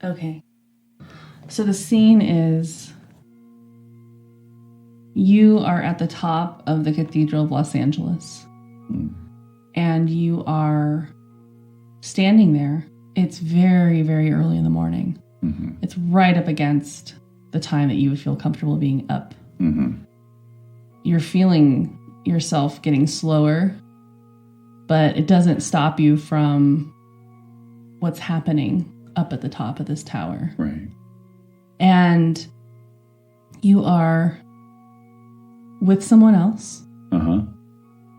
Okay. So the scene is you are at the top of the Cathedral of Los Angeles. And you are standing there. It's very, very early in the morning. It's right up against the time that you would feel comfortable being up. You're feeling yourself getting slower, but it doesn't stop you from what's happening up at the top of this tower. Right. And you are with someone else.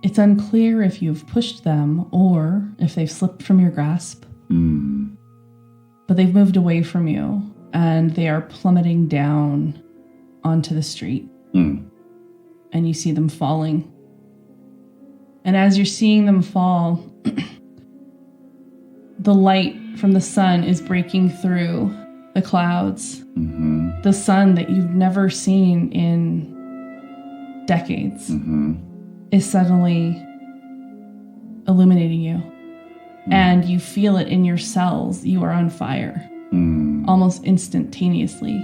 It's unclear if you've pushed them or if they've slipped from your grasp. But they've moved away from you and they are plummeting down onto the street. And you see them falling. And as you're seeing them fall, the light from the sun is breaking through the clouds. The sun that you've never seen in decades is suddenly illuminating you. And you feel it in your cells. You are on fire. Almost instantaneously.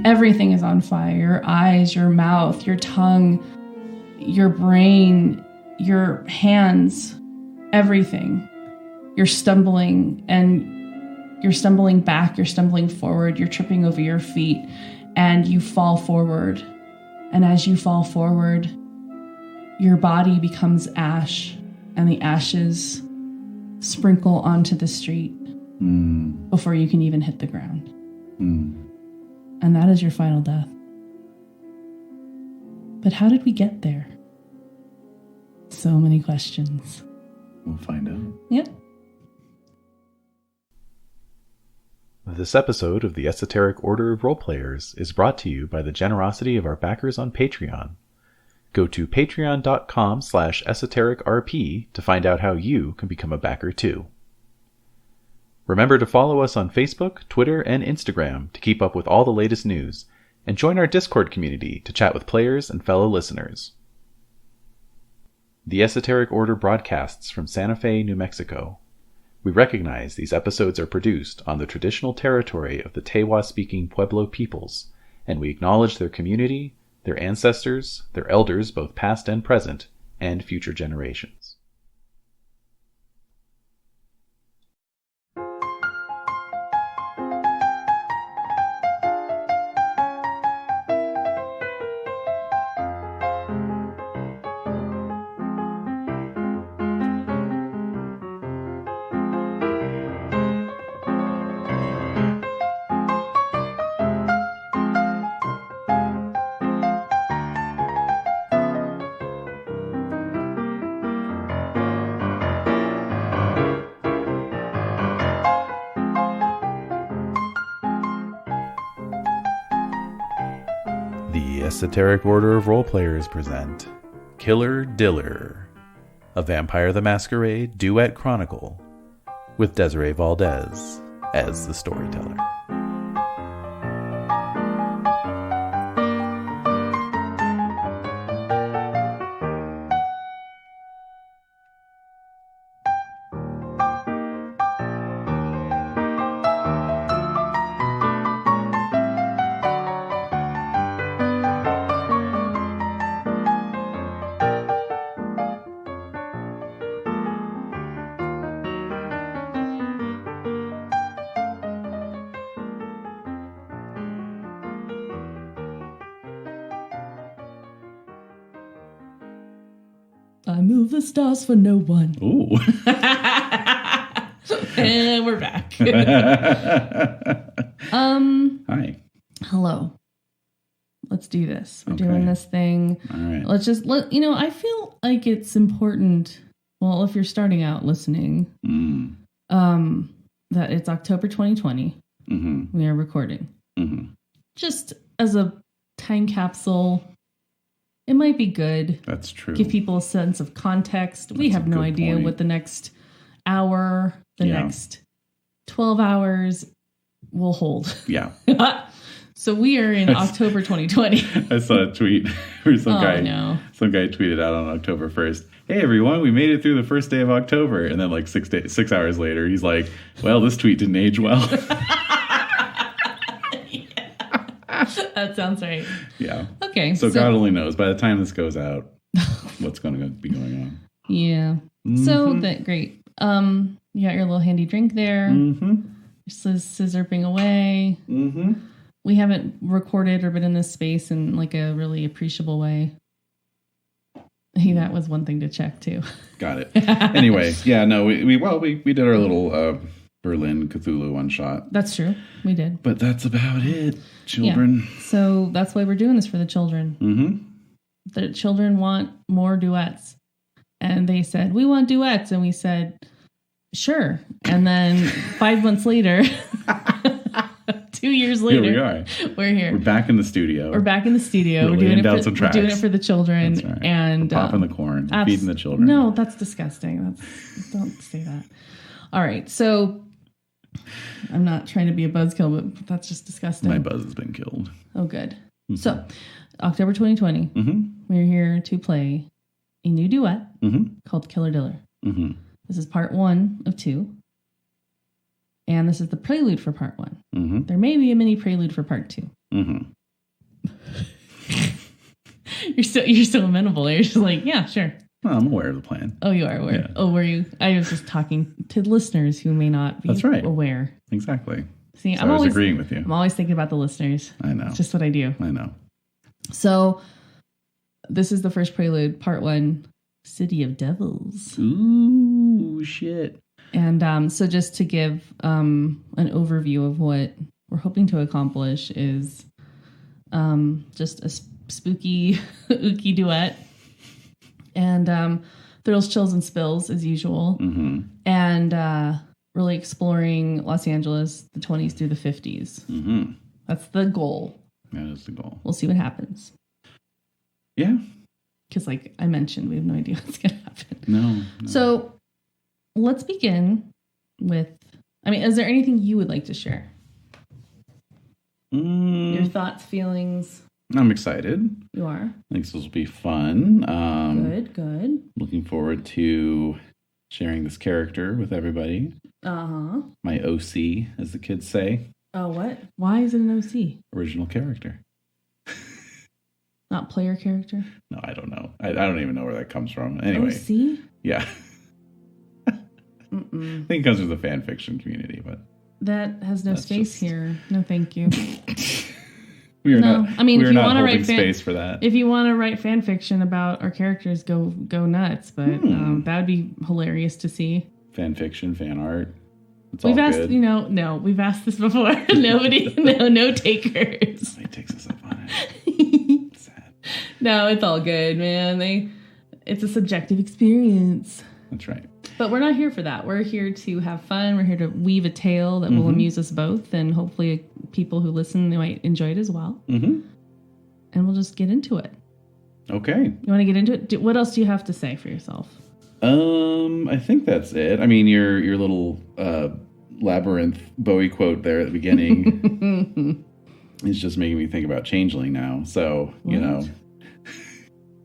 Everything is on fire. Your eyes, your mouth, your tongue, your brain, your hands, everything. You're stumbling, and you're stumbling back, you're stumbling forward, you're tripping over your feet, and you fall forward. And as you fall forward, your body becomes ash, and the ashes sprinkle onto the street before you can even hit the ground. And that is your final death. But how did we get there? So many questions. We'll find out. Yep. This episode of the Esoteric Order of Roleplayers is brought to you by the generosity of our backers on Patreon. Go to patreon.com/esotericrp to find out how you can become a backer too. Remember to follow us on Facebook, Twitter, and Instagram to keep up with all the latest news, and join our Discord community to chat with players and fellow listeners. The Esoteric Order broadcasts from Santa Fe, New Mexico. We recognize these episodes are produced on the traditional territory of the Tewa-speaking Pueblo peoples, and we acknowledge their community, their ancestors, their elders both past and present, and future generations. The Esoteric Order of Roleplayers present Killer-Diller, a Vampire the Masquerade duet chronicle with Desiree Valdez as the storyteller. I move the stars for no one. Ooh. And we're back. Hi. Hello. Let's do this. We're Okay. doing this thing. All right. Let's just I feel like it's important. Well, if you're starting out listening, that it's October 2020. We are recording. Just as a time capsule, it might be good. That's true. Give people a sense of context. We have no idea what the next hour, next 12 hours will hold. Yeah. So we are in October 2020. I saw a tweet where some guy tweeted out on October 1st. Hey everyone, we made it through the first day of October. And then like 6 hours later, he's like, well, this tweet didn't age well. That sounds right. Yeah. Okay. So God only knows by the time this goes out what's going to be going on. Yeah. So great. You got your little handy drink there. You're scissorping away. We haven't recorded or been in this space in like a really appreciable way. Hey, that was one thing to check too. Got it. Anyway, yeah, no, we did our little Berlin Cthulhu one shot. That's true. We did. But that's about it, children. Yeah. So that's why we're doing this for the children. The children want more duets. And they said, we want duets. And we said, sure. And then 5 months later, 2 years later, here we are. We're here. We're back in the studio. We're doing it for the children. That's right. And we're popping the corn, feeding the children. No, that's disgusting. Don't say that. All right. So I'm not trying to be a buzzkill, but that's just disgusting. My buzz has been killed. Oh, good. So October 2020, we're here to play a new duet called Killer-Diller. This is part 1 of 2. And this is the prelude for part 1. There may be a mini prelude for part 2. You're so amenable. You're just like, yeah, sure. Well, I'm aware of the plan. Oh, you are aware. Yeah. Oh, were you? I was just talking to listeners who may not be aware. Exactly. See, so I was agreeing with you. I'm always thinking about the listeners. I know. It's just what I do. I know. So this is the first prelude, part 1, City of Devils. Ooh, shit. And so just to give an overview of what we're hoping to accomplish is just a spooky, ooky duet. And thrills, chills, and spills as usual. And really exploring Los Angeles, the 20s through the 50s. That's the goal. That is the goal. We'll see what happens. Yeah. Because like I mentioned, we have no idea what's going to happen. No. So let's begin with, is there anything you would like to share? Your thoughts, feelings? I'm excited. You are? I think this will be fun. Good. Looking forward to sharing this character with everybody. My OC, as the kids say. Oh, what? Why is it an OC? Original character. Not player character? No, I don't know. I don't even know where that comes from. Anyway. OC? Yeah. I think it comes from the fan fiction community, but that has no space here. No, thank you. We are not. I mean, we if are you not want to holding write space for that. If you want to write fan fiction about our characters, go nuts. But that would be hilarious to see. Fan fiction, fan art. It's We've all asked, good. We've asked this before. Nobody, no takers. Nobody takes us up on it. Sad. No, it's all good, man. It's a subjective experience. That's right. But we're not here for that. We're here to have fun. We're here to weave a tale that will amuse us both, and hopefully people who listen, they might enjoy it as well. And we'll just get into it. Okay. You want to get into it? What else do you have to say for yourself? I think that's it. I mean, your little labyrinth Bowie quote there at the beginning is just making me think about Changeling now. So, what?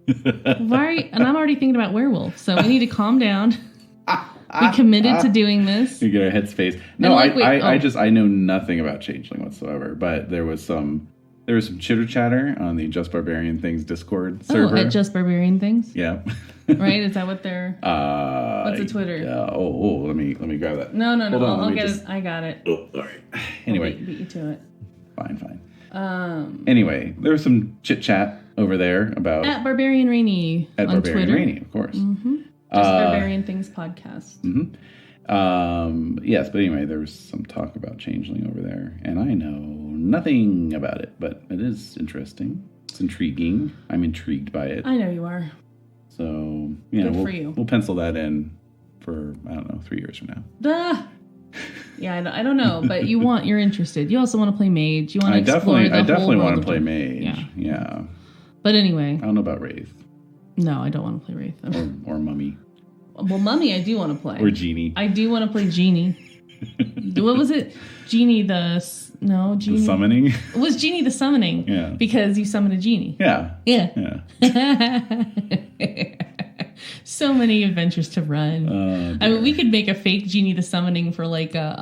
And I'm already thinking about werewolf, so we need to calm down. We committed to doing this. You get our headspace. No, I know nothing about Changeling whatsoever, but there was some chitter chatter on the Just Barbarian Things Discord server. Oh, at Just Barbarian Things? Yeah. Right? Is that what they're... what's the Twitter? Yeah. Let me grab that. No. I'll get it. I got it. Oh, all right. Anyway. Beat you to it. Fine. Anyway, there was some chit chat over there about... At Barbarian Rainey on Barbarian Twitter. Rainey, of course. Just Barbarian Things podcast. Yes, but anyway, there was some talk about Changeling over there, and I know nothing about it, but it is interesting. It's intriguing. I'm intrigued by it. I know you are. So, we'll pencil that in for, 3 years from now. Yeah, I don't know, but you're interested. You also want to play mage. You want to explore the whole world. I definitely want to play mage. Yeah. But anyway. I don't know about Wraith. No, I don't want to play Wraith. Or Mummy. Well, Mummy I do want to play. Or Genie. I do want to play Genie. What was it? Genie. The summoning? It was Genie the summoning. Yeah. Because you summon a genie. Yeah. So many adventures to run. I mean, we could make a fake Genie the summoning for like a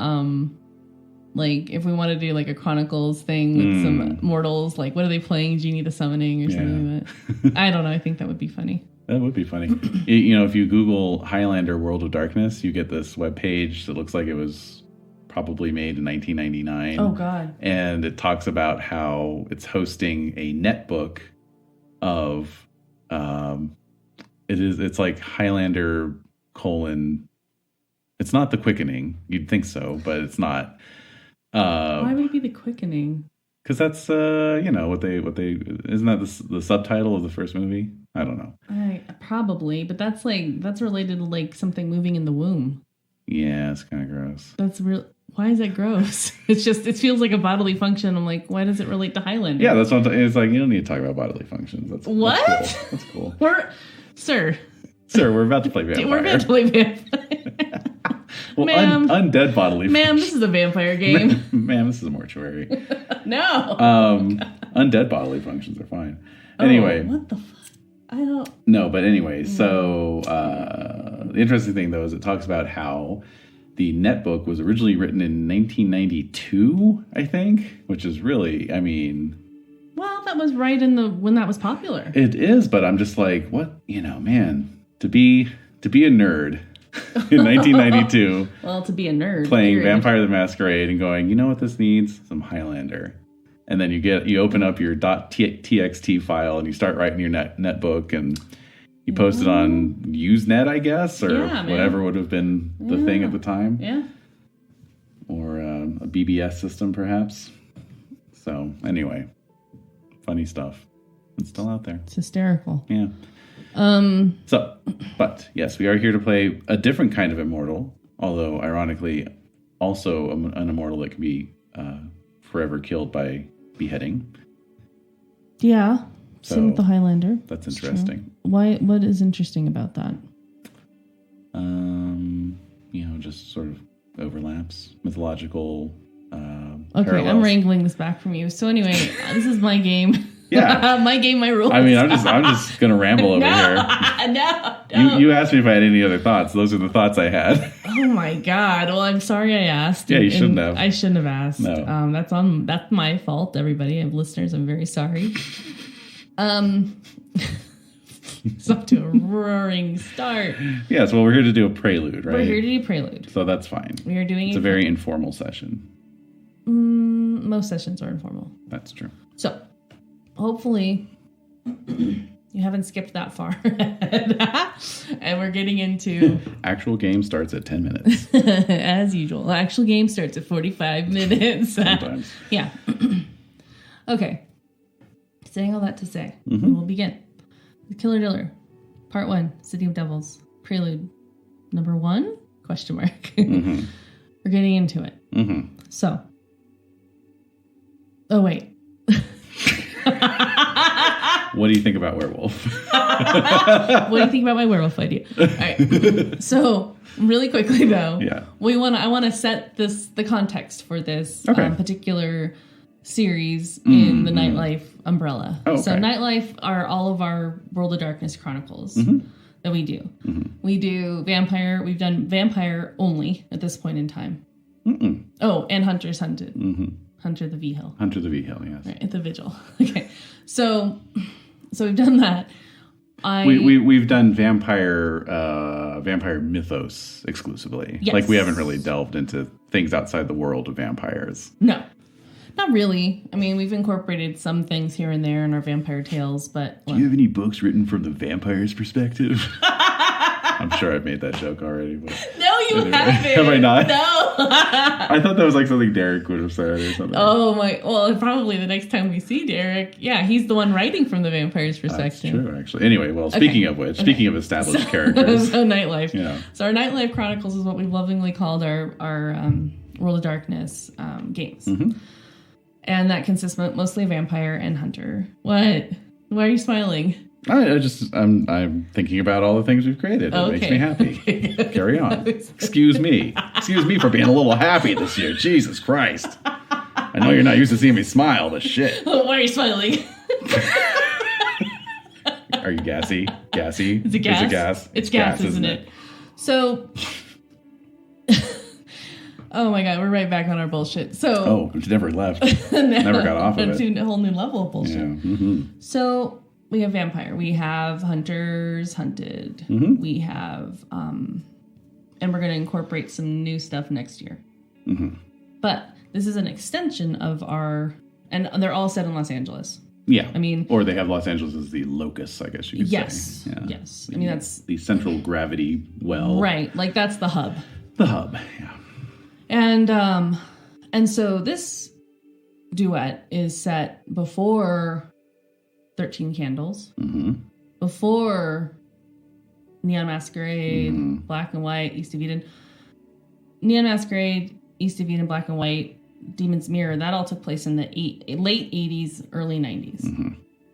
Like, if we want to do like a Chronicles thing with some mortals, like, what are they playing? Genie the Summoning or something like that? I don't know. I think that would be funny. That would be funny. You know, if you Google Highlander World of Darkness, you get this webpage that looks like it was probably made in 1999. Oh, God. And it talks about how it's hosting a netbook of, it's like Highlander : it's not the Quickening. You'd think so, but it's not. Why would it be the Quickening? Because that's, you know, what they, isn't that the subtitle of the first movie? I don't know. Probably, but that's related to like something moving in the womb. Yeah, it's kind of gross. That's real. Why is that gross? It feels like a bodily function. I'm like, why does it relate to Highlander? Yeah, that's what it's like. You don't need to talk about bodily functions. That's cool. Sir, we're about to play vampire. We're about to play vampire. Well, ma'am, undead bodily. Ma'am, this is a vampire game. Ma'am, this is a mortuary. No. Undead bodily functions are fine. Anyway. What the fuck? I don't. No, but anyway, so the interesting thing though is it talks about how the netbook was originally written in 1992, I think, which is really, I mean. Well, that was right when that was popular. It is, but I'm just like, what, you know, man, to be a nerd in 1992. Well, to be a nerd. Playing Vampire the Masquerade and going, you know what this needs? Some Highlander. And then you open up your .txt file and you start writing your netbook and you post it on Usenet, I guess, or whatever would have been the thing at the time. Yeah. Or a BBS system, perhaps. So, anyway, funny stuff. It's still out there. It's hysterical. Yeah. But yes, we are here to play a different kind of immortal, although ironically, also an immortal that can be forever killed by beheading. Yeah. Same with the Highlander. That's interesting. Why? What is interesting about that? You know, just sort of overlaps, mythological. Okay, parallels. I'm wrangling this back from you. So anyway, this is my game. Yeah, my game, my rules. I mean, I'm just gonna ramble over here. No. You asked me if I had any other thoughts. Those are the thoughts I had. Oh my God. Well, I'm sorry I asked. Yeah, you shouldn't have. I shouldn't have asked. No. That's my fault, everybody. I have listeners. I'm very sorry. It's off to a roaring start. Yes, well, we're here to do a prelude, right? We're here to do Prelude. So that's fine. We are doing It's a very informal session. Most sessions are informal. That's true. So, hopefully, you haven't skipped that far. And we're getting into... Actual game starts at 10 minutes. As usual. The actual game starts at 45 minutes. Sometimes. Yeah. Okay. Saying all that to say, we will begin. The Killer-Diller, Part 1, City of Devils, Prelude, number 1? Question mark. We're getting into it. So. Oh, wait. What do you think about werewolf? What do you think about my werewolf idea? All right. So, really quickly though, I want to set the context for this particular series in the Nightlife umbrella. Oh, okay. So Nightlife are all of our World of Darkness chronicles that we do. We do vampire. We've done vampire only at this point in time. Oh, and Hunter's Hunted. Hunter the V-Hill. Hunter the V-Hill, yes. Right, at the Vigil. Okay. So we've done that. We've done vampire mythos exclusively. Yes. Like we haven't really delved into things outside the world of vampires. No. Not really. I mean, we've incorporated some things here and there in our vampire tales, but... Do you have any books written from the vampire's perspective? I'm sure I've made that joke already. But no, you haven't. Have I not? No. I thought that was like something Derek would have said or something. Oh, my... Well, probably the next time we see Derek. Yeah, he's the one writing from the vampire's perspective. That's true, actually. Anyway, well, speaking of which, speaking of established characters... So Nightlife. Yeah. So our Nightlife Chronicles is what we've lovingly called our World of Darkness games. And that consists mostly of vampire and hunter. What? Why are you smiling? I'm thinking about all the things we've created. It makes me happy. Okay. Carry on. Excuse me for being a little happy this year. Jesus Christ. I know you're not used to seeing me smile, but shit. Why are you smiling? Are you gassy? Gassy? Is it gas? It's gas. It's gas, isn't it? So... Oh my god, we're right back on our bullshit. So it never left. Never got off of it. To a whole new level of bullshit. Yeah. Mm-hmm. So we have vampire. We have hunters hunted. Mm-hmm. We have, and we're going to incorporate some new stuff next year. Mm-hmm. But this is an extension of and they're all set in Los Angeles. Yeah. I mean, or they have Los Angeles as the locus, I guess you could say. Yeah. Yes. I mean, that's the central gravity well. Right. Like that's the hub. The hub. Yeah. And so this duet is set before 13 Candles, mm-hmm. before Neon Masquerade, mm-hmm. Black and White, East of Eden. Neon Masquerade, East of Eden, Black and White, Demon's Mirror, that all took place in the late 80s, early 90s. Mm-hmm.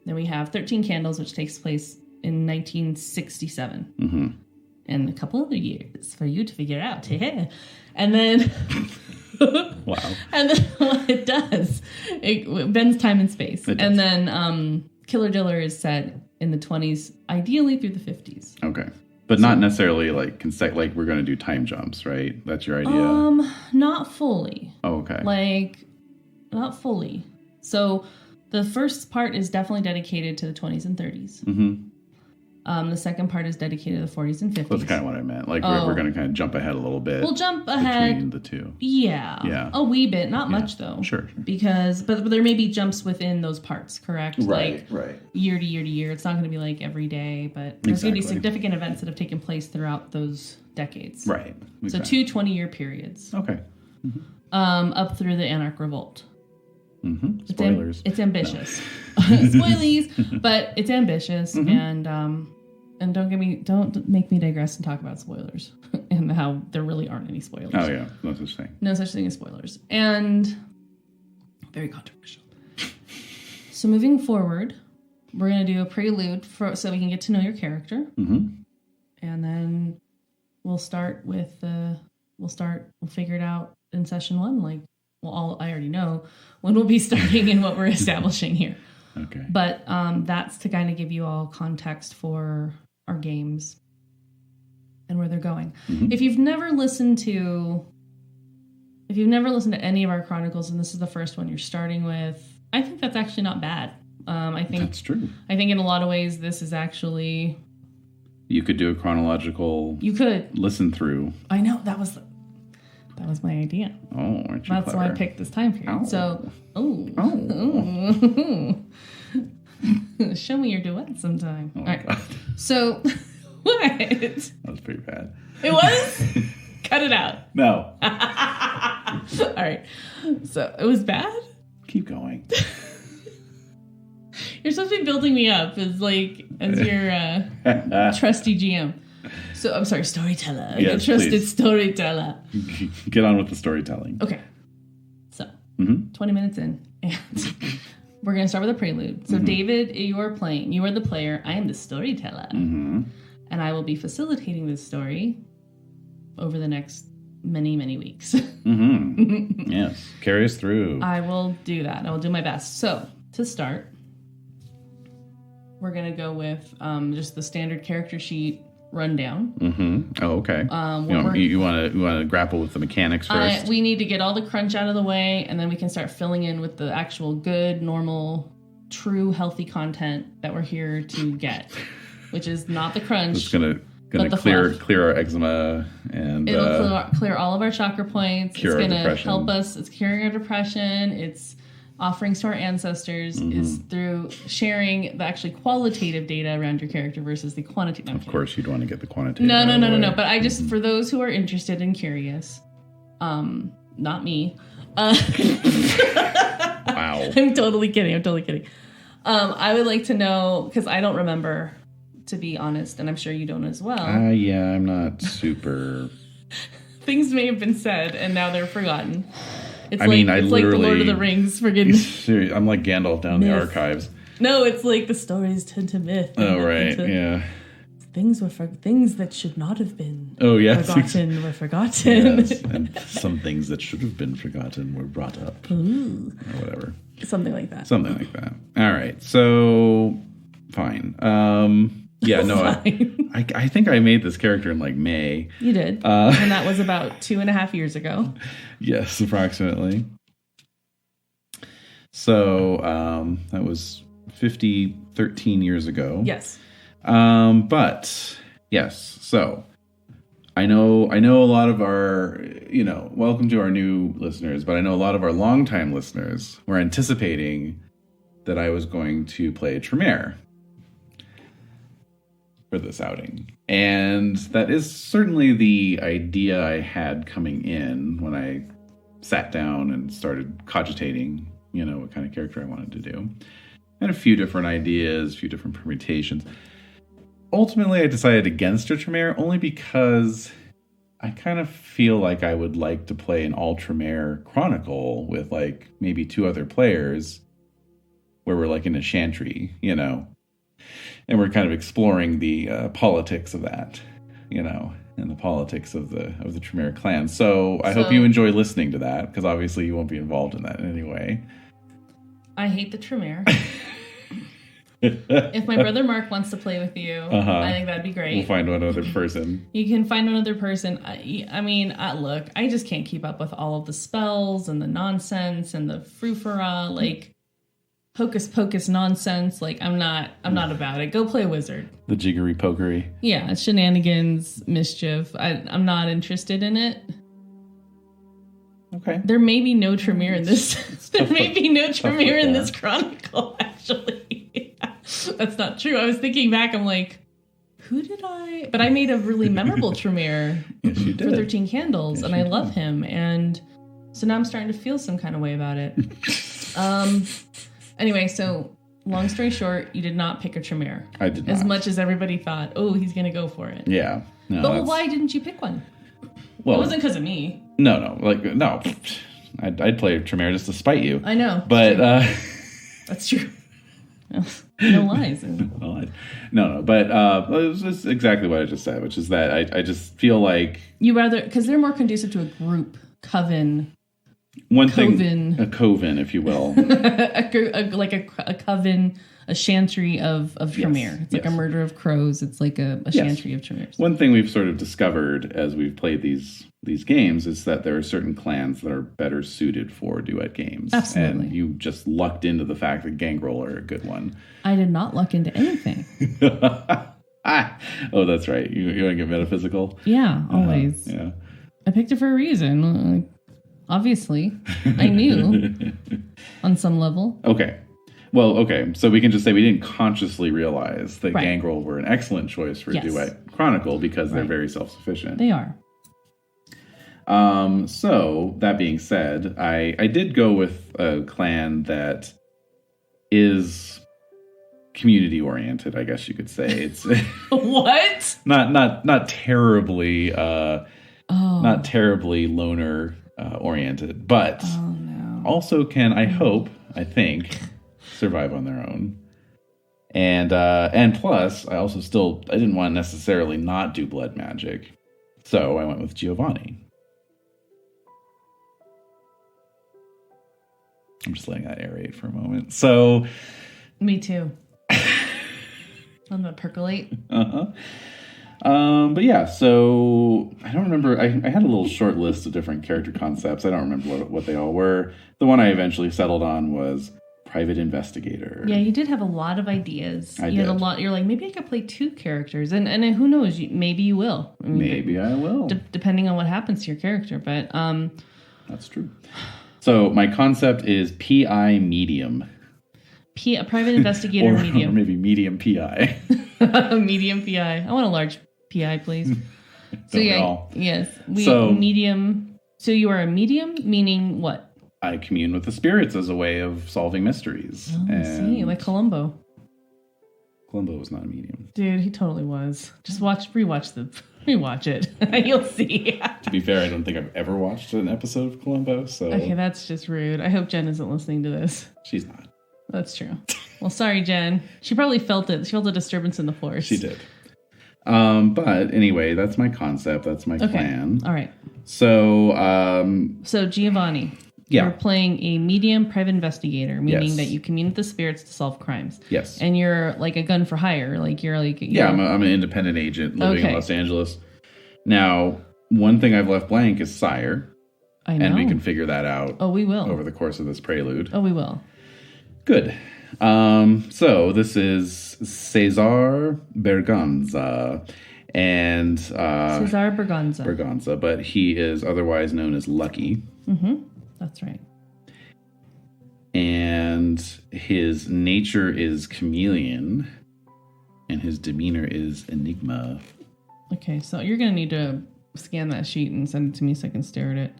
Then we have 13 Candles, which takes place in 1967. Mm-hmm. And a couple other years for you to figure out. And then... Wow. And then what it does, it bends time and space. And then Killer-Diller is set in the 20s, ideally through the 50s. Okay. But not necessarily like we're going to do time jumps, right? That's your idea? Not fully. Oh, okay. Like, not fully. So the first part is definitely dedicated to the 20s and 30s. Mm-hmm. The second part is dedicated to the 40s and 50s. That's kind of what I meant. Like, we're going to kind of jump ahead a little bit. We'll jump ahead. Between the two. Yeah. A wee bit. Not much, though. Sure. Because, but there may be jumps within those parts, correct? Right, Year to year to year. It's not going to be like every day, but there's going to be significant events that have taken place throughout those decades. Right. Exactly. So 2 20-year periods. Okay. Mm-hmm. Up through the Anarch Revolt. Mm-hmm. Spoilers. It's ambitious. No. Spoilies, but it's ambitious, mm-hmm. and don't make me digress and talk about spoilers and how there really aren't any spoilers. Oh yeah, no such thing. No such thing as spoilers, and very controversial. So moving forward, we're gonna do a prelude so we can get to know your character, mm-hmm. and then we'll figure it out in session 1. I already know when we'll be starting and what we're establishing here. Okay. But that's to kind of give you all context for our games and where they're going. Mm-hmm. If you've never listened to any of our chronicles, and this is the first one you're starting with, I think that's actually not bad. I think that's true. I think in a lot of ways this is actually... You could do a chronological... You could. Listen through. I know, that was my idea. Oh, aren't you That's clever? why I picked this time period. Oh. So, show me your duet sometime. Oh, all right. God. So, what? That was pretty bad. It was? Cut it out. No. All right. So, it was bad? Keep going. You're supposed to be building me up as your trusty GM. So, I'm sorry, storyteller. Yes, trusted please. Storyteller. Get on with the storytelling. Okay. So, 20 minutes in, and we're going to start with a prelude. So, mm-hmm. David, you are the player. I am the storyteller. Mm-hmm. And I will be facilitating this story over the next many, many weeks. Mm-hmm. Yes. Carry us through. I will do that. I will do my best. So, to start, we're going to go with just the standard character sheet rundown. Mm-hmm. Oh, okay. You want to grapple with the mechanics first? We need to get all the crunch out of the way, and then we can start filling in with the actual good, normal, true, healthy content that we're here to get, which is not the crunch. It's gonna clear our eczema, and it'll clear all of our chakra points. It's gonna help us. It's curing our depression. It's offerings to our ancestors. Mm-hmm. Is through sharing the actually qualitative data around your character versus the quantitative. Of course, you'd want to get the quantitative. No. But I just, for those who are interested and curious, not me. Wow. I'm totally kidding. I would like to know, because I don't remember, to be honest, and I'm sure you don't as well. Yeah, I'm not super... Things may have been said, and now they're forgotten. It's I like the Lord of the Rings, for goodness. I'm like Gandalf down the archives. No, it's like the stories turned to myth. Oh, right, yeah. Things that should not have been forgotten were forgotten. Yes, and some things that should have been forgotten were brought up. Ooh. Or whatever. Something like that. All right, so, fine. Yeah, no, I think I made this character in like May. You did. And that was about 2.5 years ago. Yes, approximately. So that was 13 years ago. Yes. But yes, so I know a lot of our, welcome to our new listeners, but I know a lot of our longtime listeners were anticipating that I was going to play Tremere for this outing. And that is certainly the idea I had coming in when I sat down and started cogitating, what kind of character I wanted to do. I had a few different ideas, a few different permutations. Ultimately, I decided against a Tremere only because I kind of feel like I would like to play an all-Tremere Chronicle with, like, maybe 2 other players where we're, like, in a chantry, and we're kind of exploring the politics of that, and the politics of the Tremere clan. So I hope you enjoy listening to that, because obviously you won't be involved in that in any way. I hate the Tremere. If my brother Mark wants to play with you, I think that'd be great. We'll find one other person. You can find one other person. Look, I just can't keep up with all of the spells and the nonsense and the frou-frou, like hocus pocus nonsense. Like I'm not about it. Go play a wizard. The jiggery pokery. Yeah, shenanigans, mischief. I'm not interested in it. Okay. There may be no Tremere in this. There may be no Tremere in this chronicle. Actually, that's not true. I was thinking back. I'm like, who did I? But I made a really memorable Tremere yes, you did. for 13 Candles, yes, and I love him. And so now I'm starting to feel some kind of way about it. Anyway, so long story short, you did not pick a Tremere. I did not. As much as everybody thought, oh, he's going to go for it. Yeah. No, but why didn't you pick one? Well, it wasn't because of me. No. I'd play Tremere just to spite you. I know. But that's true. No lies. No. But it was just exactly what I just said, which is that I just feel like you rather, because they're more conducive to a group coven. A coven, if you will. a coven, a chantry of Tremere. It's like a murder of crows. It's like a chantry of Tremere. One thing we've sort of discovered as we've played these games is that there are certain clans that are better suited for duet games. Absolutely. And you just lucked into the fact that Gangrel are a good one. I did not luck into anything. Oh, that's right. You want to get metaphysical? Yeah, always. Yeah. I picked it for a reason. Obviously, I knew on some level. Okay. Well, okay. So we can just say we didn't consciously realize that Gangrel were an excellent choice for Duet Chronicle because they're very self-sufficient. They are. So that being said, I did go with a clan that is community oriented, I guess you could say. It's what? Not terribly not terribly loner oriented, but also can, I think, survive on their own. And plus, I didn't want to necessarily not do blood magic, so I went with Giovanni. I'm just letting that aerate for a moment. So, me too. Let that percolate. But yeah, so I don't remember. I had a little short list of different character concepts. I don't remember what they all were. The one I eventually settled on was private investigator. Yeah, you did have a lot of ideas. I did. Had a lot. You're like, maybe I could play 2 characters, and who knows? Maybe you will. I mean, maybe I will, depending on what happens to your character. But that's true. So my concept is PI medium. A private investigator medium. Or maybe medium PI. Medium PI. I want a large PI, please. So yes. Medium. So you are a medium, meaning what? I commune with the spirits as a way of solving mysteries. Oh, I see. Like Columbo. Columbo was not a medium. Dude, he totally was. Just rewatch it. You'll see. To be fair, I don't think I've ever watched an episode of Columbo, so... Okay, that's just rude. I hope Jen isn't listening to this. She's not. That's true. Well, sorry, Jen. She probably felt it. She felt a disturbance in the force. She did. But anyway, that's my concept. That's my plan. All right. So... So Giovanni. Yeah. You're playing a medium private investigator, meaning Yes. that you commune with the spirits to solve crimes. Yes. And you're like a gun for hire. Like you're like... Yeah, I'm an independent agent living in Okay. Los Angeles. Now, one thing I've left blank is sire. I know. And we can figure that out we will. over the course of this prelude. Oh, we will. Good. So this is César Berganza. And César Berganza. Berganza, but he is otherwise known as Lucky. Mm-hmm. That's right. And his nature is chameleon. And his demeanor is enigma. Okay, so you're going to need to scan that sheet and send it to me so I can stare at it.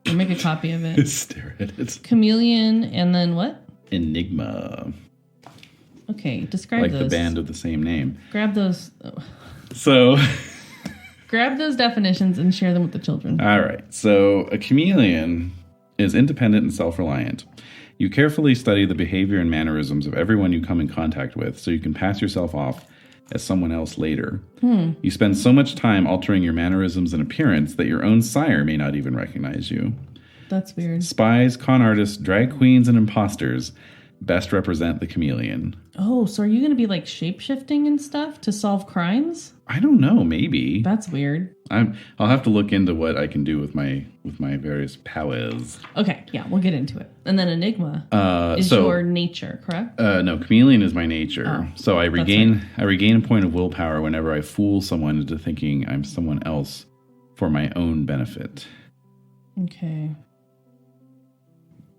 Or make a copy of it. Stare at it. Chameleon and then what? Enigma. Okay, describe like those. the band of the same name. Grab those. So... Grab those definitions and share them with the children. All right. So a chameleon is independent and self-reliant. You carefully study the behavior and mannerisms of everyone you come in contact with so you can pass yourself off as someone else later. You spend so much time altering your mannerisms and appearance that your own sire may not even recognize you. That's weird. Spies, con artists, drag queens, and imposters best represent the chameleon. Oh, so are you going to be like shape-shifting and stuff to solve crimes? I don't know, maybe. That's weird. I'll have to look into what I can do with my various powers. Okay, yeah, we'll get into it. And then enigma is your nature, correct? No, chameleon is my nature. Oh, so I regain a point of willpower whenever I fool someone into thinking I'm someone else for my own benefit. Okay.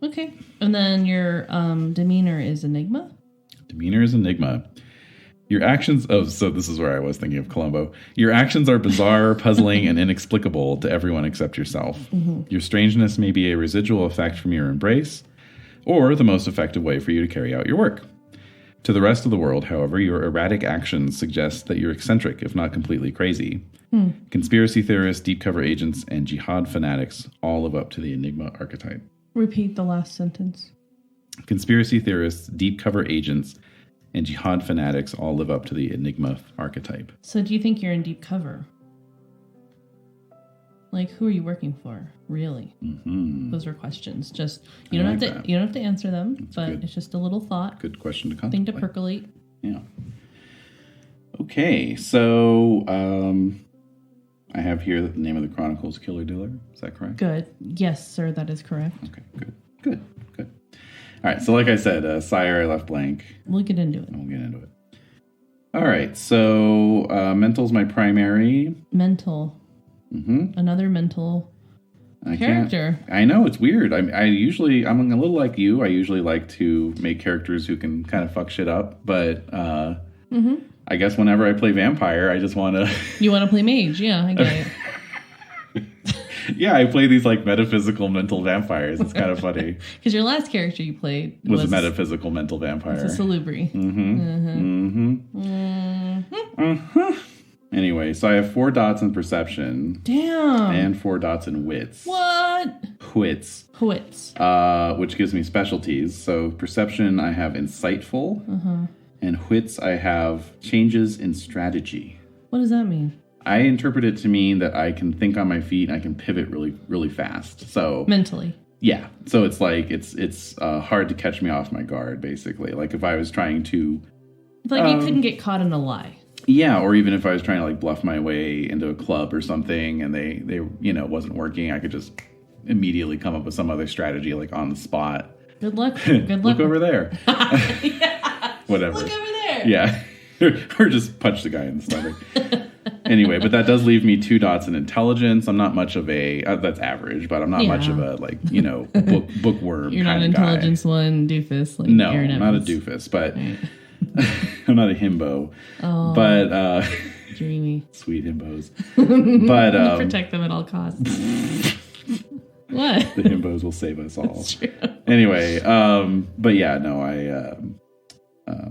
Okay. And then your demeanor is enigma? Demeanor is enigma. Your actions... Oh, so this is where I was thinking of Columbo. Your actions are bizarre, puzzling, and inexplicable to everyone except yourself. Mm-hmm. Your strangeness may be a residual effect from your embrace, or the most effective way for you to carry out your work. To the rest of the world, however, your erratic actions suggest that you're eccentric, if not completely crazy. Conspiracy theorists, deep cover agents, and jihad fanatics all live up to the enigma archetype. Repeat the last sentence. Conspiracy theorists, deep cover agents, and jihad fanatics all live up to the enigma archetype. So do you think you're in deep cover? Like, who are you working for? Really? Mm-hmm. Those are questions. Just you don't have to answer them, but it's just a little thought. Good question to contemplate. Thing to percolate. Yeah. Okay, so I have here that the name of the chronicle is Killer-Diller. Is that correct? Good. Yes, sir, that is correct. Okay, good. All right, so like I said, sire I left blank. We'll get into it. We'll get into it. All right, so mental's my primary. Mental. Mm-hmm. Another mental character. I know, it's weird. I'm a little like you. I usually like to make characters who can kind of fuck shit up, but I guess whenever I play vampire, I just want to... You want to play mage, yeah, I get it. Yeah, I play these like metaphysical mental vampires. It's kind of funny. Because your last character you played was a metaphysical mental vampire. It's a salubri. Anyway, so I have 4 dots in perception. Damn. And 4 dots in wits. What? Wits. Which gives me specialties. So perception, I have insightful. And wits, I have changes in strategy. What does that mean? I interpret it to mean that I can think on my feet and I can pivot really, really fast. So mentally. Yeah. So it's like it's hard to catch me off my guard, basically. Like if I was trying to... Like you couldn't get caught in a lie. Yeah, or even if I was trying to like bluff my way into a club or something and they wasn't working, I could just immediately come up with some other strategy like on the spot. Good luck. Good luck. Look over there. Yeah. Whatever. Look over there. Yeah. Or just punch the guy in the stomach. Anyway, but that does leave me 2 dots in intelligence. I'm not much of a... that's average, but I'm not much of a, like, bookworm You're not an intelligence one doofus. Like no, Aaron I'm not a Evans. doofus, but... Right. I'm not a himbo. Oh, but... dreamy. Sweet himbos. But... protect them at all costs. What? The himbos will save us all. That's true. Anyway, but yeah, no, I'm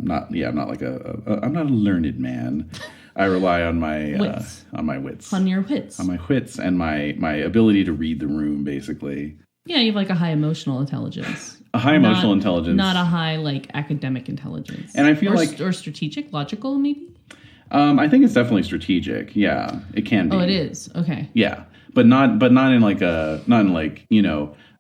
not like I'm not a learned man. I rely on my wits. On my wits. On your wits. On my wits and my ability to read the room, basically. Yeah, you have like a high emotional intelligence. A high emotional intelligence. Not a high like academic intelligence. And I feel or strategic, logical, maybe? I think it's definitely strategic. Yeah, it can be. Oh, it is. Okay. Yeah. But not in like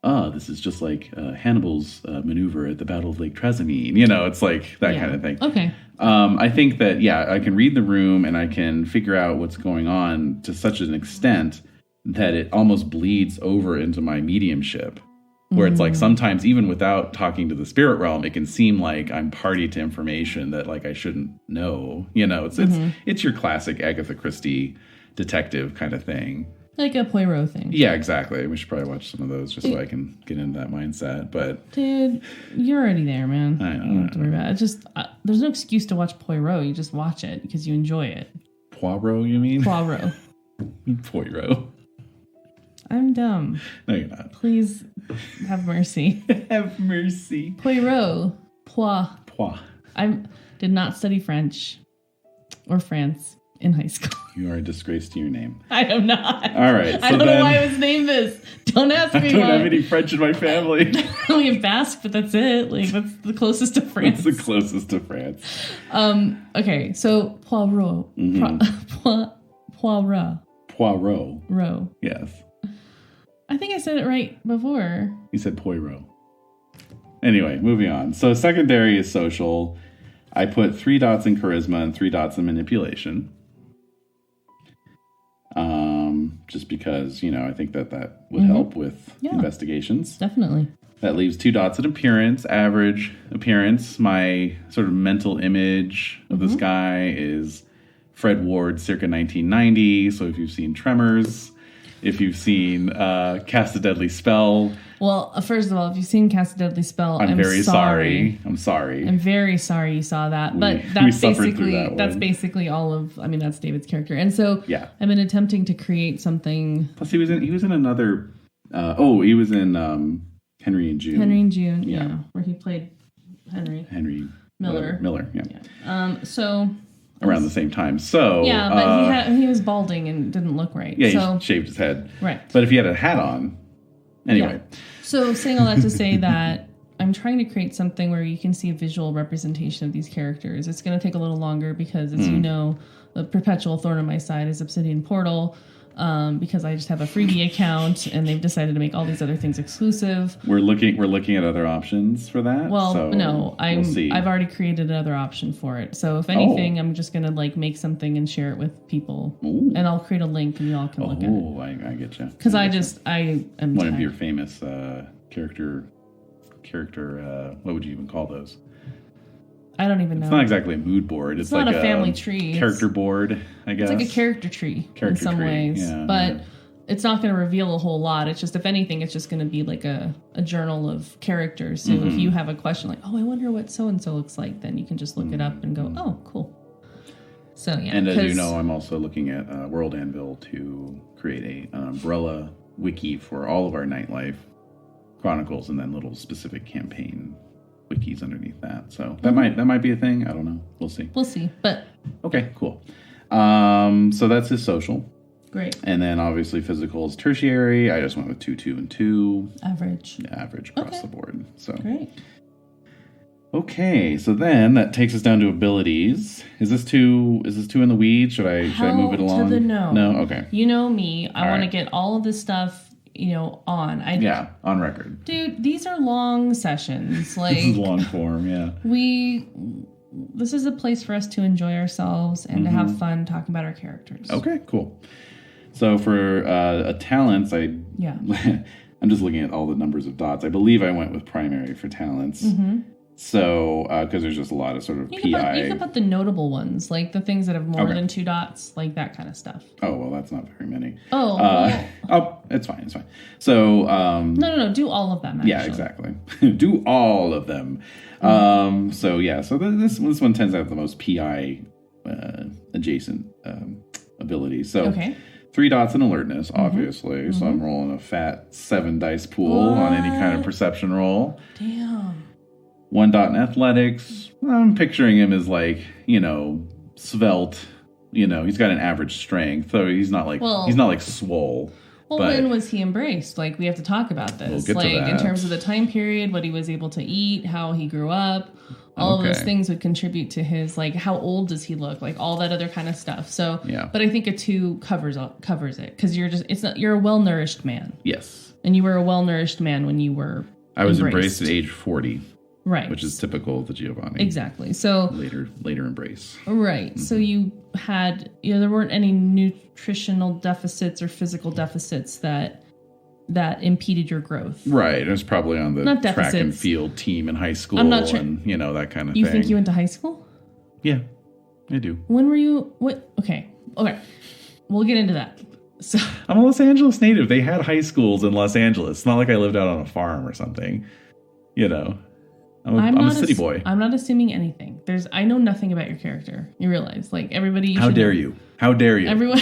this is just like Hannibal's maneuver at the Battle of Lake Trasimene. You know, it's like that kind of thing. Okay. I think that, I can read the room and I can figure out what's going on to such an extent that it almost bleeds over into my mediumship. Where it's like sometimes even without talking to the spirit realm, it can seem like I'm party to information that like I shouldn't know. You know, it's your classic Agatha Christie detective kind of thing. Like a Poirot thing. Yeah, exactly. We should probably watch some of those just so I can get into that mindset. But dude, you're already there, man. I know. You don't have to worry about it. It's just there's no excuse to watch Poirot. You just watch it because you enjoy it. Poirot, you mean? Poirot. Poirot. I'm dumb. No, you're not. Please have mercy. Have mercy. Poirot. Pois. I did not study French or France in high school. You are a disgrace to your name. I am not. All right. So I don't know why it was named this. Don't ask me why. I don't have any French in my family. I only have Basque, but that's it. Like, that's the closest to France. That's the closest to France. Okay, so Poirot. Poirot. Poirot. Row. Yes. I think I said it right before. You said Poirot. Anyway, moving on. So secondary is social. I put 3 dots in charisma and 3 dots in manipulation. Just because, I think that would help with investigations. Definitely. That leaves 2 dots in appearance, average appearance. My sort of mental image of this guy is Fred Ward circa 1990. So if you've seen Tremors, if you've seen Cast a Deadly Spell. Well, first of all, if you've seen Cast a Deadly Spell, I'm very sorry. I'm sorry. I'm very sorry you saw that. But that's basically all of. I mean, that's David's character, and so I've been attempting to create something. Plus, he was in another. He was in Henry and June. Henry and June, yeah, where he played Henry Miller. So. Around the same time. So yeah, but he was balding and didn't look right. Yeah, he shaved his head. Right. But if he had a hat on, anyway. Yeah. So saying all that to say that I'm trying to create something where you can see a visual representation of these characters. It's going to take a little longer because, as you know, the perpetual thorn on my side is Obsidian Portal. Because I just have a freebie account and they've decided to make all these other things exclusive. We're looking at other options for that. Well, so no, we'll see. I've already created another option for it. So if anything, I'm just gonna make something and share it with people. Ooh. And I'll create a link and you all can look at it. Oh, I get you. Because I am one of your famous character. What would you even call those? I don't even know. It's not exactly a mood board. It's not like a family tree. Character board, I guess. It's like a character tree in some ways. Yeah, but it's not going to reveal a whole lot. It's just, if anything, it's just going to be like a journal of characters. So if you have a question like, I wonder what so-and-so looks like, then you can just look it up and go, oh, cool. So, yeah. And as you know, I'm also looking at World Anvil to create an umbrella wiki for all of our Nightlife chronicles and then little specific campaign wikis underneath that. So that might be a thing. I don't know. We'll see. But okay, cool. So that's his social. Great. And then obviously physical is tertiary. I just went with 2, 2, and 2. Average. Yeah, average across the board. So great. Okay, so then that takes us down to abilities. Is this too in the weeds? Should I move it along? To the no. No? Okay. You know me. I want to get all of this stuff on. On record. Dude, these are long sessions. Like, this is long form, yeah. This is a place for us to enjoy ourselves and to have fun talking about our characters. Okay, cool. So for a talents, I'm just looking at all the numbers of dots. I believe I went with primary for talents. So, because there's just a lot of sort of PI. You can put the notable ones, like the things that have more than 2 dots, like that kind of stuff. Oh, well, that's not very many. It's fine. So, No, do all of them, actually. Yeah, exactly. Do all of them. So this one tends to have the most PI adjacent abilities. So, 3 dots in alertness, obviously. So I'm rolling a fat 7 dice pool on any kind of perception roll. Damn. 1 dot in athletics. I'm picturing him as svelte. He's got an average strength, so he's not like swole. Well, when was he embraced? Like, we have to talk about this. We'll get to that. In terms of the time period, what he was able to eat, how he grew up, all of those things would contribute to his, how old does he look? Like, all that other kind of stuff. So, but I think a 2 covers it, because you're a well-nourished man. Yes. And you were a well-nourished man when you were I was embraced at age 40. Right. Which is typical of the Giovanni. Exactly. So later embrace. Right. Mm-hmm. So you had, there weren't any nutritional deficits or physical deficits that impeded your growth. Right. It was probably on the track and field team in high school. I'm not sure. And, that kind of thing. You think you went to high school? Yeah, I do. When were you? What? Okay. We'll get into that. So I'm a Los Angeles native. They had high schools in Los Angeles. It's not like I lived out on a farm or something. I'm a city boy. I'm not assuming anything. I know nothing about your character. You realize, like, everybody. How dare you? How dare you? Everyone.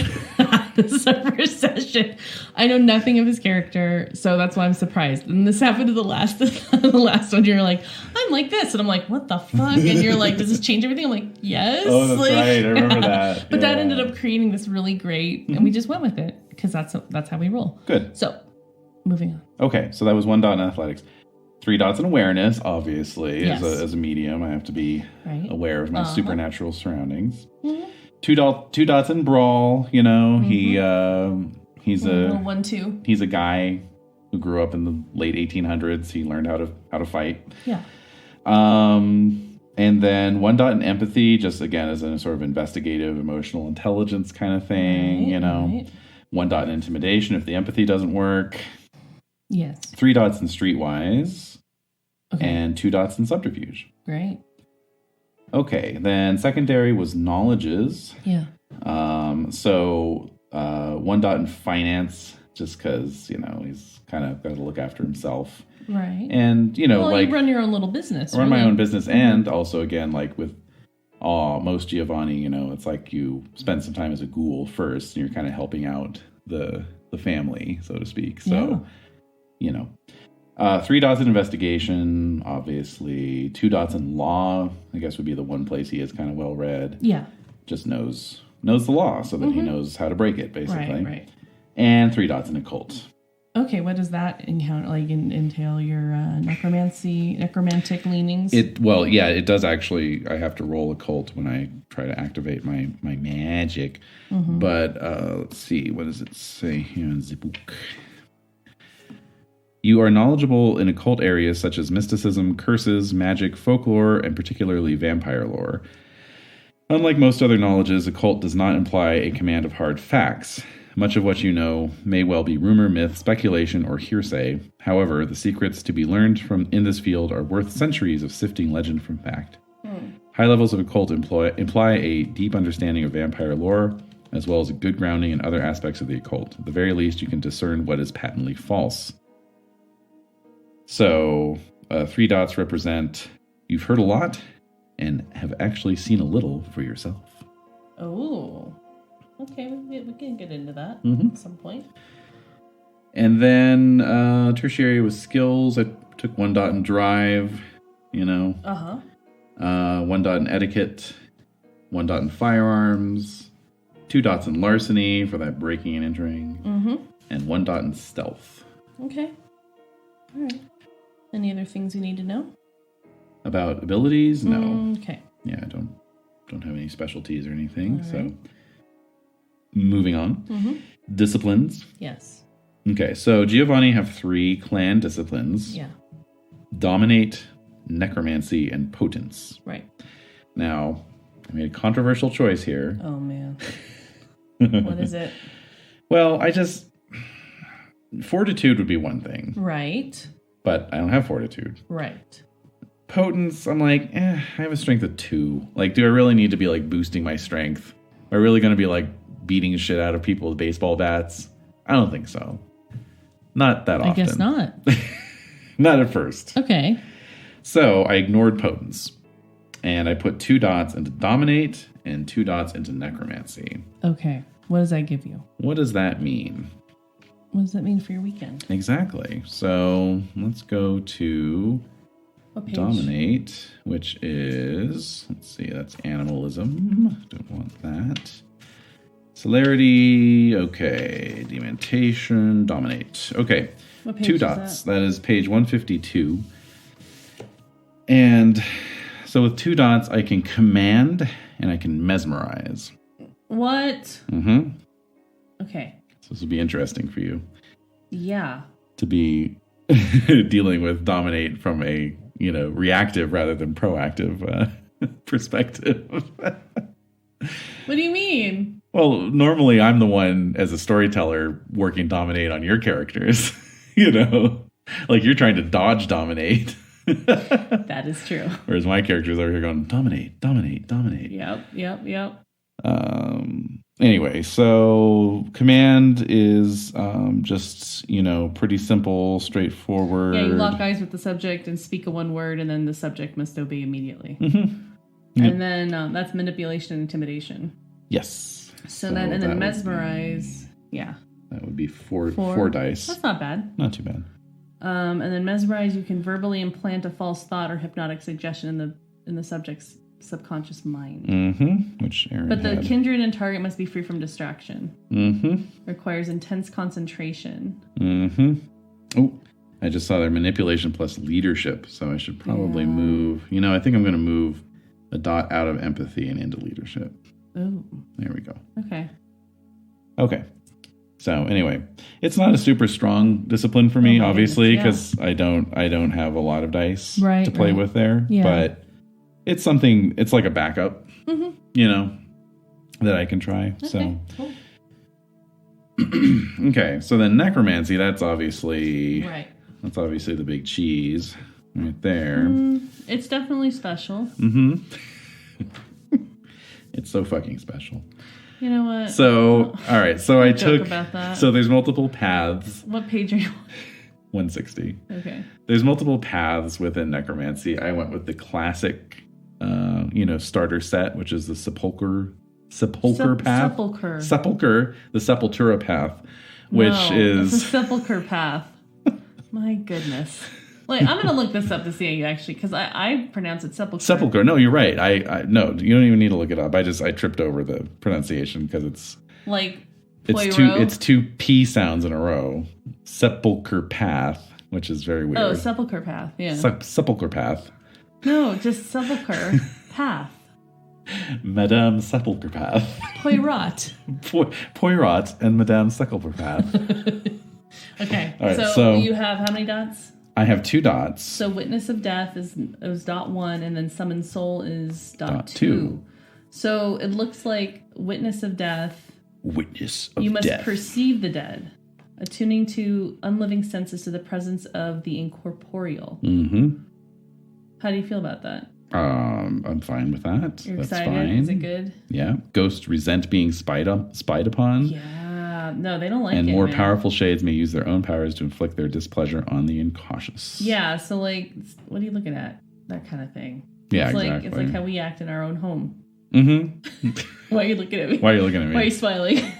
This is our first session. I know nothing of his character, so that's why I'm surprised. And this happened to the last one. You're like, I'm like this, and I'm like, what the fuck? And you're like, does this change everything? I'm like, yes. Oh, that's right. I remember that. But that ended up creating this really great, and we just went with it because that's how we roll. Good. So, moving on. Okay, so that was 1 dot in athletics. 3 dots in awareness, obviously. Yes. As a medium, I have to be aware of my supernatural surroundings. Mm-hmm. 2 dots in brawl. Mm-hmm. He's a 1-2. He's a guy who grew up in the late 1800s. He learned how to fight. Yeah. And then 1 dot in empathy, just again as a sort of investigative, emotional intelligence kind of thing. Right. 1 dot in intimidation if the empathy doesn't work. Yes. 3 dots in streetwise. Okay. And 2 dots in subterfuge. Great. Okay, then secondary was knowledges. Yeah. So 1 dot in finance, just because, he's kind of got to look after himself. Right. And, you run your own little business. Run my own business. Mm-hmm. And also, again, like with most Giovanni, it's like you spend some time as a ghoul first, and you're kind of helping out the family, so to speak. So, 3 dots in investigation, obviously. 2 dots in law, I guess would be the one place he is kind of well read. Yeah. Just knows the law so that he knows how to break it, basically. Right. And 3 dots in occult. Okay, what does that entail your necromantic leanings? It does actually. I have to roll occult when I try to activate my magic. Mm-hmm. But let's see, what does it say here in the book? You are knowledgeable in occult areas such as mysticism, curses, magic, folklore, and particularly vampire lore. Unlike most other knowledges, occult does not imply a command of hard facts. Much of what you know may well be rumor, myth, speculation, or hearsay. However, the secrets to be learned from in this field are worth centuries of sifting legend from fact. High levels of occult imply a deep understanding of vampire lore, as well as a good grounding in other aspects of the occult. At the very least, you can discern what is patently false. So, 3 dots represent you've heard a lot and have actually seen a little for yourself. Oh, okay. We can get into that at some point. And then tertiary was skills. I took 1 dot in drive, 1 dot in etiquette, 1 dot in firearms, 2 dots in larceny for that breaking and entering, and 1 dot in stealth. Okay. All right. Any other things you need to know? About abilities? No. Okay. Yeah, I don't have any specialties or anything. All so, right. Moving on. Disciplines. Yes. Okay, so Giovanni have 3 clan disciplines. Yeah. Dominate, necromancy, and potence. Right. Now, I made a controversial choice here. Oh, man. What is it? Well, fortitude would be one thing. Right. But I don't have fortitude. Right. Potence, I'm like, I have a strength of 2. Like, do I really need to be, like, boosting my strength? Am I really going to be, like, beating shit out of people with baseball bats? I don't think so. Not that often. I guess not. Not at first. Okay. So I ignored potence. And I put 2 dots into dominate and 2 dots into necromancy. Okay. What does that give you? What does that mean? What does that mean for your weekend? Exactly. So let's go to dominate, which is, let's see, that's animalism. Don't want that. Celerity, okay. Dementation, dominate. Okay. 2 dots. That is page 152. And so with 2 dots, I can command and I can mesmerize. What? Mm-hmm. Okay. So this will be interesting for you. Yeah. to be dealing with dominate from a, reactive rather than proactive perspective. What do you mean? Well, normally I'm the one as a storyteller working dominate on your characters, like you're trying to dodge dominate. That is true. Whereas my character's over here going dominate. Yep. Anyway, so command is just, pretty simple, straightforward. Yeah, you lock eyes with the subject and speak a one word, and then the subject must obey immediately. Mm-hmm. Yep. And then that's manipulation and intimidation. Yes. So then mesmerize. Yeah. That would be four dice. That's not bad. Not too bad. And then mesmerize, you can verbally implant a false thought or hypnotic suggestion in the subject's subconscious mind. Mm-hmm. Which Aaron But the had. kindred and target must be free from distraction. Mm-hmm. Requires intense concentration. Mm-hmm. Oh, I just saw their manipulation plus leadership, so I should probably move. I think I'm going to move a dot out of empathy and into leadership. Oh. There we go. Okay. So anyway, it's not a super strong discipline for me, obviously, because I don't have a lot of dice to play with there. Yeah. But it's something. It's like a backup, that I can try. Okay, so cool. Okay. So then necromancy. That's obviously the big cheese right there. It's definitely special. Mm-hmm. It's so fucking special. You know what? So, all right. So I took... about that. So there's multiple paths. What page are you on? 160. Okay. There's multiple paths within necromancy. I went with the classic, starter set, which is the sepulcher path. Sepulcher. The Sepultura path, which is... it's a sepulcher path. My goodness. Like, I'm going to look this up to see how you actually... Because I pronounce it sepulcher. Sepulcher. No, you're right. No, you don't even need to look it up. I tripped over the pronunciation because it's... Like... It's two P sounds in a row. Sepulcher path, which is very weird. Oh, sepulcher path, yeah. Sepulcher path. No, just sepulcher path. Madame Sepulcher path. Poirot. Poirot and Madame Sepulcher path. Okay, all right, so you have how many dots? I have 2 dots. So witness of death is dot 1, and then summon soul is dot 2. So it looks like witness of death... You must perceive the dead, attuning to unliving senses to the presence of the incorporeal. Mm-hmm. How do you feel about that? I'm fine with that. You're That's excited? Fine. Is it good? Yeah. Ghosts resent being spied upon. Yeah. No, they don't like it. And more powerful shades may use their own powers to inflict their displeasure on the incautious. Yeah. So, like, what are you looking at? That kind of thing. Yeah, exactly. It's like how we act in our own home. Mm-hmm. Why are you looking at me? Why are you looking at me? Why are you smiling?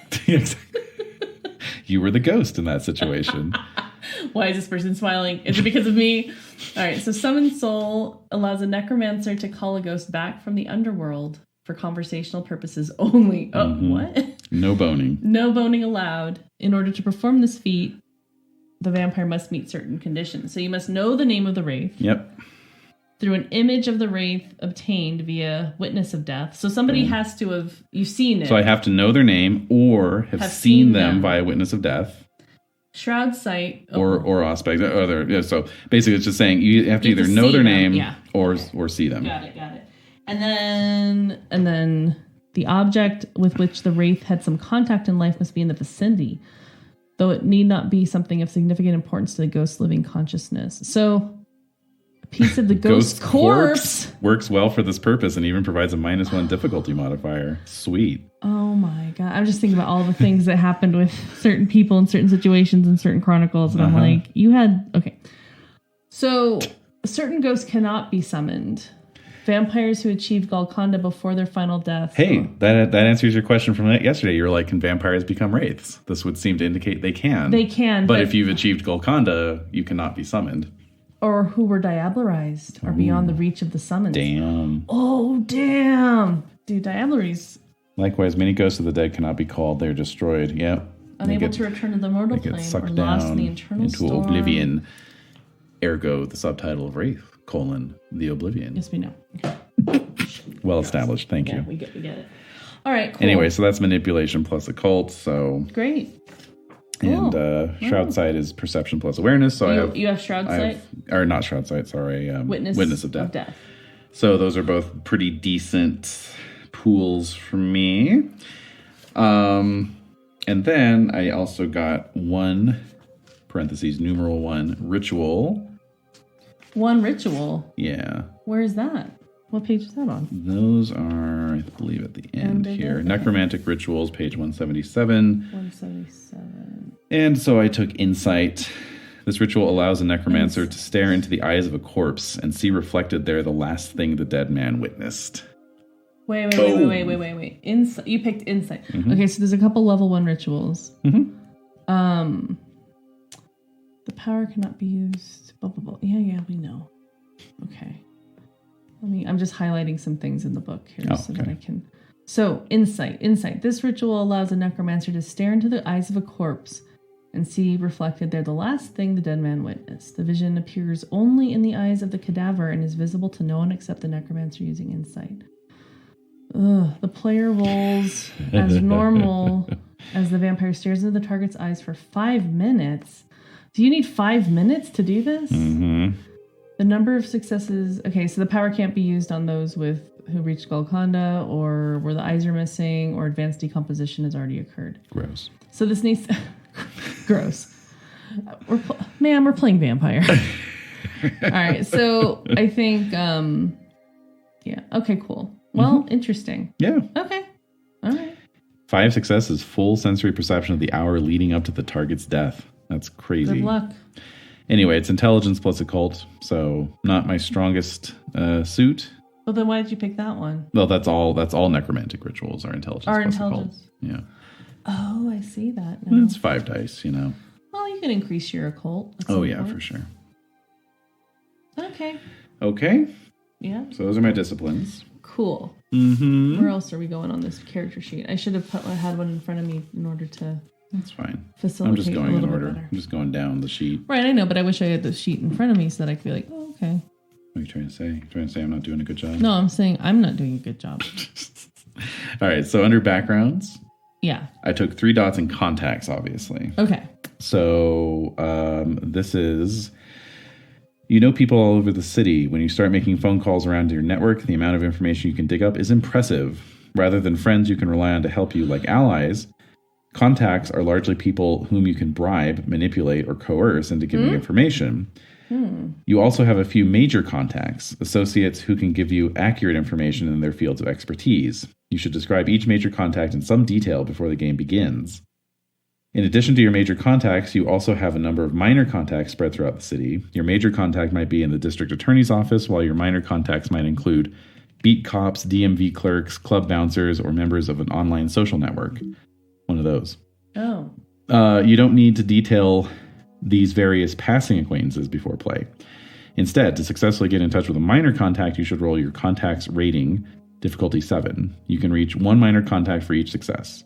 You were the ghost in that situation. Why is this person smiling? Is it because of me? All right, so summon soul allows a necromancer to call a ghost back from the underworld for conversational purposes only. Oh, what? No boning. No boning allowed. In order to perform this feat, the vampire must meet certain conditions. So you must know the name of the wraith. Yep. Through an image of the wraith obtained via witness of death. So somebody has to have... You've seen it. So I have to know their name or have seen them via witness of death. Shroud sight. Or aspect. So basically it's just saying you have to either know their name or see them. Got it. And then the object with which the wraith had some contact in life must be in the vicinity, though it need not be something of significant importance to the ghost's living consciousness. So... piece of the ghost corpse works well for this purpose and even provides a -1 difficulty modifier. Sweet. Oh my god. I'm just thinking about all the things that happened with certain people in certain situations in certain chronicles. And I'm like, okay. So certain ghosts cannot be summoned. Vampires who achieve Golconda before their final death. Hey, that answers your question from yesterday. You were like, can vampires become wraiths? This would seem to indicate they can. They can. But if you've achieved Golconda, you cannot be summoned. Or who were diablerized or beyond the reach of the summons. Damn. Oh, damn. Dude, diableries. Likewise, many ghosts of the dead cannot be called. They're destroyed. Yep. Unable to return to the mortal plane or lost in the internal into storm. oblivion. Ergo, the subtitle of Wraith, the Oblivion. Yes, we know. Okay. Well established. Thank you. We get it. All right, cool. Anyway, so that's manipulation plus occult. So great. And Shroud Sight is perception plus awareness. So you have Shroud Sight? Or not Shroud Sight, sorry. Witness of Death. So those are both pretty decent pools for me. And then I also got one, parentheses, numeral 1, ritual. One ritual? Yeah. Where is that? What page is that on? Those are, I believe, at the end here. Okay. Necromantic Rituals, page 177. 177. And so I took Insight. This ritual allows a necromancer to stare into the eyes of a corpse and see reflected there the last thing the dead man witnessed. Wait. You picked Insight. Mm-hmm. Okay, so there's a couple level 1 rituals. Mm-hmm. The power cannot be used. Blah, blah, blah. Yeah, we know. Okay. I'm just highlighting some things in the book here so that I can. So, Insight. This ritual allows a necromancer to stare into the eyes of a corpse and see reflected there the last thing the dead man witnessed. The vision appears only in the eyes of the cadaver and is visible to no one except the necromancer using Insight. The player rolls as normal as the vampire stares into the target's eyes for 5 minutes. Do you need 5 minutes to do this? Mm-hmm. The number of successes... Okay, so the power can't be used on those who reached Golconda or where the eyes are missing or advanced decomposition has already occurred. Gross. So this needs... Gross. We're playing vampire. All right, so I think... yeah, okay, cool. Well, interesting. Yeah. Okay. All right. 5 successes, full sensory perception of the hour leading up to the target's death. That's crazy. Good luck. Anyway, it's intelligence plus occult, so not my strongest suit. Well, then why did you pick that one? Well, that's all necromantic rituals are intelligence plus occult. Yeah. Oh, I see that now. It's 5 dice, you know. Well, you can increase your occult. Oh, yeah, for sure. Okay. Yeah. So those are my disciplines. Cool. Mm-hmm. Where else are we going on this character sheet? I should have had one in front of me in order to... That's fine. Facilitate I'm just going in order. Better. I'm just going down the sheet. Right, I know, but I wish I had the sheet in front of me so that I could be like, oh, okay. What are you trying to say? You're trying to say I'm not doing a good job? No, I'm saying I'm not doing a good job. All right, so under backgrounds, yeah, I took 3 dots in contacts, obviously. Okay. So this is, you know people all over the city. When you start making phone calls around your network, the amount of information you can dig up is impressive. Rather than friends you can rely on to help you like allies, contacts are largely people whom you can bribe, manipulate, or coerce into giving information. You also have a few major contacts, associates who can give you accurate information in their fields of expertise. You should describe each major contact in some detail before the game begins. In addition to your major contacts, you also have a number of minor contacts spread throughout the city. Your major contact might be in the district attorney's office, while your minor contacts might include beat cops, DMV clerks, club bouncers, or members of an online social network. One of those. Oh. You don't need to detail these various passing acquaintances before play. Instead, to successfully get in touch with a minor contact, you should roll your contact's rating, difficulty 7. You can reach 1 minor contact for each success.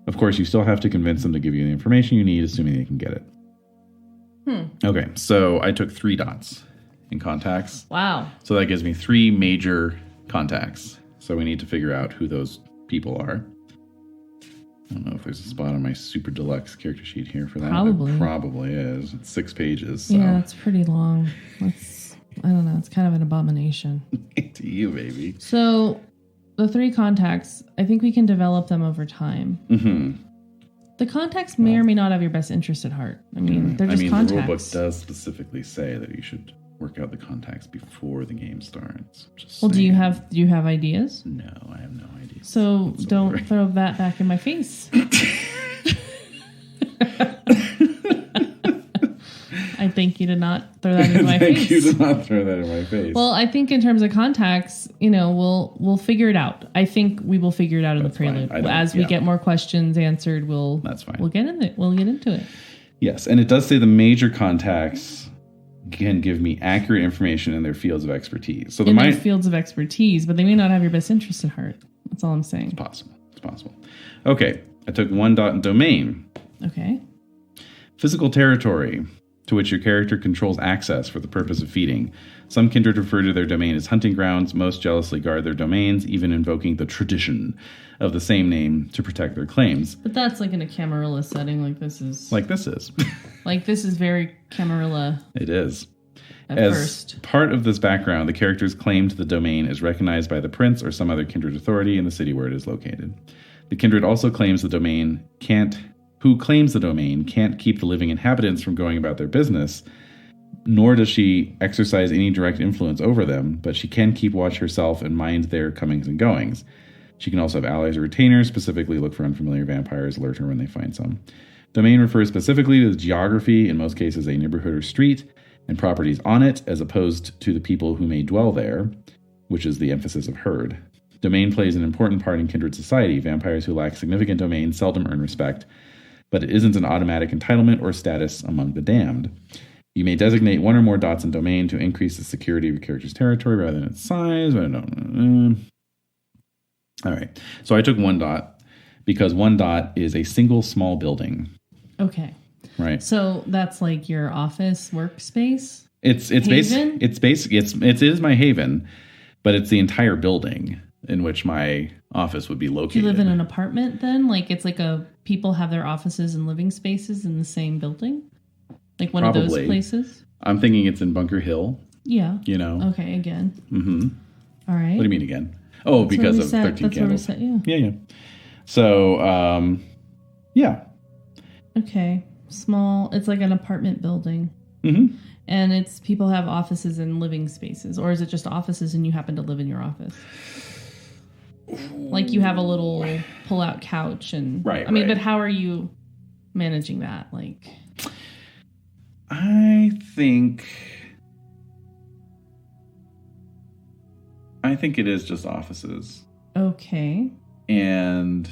Of course, you still have to convince them to give you the information you need, assuming they can get it. Okay, so I took 3 dots in contacts. Wow. So that gives me 3 major contacts. So we need to figure out who those people are. I don't know if there's a spot on my super deluxe character sheet here for that. Probably. There probably is. It's 6 pages. So. Yeah, it's pretty long. I don't know. It's kind of an abomination. To you, baby. So the 3 contacts, I think we can develop them over time. Mm-hmm. The contacts may or may not have your best interest at heart. I mean, they're just contacts. The rulebook does specifically say that you should work out the contacts before the game starts. Well, do you have ideas? No, I have no idea. So don't throw that back in my face. I think you did not throw that in my face. You did not throw that in my face. Well, I think in terms of contacts, we'll figure it out. I think we will figure it out in the prelude. As we get more questions answered, That's fine. We'll get into it. Yes, and it does say the major contacts can give me accurate information in their fields of expertise. So their fields of expertise, but they may not have your best interest at heart. That's all I'm saying. It's possible. Okay, I took 1 dot in domain. Okay. Physical territory. to which your character controls access for the purpose of feeding. Some kindred refer to their domain as hunting grounds. Most jealously guard their domains, even invoking the tradition of the same name to protect their claims. But that's like in a Camarilla setting, like this is. Like this is. Like this is very Camarilla. It is. As first. Part of this background, the character's claim to the domain is recognized by the prince or some other kindred authority in the city where it is located. The kindred also claims the domain can't keep the living inhabitants from going about their business, nor does she exercise any direct influence over them, but she can keep watch herself and mind their comings and goings. She can also have allies or retainers, specifically look for unfamiliar vampires, alert her when they find some. Domain refers specifically to the geography, in most cases a neighborhood or street, and properties on it, as opposed to the people who may dwell there, which is the emphasis of herd. Domain plays an important part in kindred society. Vampires who lack significant domain seldom earn respect, but it isn't an automatic entitlement or status among the damned. You may designate one or more dots in domain to increase the security of your character's territory rather than its size. I don't know. All right. So I took 1 dot because 1 dot is a single small building. Okay. Right. So that's like your office workspace? It is my haven, but it's the entire building in which my office would be located. Do you live in an apartment then? Like it's like people have their offices and living spaces in the same building? Like one Probably. of those places? I'm thinking it's in Bunker Hill. Yeah. You know? Okay, again. Mm-hmm. All right. What do you mean again? Oh, that's because of 13 Candles. That's where we set, Yeah. So, yeah. Okay. Small. It's like an apartment building. Mm-hmm. And it's people have offices and living spaces. Or is it just offices and you happen to live in your office? Like you have a little pull-out couch and... Right, I mean, right. but how are you managing that? Like... I think it is just offices. Okay. And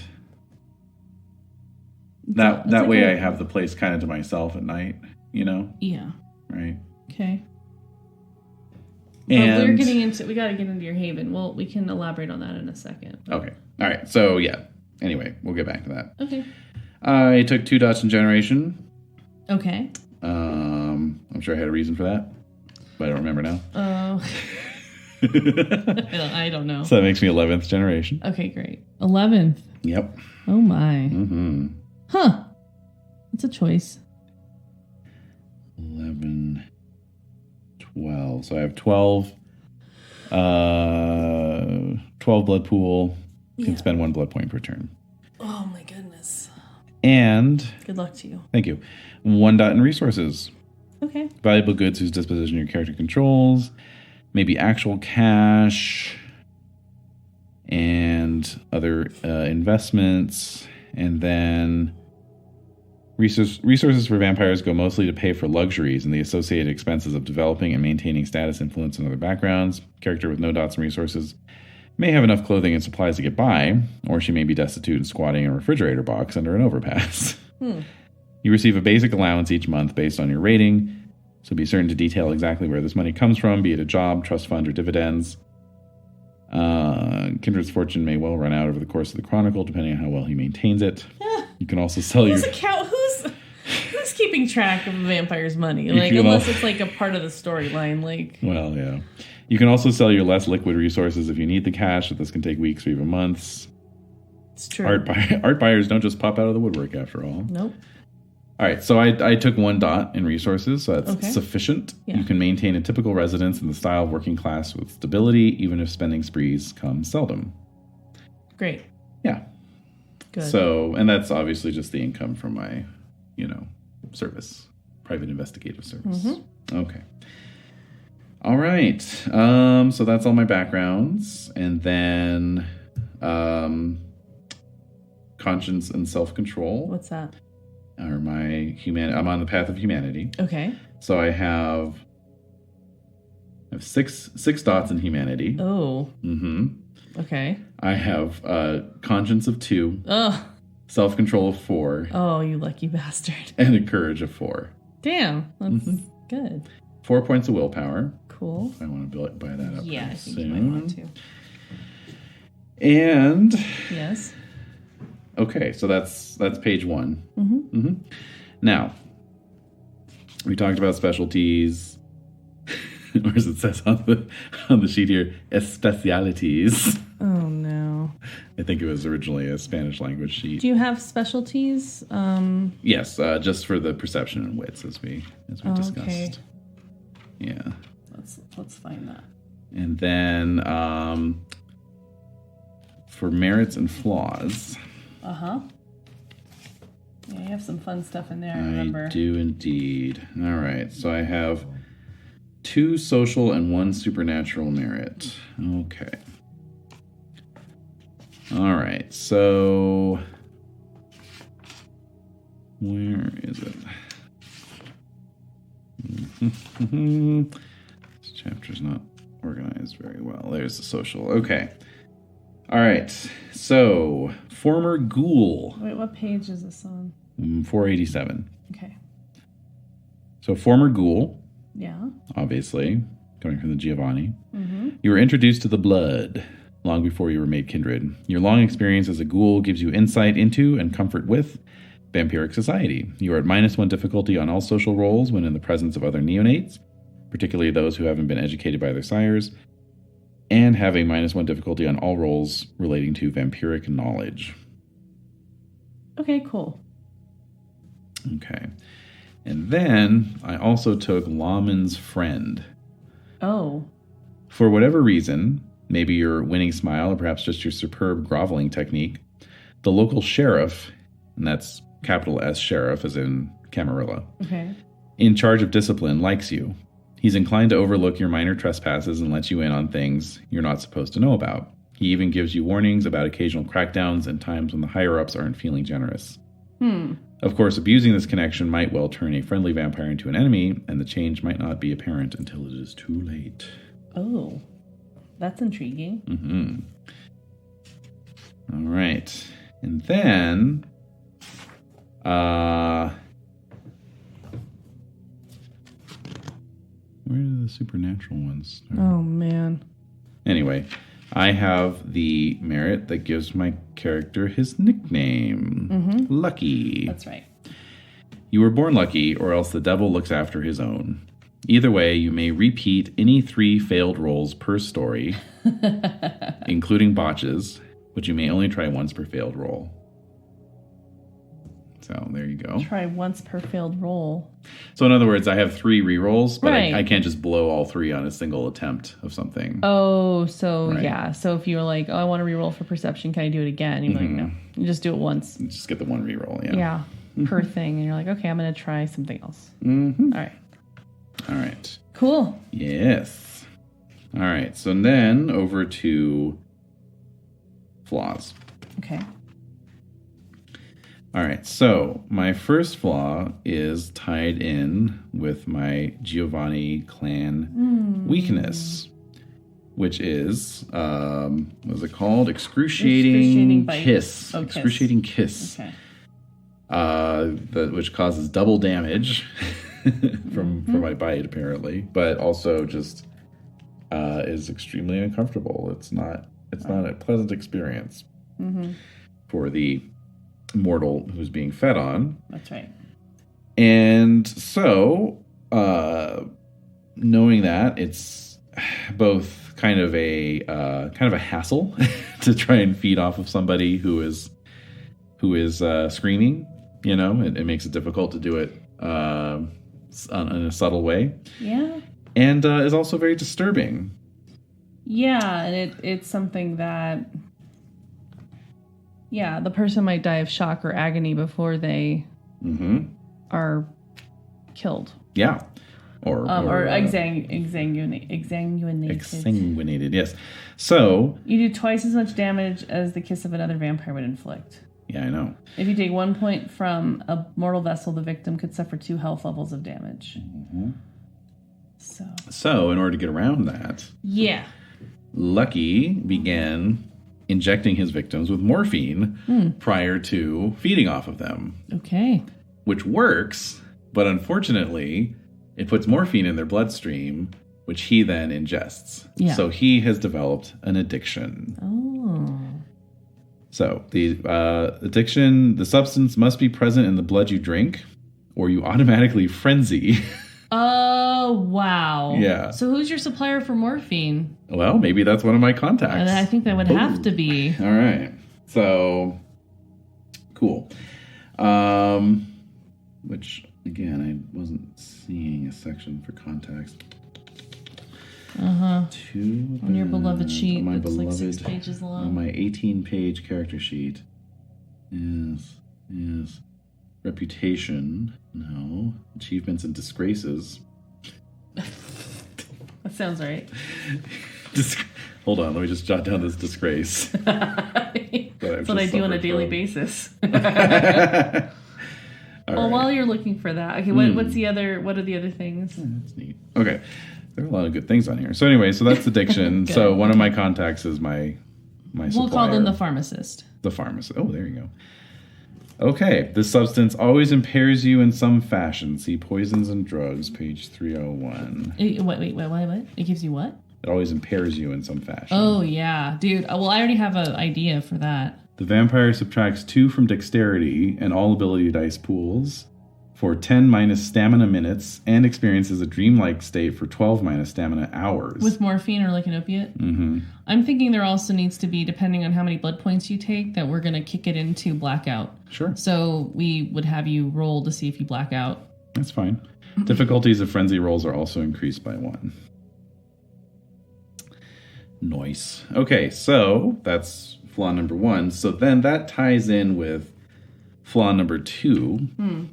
that way I have the place kind of to myself at night, you know? Yeah. Right. Okay. But we got to get into your haven. Well, we can elaborate on that in a second. Okay. All right. So, yeah. Anyway, we'll get back to that. Okay. I took 2 dots in generation. Okay. I'm sure I had a reason for that, but I don't remember now. Oh. I don't know. So that makes me 11th generation. Okay, great. 11th. Yep. Oh, my. Mm-hmm. Huh. That's a choice. 11, 12. So I have 12. 12 blood pool. You can spend 1 blood point per turn. Oh, my goodness. And... Good luck to you. Thank you. 1 dot in resources. Okay. Valuable goods whose disposition your character controls. Maybe actual cash. And other investments. And then... Resources for vampires go mostly to pay for luxuries and the associated expenses of developing and maintaining status, influence, and other backgrounds. Character with no dots and resources may have enough clothing and supplies to get by, or she may be destitute and squatting in a refrigerator box under an overpass. You receive a basic allowance each month based on your rating, so be certain to detail exactly where this money comes from, be it a job, trust fund, or dividends. Kindred's fortune may well run out over the course of the chronicle, depending on how well he maintains it. You can also sell Who's keeping track of a vampire's money? Like, unless it's like a part of the storyline. Like, well, yeah. You can also sell your less liquid resources if you need the cash, but this can take weeks or even months. It's true. Art buyers don't just pop out of the woodwork after all. Nope. All right, so I took 1 dot in resources, so that's okay. sufficient. Yeah. You can maintain a typical residence in the style of working class with stability, even if spending sprees come seldom. Great. Yeah. Good. So, and that's obviously just the income from my, service, private investigative service. Mm-hmm. Okay. All right. So that's all my backgrounds, and then conscience and self-control. What's that? Are my I'm on the path of humanity. Okay. So I have six dots in humanity. Oh. Mm-hmm. Okay. I have conscience of 2. Oh. Self-control of 4. Oh, you lucky bastard. And a courage of 4. Damn. That's good. 4 points of willpower. Cool. If I want to buy that up. Yeah, I think soon. you might want to. And yes. Okay, so that's page 1. Mm-hmm. Mm-hmm. Now, We talked about specialties. Or as it says on the sheet here, especialities. Oh, no. I think it was originally a Spanish language sheet. Do you have specialties? Yes, just for the perception and wits as we discussed. Okay. Yeah. Let's find that. And then for merits and flaws. Uh-huh. Yeah, you have some fun stuff in there, I remember. I do indeed. All right, so I have 2 social and 1 supernatural merit. Okay. All right, so where is it? This chapter's not organized very well. There's the social. Okay. All right, so former ghoul. Wait, what page is this on? 487. Okay. So former ghoul. Yeah. Obviously, coming from the Giovanni. Mm-hmm. You were introduced to the blood long before you were made kindred. Your long experience as a ghoul gives you insight into and comfort with vampiric society. You are at -1 difficulty on all social rolls when in the presence of other neonates, particularly those who haven't been educated by their sires, and have a -1 difficulty on all rolls relating to vampiric knowledge. Okay, cool. Okay. And then I also took Lawman's friend. Oh. For whatever reason, maybe your winning smile or perhaps just your superb groveling technique, the local sheriff, and that's capital S sheriff as in Camarilla, Okay. in charge of discipline likes you. He's inclined to overlook your minor trespasses and let you in on things you're not supposed to know about. He even gives you warnings about occasional crackdowns and times when the higher-ups aren't feeling generous. Of course, abusing this connection might well turn a friendly vampire into an enemy, and the change might not be apparent until it is too late. Oh, that's intriguing. Mm-hmm. All right. And then, where do the supernatural ones start? Oh, man. Anyway, I have the merit that gives my character his nickname. Lucky. That's right. You were born lucky, or else the devil looks after his own. Either way, you may repeat any 3 failed rolls per story, including botches, but you may only try once per failed roll. So there you go. Try once per failed roll. So in other words, I have 3 rerolls, but Right. I can't just blow all 3 on a single attempt of something. Oh, so Right. yeah. So if you were like, oh, I want to reroll for perception, can I do it again? You're like, no. You just do it once. Just get the 1 reroll, yeah. Yeah. Per thing. And you're like, okay, I'm going to try something else. Mm-hmm. All right. All right. Cool. Yes. All right. So then over to flaws. Okay. All right. So my first flaw is tied in with my Giovanni clan weakness, which is, what is it called? Excruciating bite. kiss. Oh, Excruciating kiss. Okay. Which causes double damage from my bite, apparently, but also just is extremely uncomfortable. It's not a pleasant experience for the mortal who's being fed on. That's right. And so, knowing that, it's both kind of a hassle to try and feed off of somebody who is screaming. You know, it makes it difficult to do it in a subtle way. Yeah. And is also very disturbing. Yeah, and it's something that, yeah, the person might die of shock or agony before they are killed. Yeah. Or exsanguinated. Exsanguinated, yes. So You do twice as much damage as the kiss of another vampire would inflict. yeah, I know. If you take 1 point from a mortal vessel, the victim could suffer 2 health levels of damage. So in order to get around that, Yeah. Lucky began injecting his victims with morphine prior to feeding off of them, Okay. which works, but unfortunately, it puts morphine in their bloodstream, which he then ingests. Yeah. So he has developed an addiction. Oh. So the addiction, the substance must be present in the blood you drink, or you automatically frenzy. Oh, wow. Yeah. So who's your supplier for morphine? Well, maybe that's one of my contacts. I think that would have to be. All right. So, cool. Which, again, I wasn't seeing a section for contacts. On your beloved sheet. On my it's beloved, like 6 pages long. On my 18-page character sheet. Yes. Reputation. No. Achievements and disgraces. That sounds right. Hold on, let me just jot down this disgrace. That's what I do on a daily basis. Right. While you're looking for that, okay. What are the other things? That's neat. Okay, there are a lot of good things on here. So anyway, so that's addiction. So one of my contacts is my supplier. We'll call them the pharmacist. The pharmacist. Oh, there you go. Okay, this substance always impairs you in some fashion. See Poisons and Drugs, page 301. What? It gives you what? It always impairs you in some fashion. Oh, yeah. Dude, well, I already have an idea for that. The vampire subtracts 2 from dexterity and all ability dice pools for 10 minus stamina minutes and experiences a dreamlike state for 12 minus stamina hours. With morphine or like an opiate? Mm-hmm. I'm thinking there also needs to be, depending on how many blood points you take, that we're going to kick it into blackout. Sure. So we would have you roll to see if you black out. That's fine. Difficulties of frenzy rolls are also increased by 1. Nice. Okay, so that's flaw number 1. So then that ties in with flaw number 2,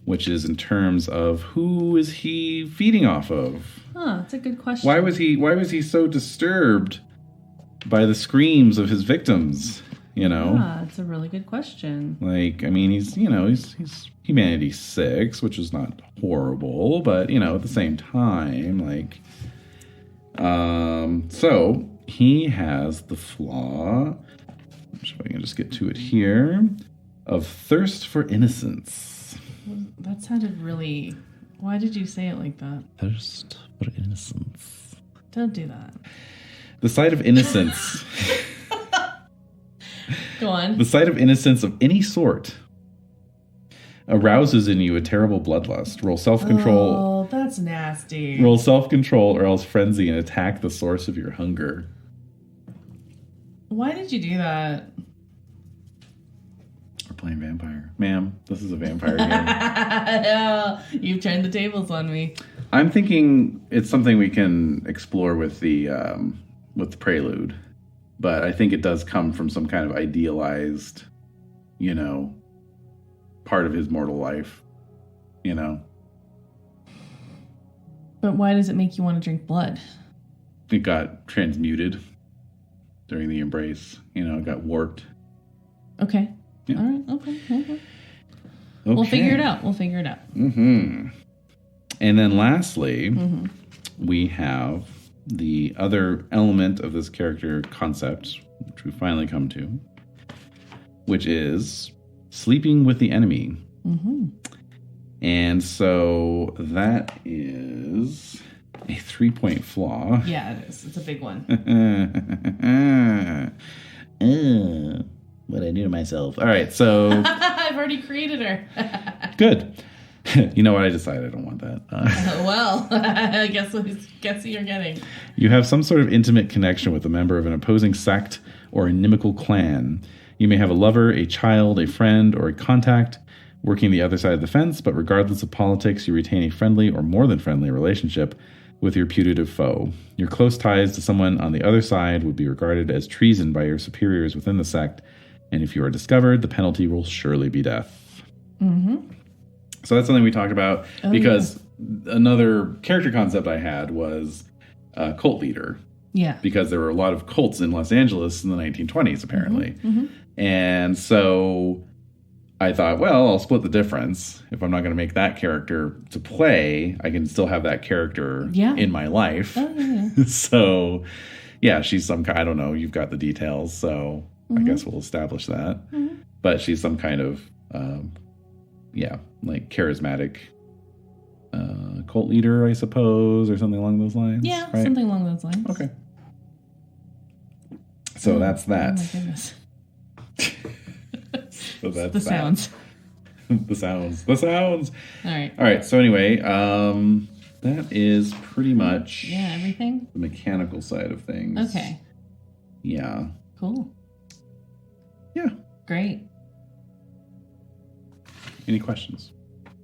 which is in terms of who is he feeding off of? That's a good question. Why was he so disturbed by the screams of his victims? That's a really good question. Like, I mean, he's Humanity 6, which is not horrible, but at the same time, like, so he has the flaw, if I can just get to it here, of thirst for innocence. That sounded really... Why did you say it like that? Thirst for innocence. Don't do that. The sight of innocence. Go on. The sight of innocence of any sort arouses in you a terrible bloodlust. Roll self-control. Oh, that's nasty. Roll self-control or else frenzy and attack the source of your hunger. Why did you do that? We're playing vampire. Ma'am, this is a vampire game. No, you've turned the tables on me. I'm thinking it's something we can explore with the Prelude. But I think it does come from some kind of idealized, part of his mortal life, But why does it make you want to drink blood? It got transmuted during the embrace. It got warped. Okay. Yeah. All right. Okay. We'll figure it out. Mm-hmm. And then lastly, we have the other element of this character concept, which we finally come to, which is sleeping with the enemy. Mm-hmm. And so that is a 3-point flaw. Yeah, it is. It's a big one. What I do to myself. All right, so... I've already created her. Good. You know what? I decided I don't want that. Well, I guess who you're getting. You have some sort of intimate connection with a member of an opposing sect or inimical clan. You may have a lover, a child, a friend, or a contact working the other side of the fence, but regardless of politics, you retain a friendly or more than friendly relationship with your putative foe. Your close ties to someone on the other side would be regarded as treason by your superiors within the sect, and if you are discovered, the penalty will surely be death. Mm-hmm. So that's something we talked about because another character concept I had was cult leader. Yeah. Because there were a lot of cults in Los Angeles in the 1920s, apparently. Mm-hmm. And so I thought, well, I'll split the difference. If I'm not going to make that character to play, I can still have that character in my life. Oh, yeah. So, yeah, she's some kind, I don't know, you've got the details, so I guess we'll establish that. Mm-hmm. But she's some kind of, like charismatic cult leader, I suppose, or something along those lines. Yeah, right? Something along those lines. Okay. So that's that. Oh my goodness. So that's the that. sounds. The sounds. The sounds. All right. All right. So anyway, that is pretty much everything. The mechanical side of things. Okay. Yeah. Cool. Yeah. Great. Any questions?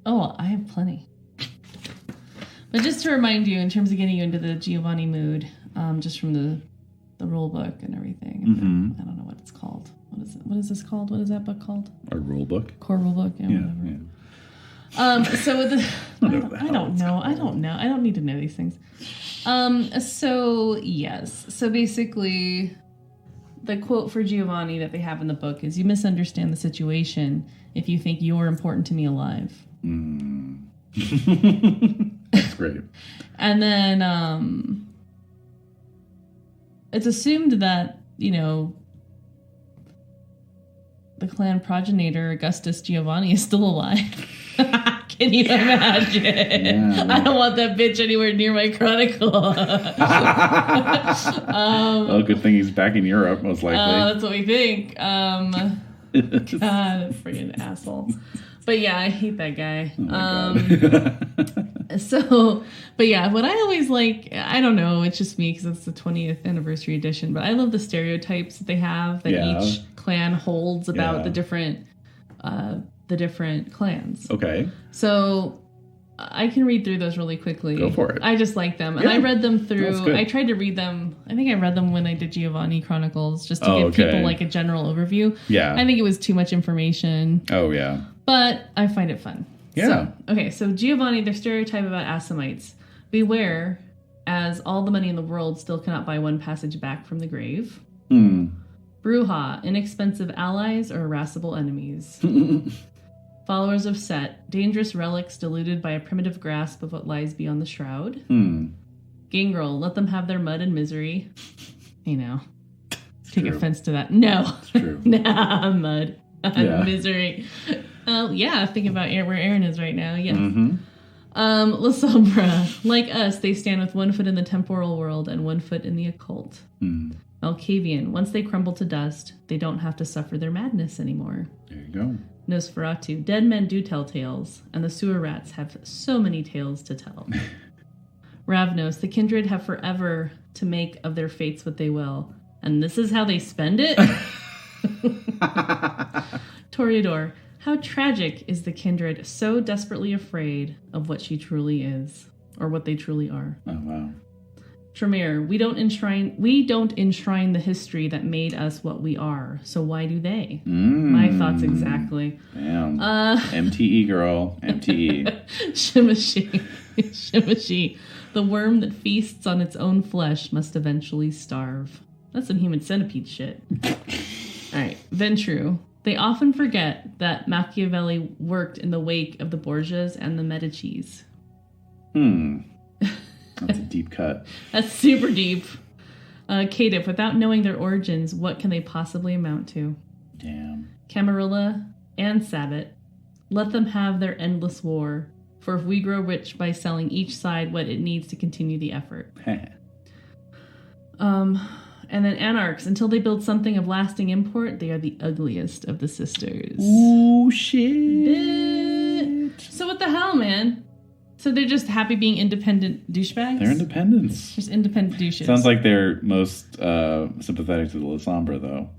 Oh, I have plenty. But just to remind you, in terms of getting you into the Giovanni mood, just from the rule book and everything. I don't know what it's called. What is it? What is this called? What is that book called? A rule book? Core rule book? Yeah, whatever. Yeah. So with the... I don't know. I don't need to know these things. So, yes. So basically, the quote for Giovanni that they have in the book is, "You misunderstand the situation if you think you're important to me alive." That's great. And then it's assumed that, the clan progenitor Augustus Giovanni is still alive. Can you imagine? Yeah. I don't want that bitch anywhere near my chronicle. Well, good thing he's back in Europe, most likely. That's what we think. God, friggin' asshole. But yeah, I hate that guy. Oh my God. But yeah, what I always like, I don't know, it's just me because it's the 20th anniversary edition, but I love the stereotypes that they have that each clan holds about the different clans. Okay. So I can read through those really quickly. Go for it. I just like them. And I read them through, I tried to read them, I think I read them when I did Giovanni Chronicles, just to give people like a general overview. Yeah. I think it was too much information. Oh, yeah. But I find it fun. Yeah. So Giovanni, their stereotype about Assamites. Beware, as all the money in the world still cannot buy one passage back from the grave. Bruja, inexpensive allies or irascible enemies. Followers of Set, dangerous relics deluded by a primitive grasp of what lies beyond the shroud. Gangrel, let them have their mud and misery. Take offense to that. No. It's true. Nah, mud and misery. Think about where Aaron is right now. Yes. La Sombra, like us, they stand with one foot in the temporal world and one foot in the occult. Malkavian, once they crumble to dust, they don't have to suffer their madness anymore. There you go. Nosferatu, dead men do tell tales, and the sewer rats have so many tales to tell. Ravnos, the kindred have forever to make of their fates what they will, and this is how they spend it? Toreador, how tragic is the kindred so desperately afraid of what she truly is, or what they truly are. Oh, wow. Tremere, we don't enshrine the history that made us what we are, so why do they? My thoughts exactly. Damn. MTE girl. MTE. Shimashi, the worm that feasts on its own flesh must eventually starve. That's some human centipede shit. Alright, Ventru. They often forget that Machiavelli worked in the wake of the Borgias and the Medicis. That's a deep cut. That's super deep. Caedip, without knowing their origins, what can they possibly amount to? Damn. Camarilla and Sabbat, let them have their endless war, for if we grow rich by selling each side what it needs to continue the effort. And then Anarchs, until they build something of lasting import, they are the ugliest of the sisters. Ooh, shit. So what the hell, man? So they're just happy being independent douchebags? They're independents. Just independent douches. Sounds like they're most sympathetic to the La Sombra, though.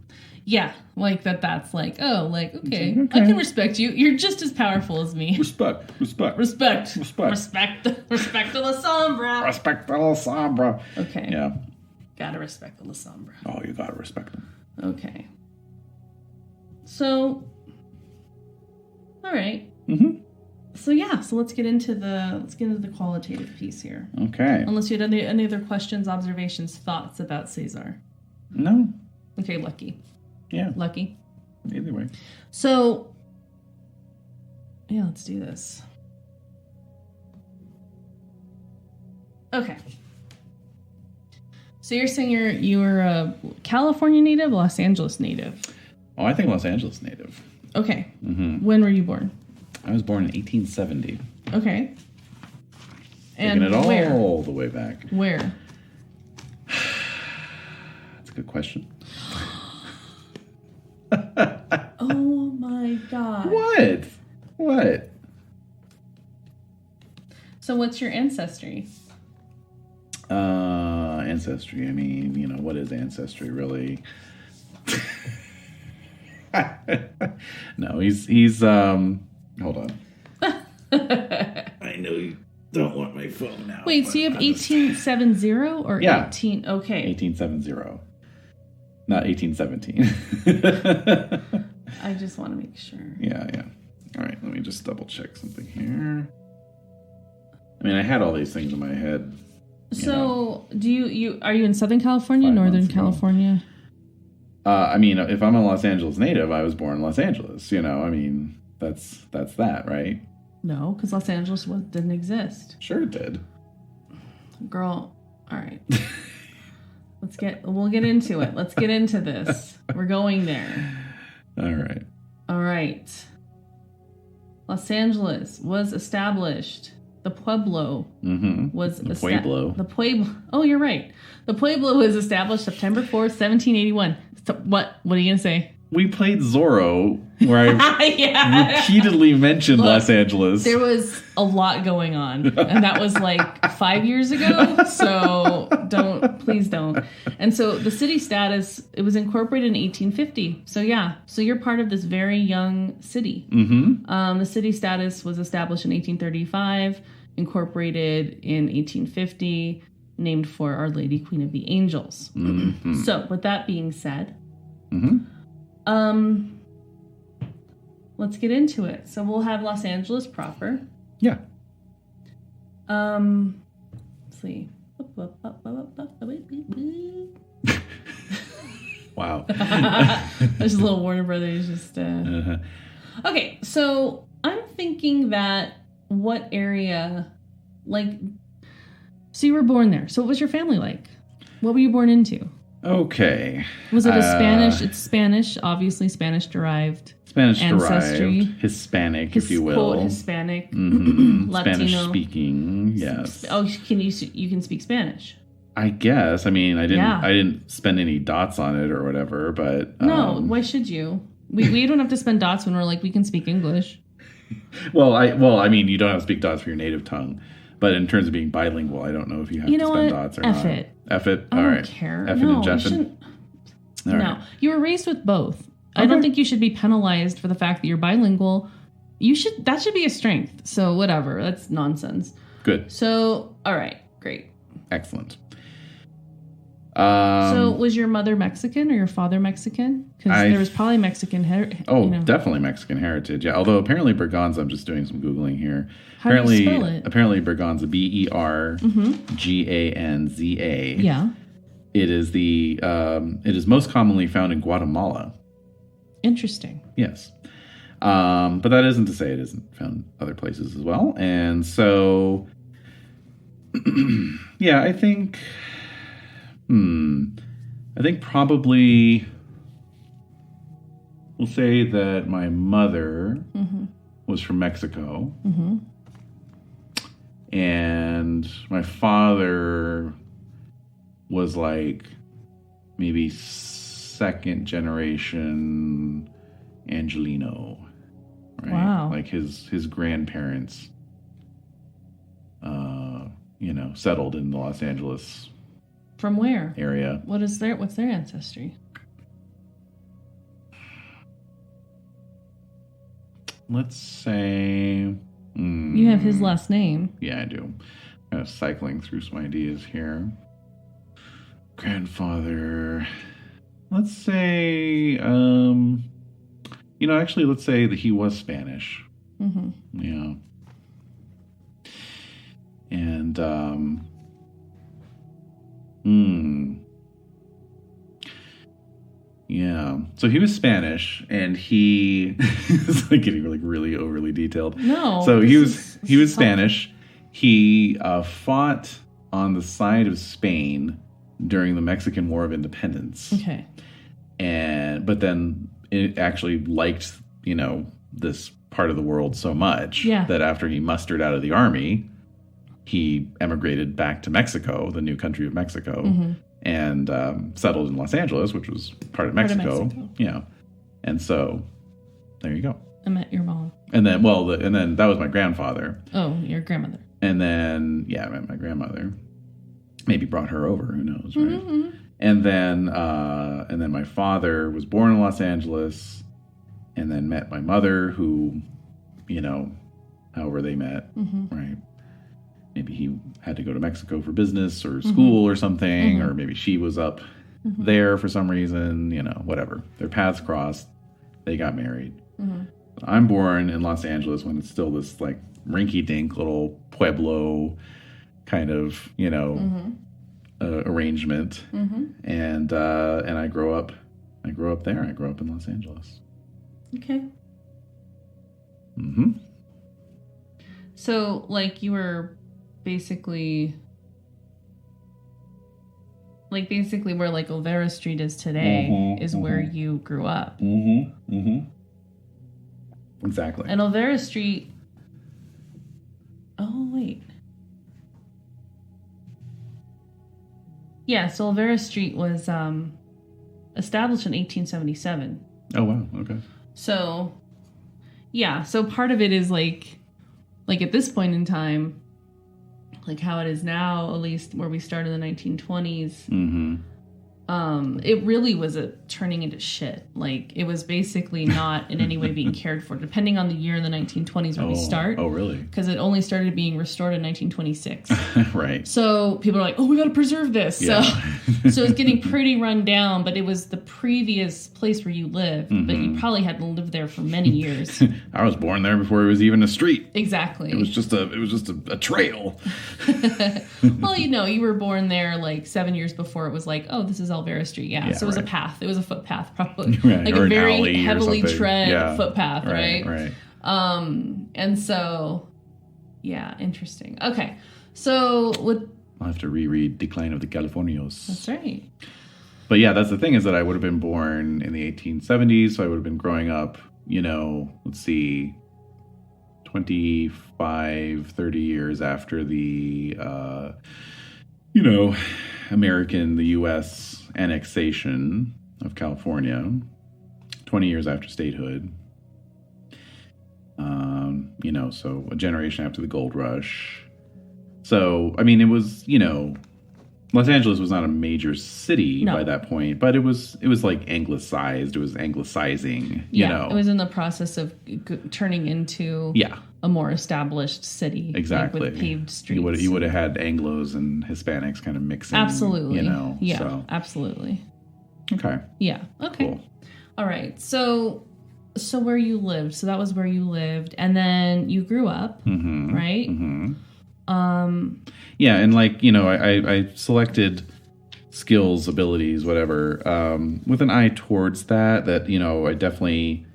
Yeah, like that's like, okay, I can respect you. You're just as powerful as me. Respect the La Sombra. Respect the La Sombra. Okay. Yeah. Gotta respect the La Sombra. Oh, you gotta respect them. Okay. So, all right. So let's get into the qualitative piece here. Okay. Unless you had any other questions, observations, thoughts about César. No. Okay, lucky. Yeah. Lucky. Either way. So, yeah, let's do this. Okay. So you're saying you're a California native, Los Angeles native? Oh, I think Los Angeles native. Okay. When were you born? I was born in 1870. Okay. And taking it where? all the way back. Where? That's a good question. Oh my God. What? What? So what's your ancestry? Ancestry. I mean, what is ancestry really? No, he's hold on. I know you don't want my phone now. Wait, so you have 1870 or 18? Okay. 1870. Not 1817. I just want to make sure. Yeah. All right, let me just double check something here. I mean, I had all these things in my head. So, are you in Southern California, Northern California? I mean, if I'm a Los Angeles native, I was born in Los Angeles. I mean, that's that, right? No, because Los Angeles didn't exist. Sure it did. Girl, all right. We'll get into it. Let's get into this. We're going there. All right. Los Angeles was established. The Pueblo was Pueblo. The Pueblo. Oh, you're right. The Pueblo was established September 4th, 1781. So what are you going to say? We played Zorro, where I repeatedly mentioned Los Angeles. There was a lot going on, and that was like 5 years ago, so please don't. And so the city status, it was incorporated in 1850. So so you're part of this very young city. The city status was established in 1835, incorporated in 1850, named for Our Lady, Queen of the Angels. So with that being said... let's get into it. So we'll have Los Angeles proper. Yeah. Let's see. Wow. There's a little Warner Brothers just... Okay, so I'm thinking that what area, so you were born there. So what was your family like? What were you born into? Okay. Was it a Spanish? It's Spanish, obviously Spanish-derived. Spanish-derived, Hispanic, if you will. Hispanic, Latino. Spanish-speaking, yes. Oh, you can speak Spanish? I guess. I mean, I didn't spend any dots on it or whatever, but... No, why should you? We don't have to spend dots when we're like, we can speak English. I mean, you don't have to speak dots for your native tongue. But in terms of being bilingual, I don't know if you have to spend dots or not. F it. I don't care. F it and Jeff it. No, you were raised with both. Okay. I don't think you should be penalized for the fact that you're bilingual. That should be a strength. So whatever. That's nonsense. Good. So, all right. Great. Excellent. So was your mother Mexican or your father Mexican? Because there was probably Mexican heritage. Definitely Mexican heritage. Yeah, although apparently Berganza, I'm just doing some Googling here. How do you spell it? Apparently Berganza, Berganza. Yeah. It is most commonly found in Guatemala. Interesting. Yes. But that isn't to say it isn't found other places as well. And so, yeah, I think probably we'll say that my mother was from Mexico. And my father was like maybe second generation Angelino. Right? Wow. Like his grandparents settled in the Los Angeles From where? area. What's their ancestry? Let's say... You have his last name. Yeah, I do. Kind of cycling through some ideas here. Grandfather... Let's say... actually, let's say that he was Spanish. Yeah. And, yeah. So he was Spanish, and he it's like getting really overly detailed. No. So he was Spanish. He fought on the side of Spain during the Mexican War of Independence. Okay. But then it actually liked, this part of the world so much that after he mustered out of the army, he emigrated back to Mexico, the new country of Mexico, and settled in Los Angeles, which was part of Mexico. Yeah. And so there you go. I met your mom. And then, and then that was my grandfather. Oh, your grandmother. And then, I met my grandmother. Maybe brought her over. Who knows, right? Mm-hmm. And then my father was born in Los Angeles, and then met my mother, who, however they met, right? Maybe he had to go to Mexico for business or school or something, or maybe she was up there for some reason, whatever. Their paths crossed. They got married. I'm born in Los Angeles when it's still this like rinky-dink little pueblo kind of, arrangement. And I grew up there. I grew up in Los Angeles. Okay. So, like, you were basically where like Olvera Street is today is where you grew up. Exactly. And Olvera Street. Oh wait. Yeah, so Olvera Street was established in 1877. Oh wow. Okay. So, yeah. So part of it is like at this point in time, like how it is now, at least where we started in the 1920s, it really was turning into shit. Like, it was basically not in any way being cared for, depending on the year in the 1920s where we start. Oh, really? Because it only started being restored in 1926. Right. So people are like, oh, we got to preserve this. Yeah. So it's getting pretty run down, but it was the previous place where you lived, but you probably hadn't lived there for many years. I was born there before it was even a street. Exactly. It was just a trail. Well, you were born there like 7 years before it was like, oh, this is Olvera Street. Yeah. So it was a path. It was a footpath, probably. Right. Like or a very alley heavily tread footpath, right? Right. And so, yeah, interesting. Okay. So I'll have to reread Decline of the Californios. That's right. But yeah, that's the thing, is that I would have been born in the 1870s, so I would have been growing up, let's see, 25, 30 years after the, the U.S. annexation of California, 20 years after statehood. So a generation after the gold rush. So, I mean, it was, Los Angeles was not a major city by that point, but it was like anglicized. It was anglicizing, you know. It was in the process of turning into a more established city. Exactly. Like with paved streets. You would have had Anglos and Hispanics kind of mixing. Absolutely. Yeah, so. Absolutely. Okay. Yeah. Okay. Cool. All right. So where you lived. So that was where you lived. And then you grew up, right? Yeah, and I selected skills, abilities, whatever, with an eye towards that I definitely,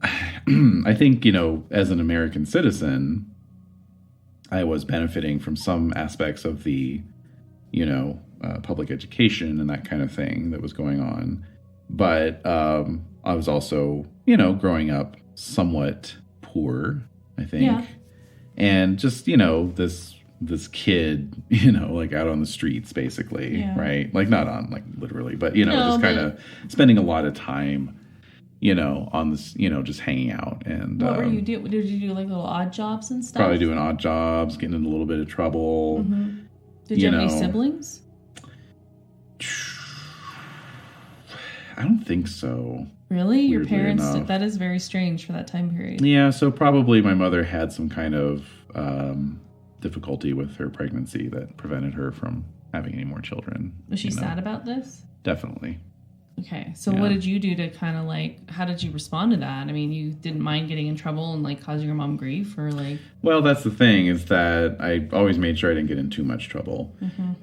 I think, as an American citizen, I was benefiting from some aspects of the, public education and that kind of thing that was going on. But I was also, growing up somewhat poor, I think. Yeah. And just, this kid, like out on the streets, basically, right? Like not on, like literally, but, just kind of spending a lot of time, on this, just hanging out. And what were you doing? Did you do like little odd jobs and stuff? Probably doing odd jobs, getting in a little bit of trouble. Did you have any siblings? I don't think so. Really? Your parents? That is very strange for that time period. Yeah, so probably my mother had some kind of difficulty with her pregnancy that prevented her from having any more children. Was she sad about this? Definitely. Okay, so what did you do to kind of like, how did you respond to that? I mean, you didn't mind getting in trouble and like causing your mom grief, or like? Well, that's the thing, is that I always made sure I didn't get in too much trouble.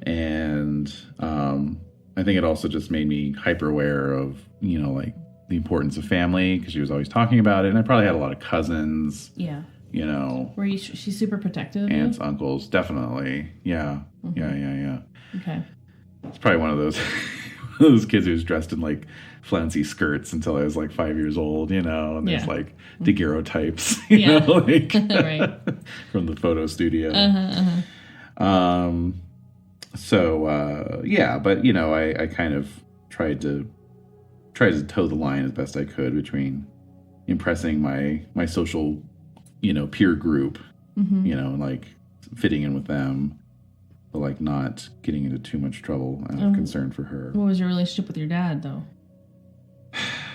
And I think it also just made me hyper aware of, like the importance of family, because she was always talking about it. And I probably had a lot of cousins. Yeah. Were she's super protective? Aunts, uncles, definitely. Yeah. Yeah. Okay. It's probably one of those kids who was dressed in like flouncy skirts until I was like 5 years old, and there's like daguerreotypes, like from the photo studio. So, but, I kind of tried to toe the line as best I could between, impressing my social, peer group, like fitting in with them, but like not getting into too much trouble out of concern for her. What was your relationship with your dad, though?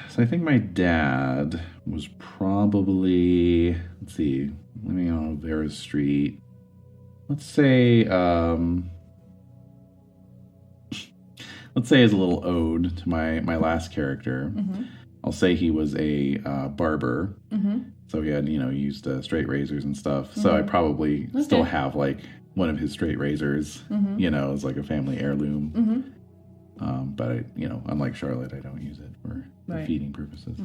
So I think my dad was probably, living on Vera Street. Let's say as a little ode to my last character, I'll say he was a barber. So he had, he used straight razors and stuff. So I probably still have like one of his straight razors, as like a family heirloom. But I, unlike Charlotte, I don't use it for feeding purposes.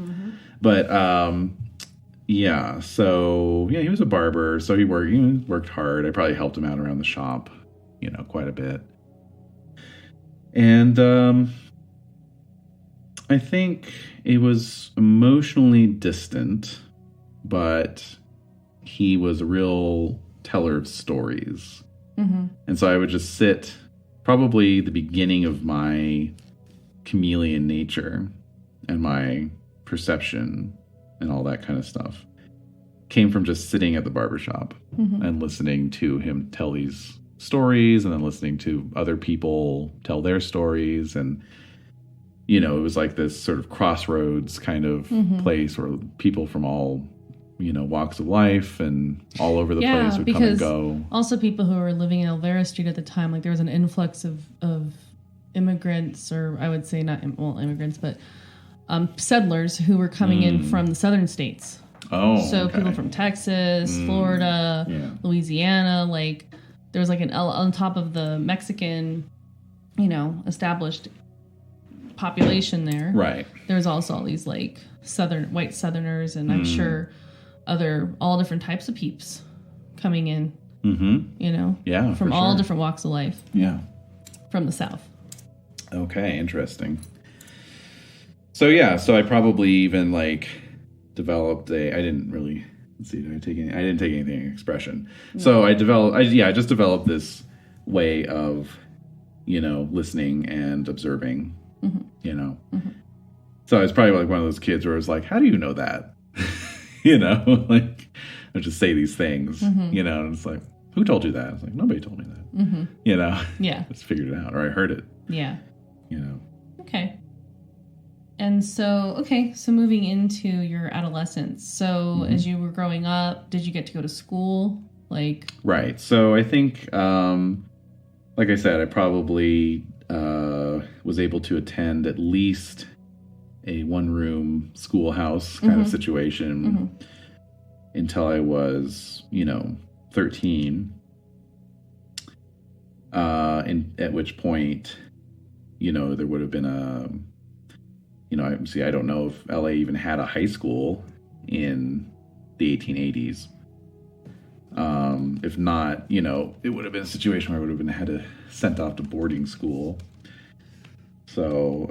But so he was a barber. So he worked hard. I probably helped him out around the shop, quite a bit. And I think it was emotionally distant, but he was a real teller of stories. And so I would just sit, probably the beginning of my chameleon nature and my perception and all that kind of stuff came from just sitting at the barbershop and listening to him tell these stories, and then listening to other people tell their stories. And it was like this sort of crossroads kind of place where people from all walks of life and all over the place would come and go. Also people who were living in Elvira Street at the time, like there was an influx of immigrants, or I would say not immigrants, but settlers who were coming in from the southern states. So people from Texas, Florida, Louisiana, like there was like on top of the Mexican, established population there. Right. There was also all these like white Southerners, and I'm sure all different types of peeps coming in. From all different walks of life. Yeah. From the South. Okay, interesting. So I probably even like developed I didn't take anything expression. So I just developed this way of, listening and observing, So I was probably like one of those kids where I was like, how do you know that? Like I just say these things, and it's like, who told you that? I was like, nobody told me that, Yeah. Just figured it out, or I heard it. Yeah. Okay. And so moving into your adolescence. So as you were growing up, did you get to go to school? Right. So I think, like I said, I probably was able to attend at least a one-room schoolhouse kind of situation until I was, 13. At which point, there would have been I don't know if LA even had a high school in the 1880s. If not, it would have been a situation where I would have been sent off to boarding school. So,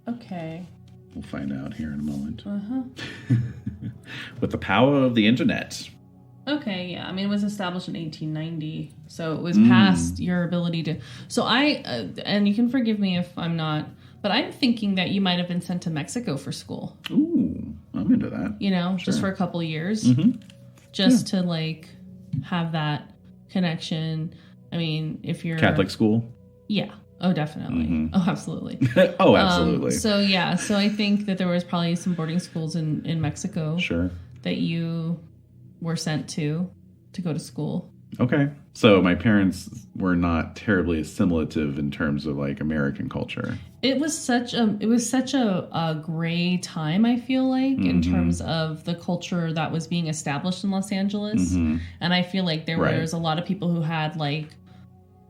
okay. We'll find out here in a moment. With the power of the internet. Okay, yeah. I mean, it was established in 1890, so it was past your ability to... So and you can forgive me if I'm not, but I'm thinking that you might have been sent to Mexico for school. Ooh, I'm into that. Sure. Just for a couple of years. Just to, have that connection. I mean, if you're... Catholic school? Yeah. Oh, definitely. Oh, absolutely. Oh, absolutely. So I think that there was probably some boarding schools in Mexico. Sure. That you were sent to go to school. Okay. So my parents were not terribly assimilative in terms of American culture. It was such a gray time, I feel like, in terms of the culture that was being established in Los Angeles. And I feel like there was a lot of people who had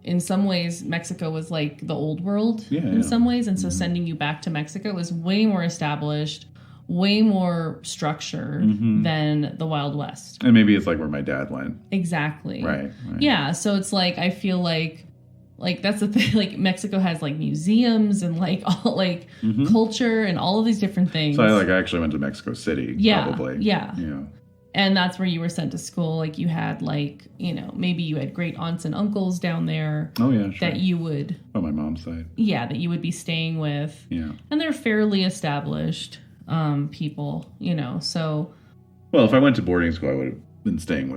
in some ways, Mexico was like the old world in some ways. And so sending you back to Mexico was way more established, way more structured than the Wild West. And maybe it's where my dad went. Exactly. Right. Yeah. So it's I feel like that's the thing. Mexico has Mm-hmm. museums and culture and all of these different things. So I actually went to Mexico City. Probably. Yeah. And that's where you were sent to school. You had maybe you had great aunts and uncles down there. Oh yeah, sure. That you would. On my mom's side. Yeah, that you would be staying with. Yeah. And they're fairly established. people, so. Well, if I went to boarding school, I would have been staying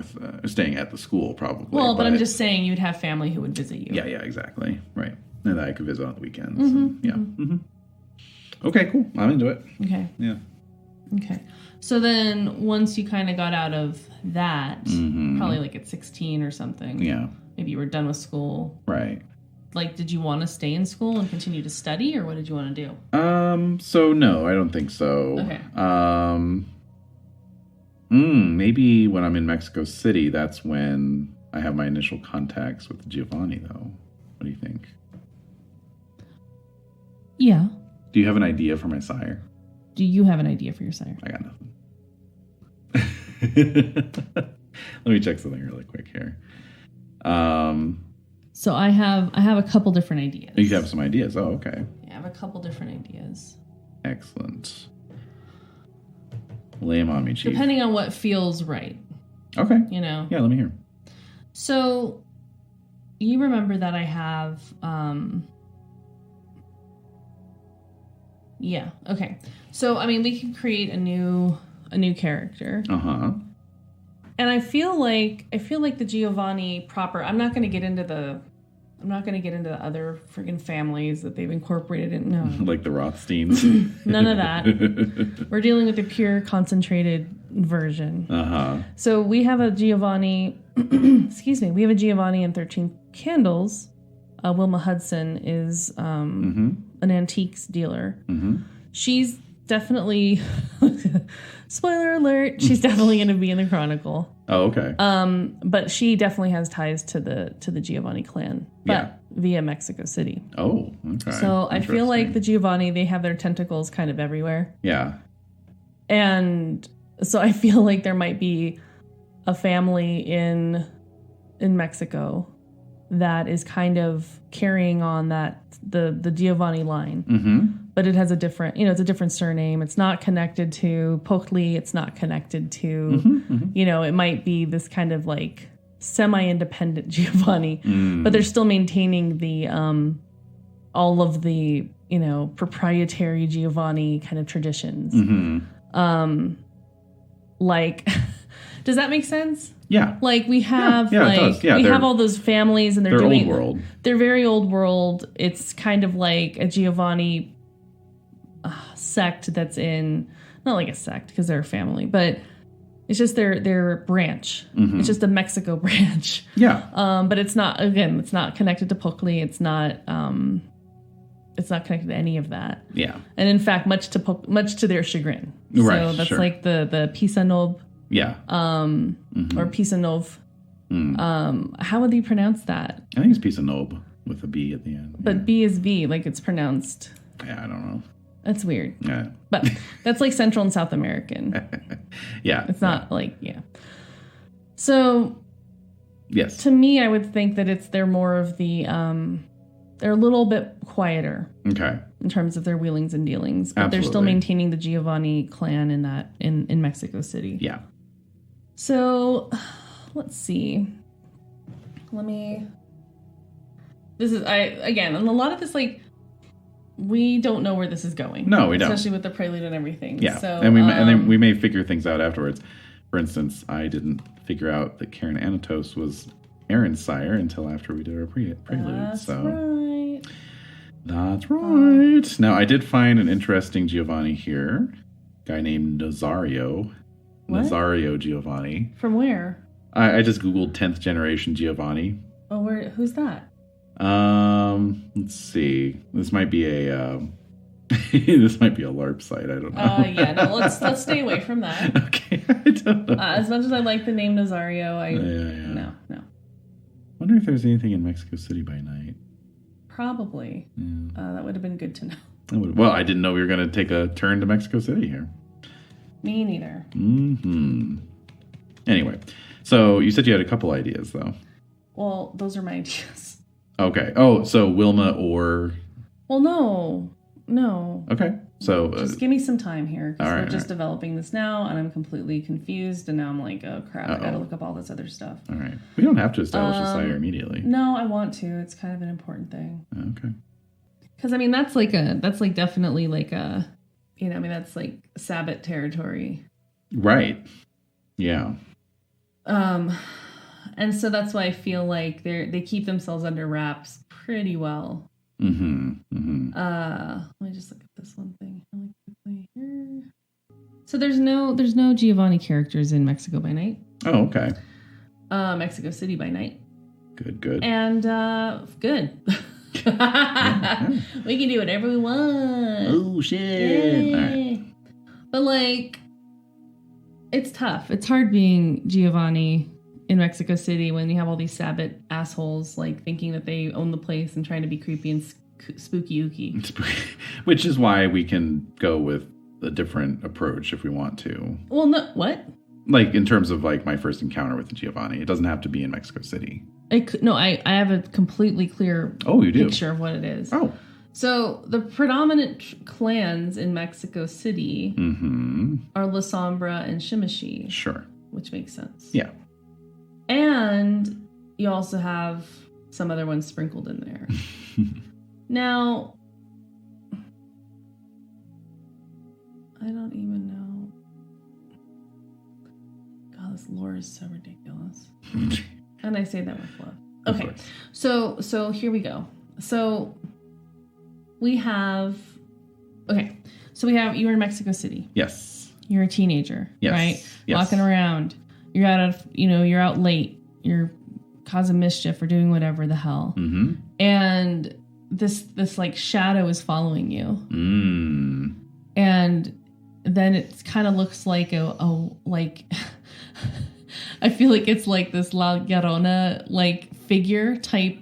at the school probably. Well, but I'm just saying you'd have family who would visit you. Yeah, exactly. Right. And I could visit on the weekends. Okay, cool. I'm into it. Okay. Yeah. Okay. So then once you kind of got out of that, probably like at 16 or something. Yeah. Maybe you were done with school. Right. Like, did you want to stay in school and continue to study, or what did you want to do? So no, I don't think so. Okay. Maybe when I'm in Mexico City, that's when I have my initial contacts with Giovanni, though. What do you think? Yeah. Do you have an idea for my sire? Do you have an idea for your sire? I got nothing. Let me check something really quick here. So I have a couple different ideas. You have some ideas. Oh, okay. Yeah, I have a couple different ideas. Excellent. Lay 'em on me, Chief. Depending on what feels right. Okay. Yeah, let me hear. So you remember that I have yeah, okay. So I mean we can create a new character. Uh-huh. And I feel like the Giovanni proper, I'm not gonna get into the other friggin' families that they've incorporated in. No. Like the Rothsteins. None of that. We're dealing with the pure concentrated version. Uh-huh. So we have a Giovanni, we have a Giovanni in 13 Candles. Wilma Hudson is an antiques dealer. Mm-hmm. She's definitely, spoiler alert, she's definitely going to be in the Chronicle. Oh, okay. But she definitely has ties to the Giovanni clan, but via Mexico City. Oh, okay. So I feel like the Giovanni, they have their tentacles kind of everywhere. Yeah. And so I feel like there might be a family in Mexico that is kind of carrying on the Giovanni line. Mm-hmm. But it has a different, it's a different surname. It's not connected to Pocli. It's not connected to, it might be this kind of like semi-independent Giovanni, but they're still maintaining the, all of the, proprietary Giovanni kind of traditions. Mm-hmm. Like, does that make sense? Yeah. Like we have, it does. Yeah, we have all those families and they're doing, old world. They're very old world. It's kind of like a Giovanni sect that's in, not like a sect because they're a family, but it's just their branch. Mm-hmm. It's just a Mexico branch. Yeah. But it's not connected to Pocli. It's not connected to any of that. Yeah. And in fact, much to their chagrin. Right. So that's like the Pisa Nob. Yeah. Or Pisa Nov. How would you pronounce that? I think it's Pisa Nob with a B at the end. But B is V, like it's pronounced. Yeah, I don't know. That's weird. Yeah. But that's like Central and South American. Yeah. It's not like, yeah. So, yes. To me, I would think that they're more of the, they're a little bit quieter. Okay. In terms of their wheelings and dealings. But They're still maintaining the Giovanni clan in Mexico City. Yeah. So, let's see. And a lot of this, like, we don't know where this is going. No, we don't. Especially with the prelude and everything. Yeah. So, and then we may figure things out afterwards. For instance, I didn't figure out that Karen Anatos was Aaron's sire until after we did our prelude. That's right. That's right. Now, I did find an interesting Giovanni here. Guy named Nazario. What? Nazario Giovanni. From where? I just Googled 10th generation Giovanni. Oh, who's that? Let's see. This might be a LARP site. I don't know. Yeah, no, let's stay away from that. Okay, I don't know. As much as I like the name Nazario, no. Wonder if there's anything in Mexico City by night. Probably. Yeah. That would have been good to know. Well, I didn't know we were going to take a turn to Mexico City here. Me neither. Mm-hmm. Anyway, so you said you had a couple ideas, though. Well, those are my ideas. Okay. Oh, so Wilma or... Well, no. Okay. So... just give me some time here. Because we're just right. developing this now, and I'm completely confused, and now I'm like, oh, crap, I gotta look up all this other stuff. All right. We don't have to establish a sire immediately. No, I want to. It's kind of an important thing. Okay. Because, I mean, that's definitely like a I mean, that's like Sabbath territory. Right. Yeah. And so that's why I feel like they keep themselves under wraps pretty well. Mm-hmm. Let me just look at this one thing really quickly here. So there's no Giovanni characters in Mexico by Night. Oh, okay. Mexico City by Night. Good. And good. We can do whatever we want. Oh shit! All right. But like, it's tough. It's hard being Giovanni in Mexico City when you have all these Sabbath assholes like thinking that they own the place and trying to be creepy and spooky ooky. Which is why we can go with a different approach if we want to. Well, no, what? Like in terms of like my first encounter with Giovanni, it doesn't have to be in Mexico City. I have a completely clear picture of what it is. Oh. So the predominant clans in Mexico City are La Sombra and Shimashi. Sure. Which makes sense. Yeah. And you also have some other ones sprinkled in there. Now, I don't even know. God, this lore is so ridiculous. And I say that with love. Okay, so here we go. So we have you're in Mexico City. Yes. You're a teenager, yes. right? Yes. Walking around. You're out late. You're causing mischief or doing whatever the hell. Mm-hmm. And this like shadow is following you. Mm. And then it kind of looks like a like I feel like it's like this La Llorona like figure type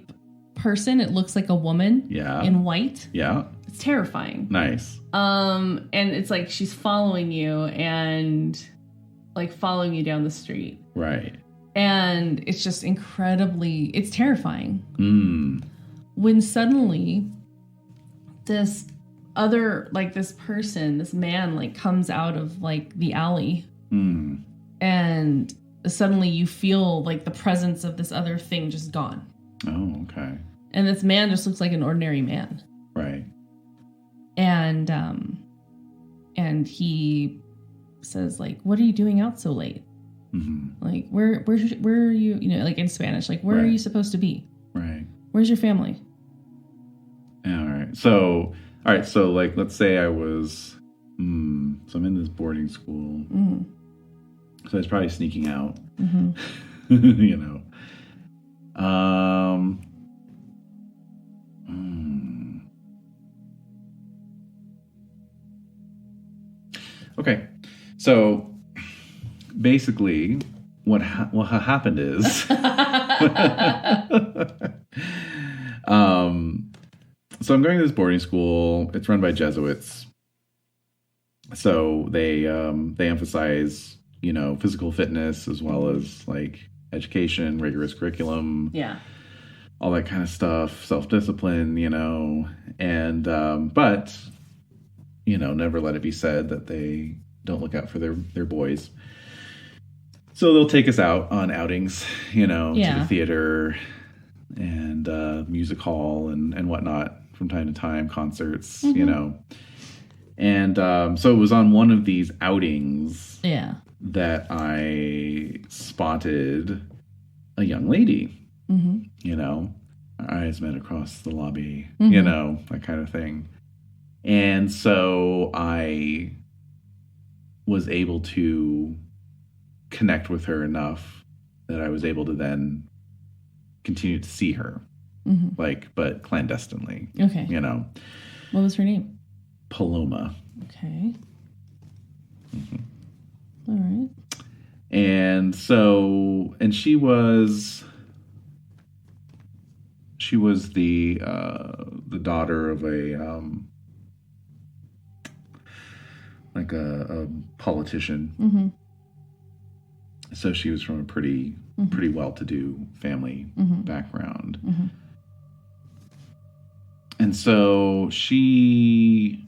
person. It looks like a woman in white. Yeah. It's terrifying. Nice. And it's like she's following you and like following you down the street. Right. And it's just it's terrifying. Mm. When suddenly this person, this man like comes out of like the alley and suddenly you feel like the presence of this other thing just gone. Oh, okay. And this man just looks like an ordinary man. Right. And he says like, "What are you doing out so late? Mm-hmm. Like, where are you? Like in Spanish, like where are you supposed to be? Right. Where's your family?" All right. So like, let's say I was, so I'm in this boarding school. Mm. So I was probably sneaking out, Okay. So basically what happened is, so I'm going to this boarding school. It's run by Jesuits. So they emphasize, physical fitness as well as like education, rigorous curriculum, all that kind of stuff, self-discipline, and but never let it be said that they don't look out for their boys. So they'll take us out on outings, to the theater and music hall and whatnot from time to time, concerts, And so it was on one of these outings that I spotted a young lady, our eyes met across the lobby, that kind of thing. And so I was able to connect with her enough that I was able to then continue to see her, but clandestinely. Okay. What was her name? Paloma. Okay. All right. And so, and she was the daughter of a politician. So she was from a pretty well-to-do family background. And so she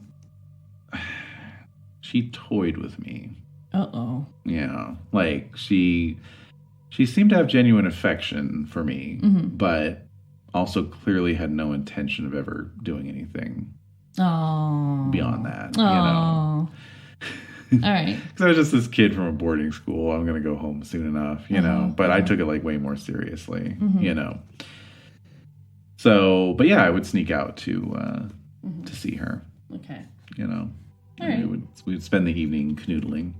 toyed with me. Uh-oh. Yeah. Like she seemed to have genuine affection for me, but also clearly had no intention of ever doing anything beyond that. All right. Because I was just this kid from a boarding school. I'm going to go home soon enough, you know. But I took it like way more seriously, you know. So, but yeah, I would sneak out to see her. Okay. You know. All right. We'd spend the evening canoodling.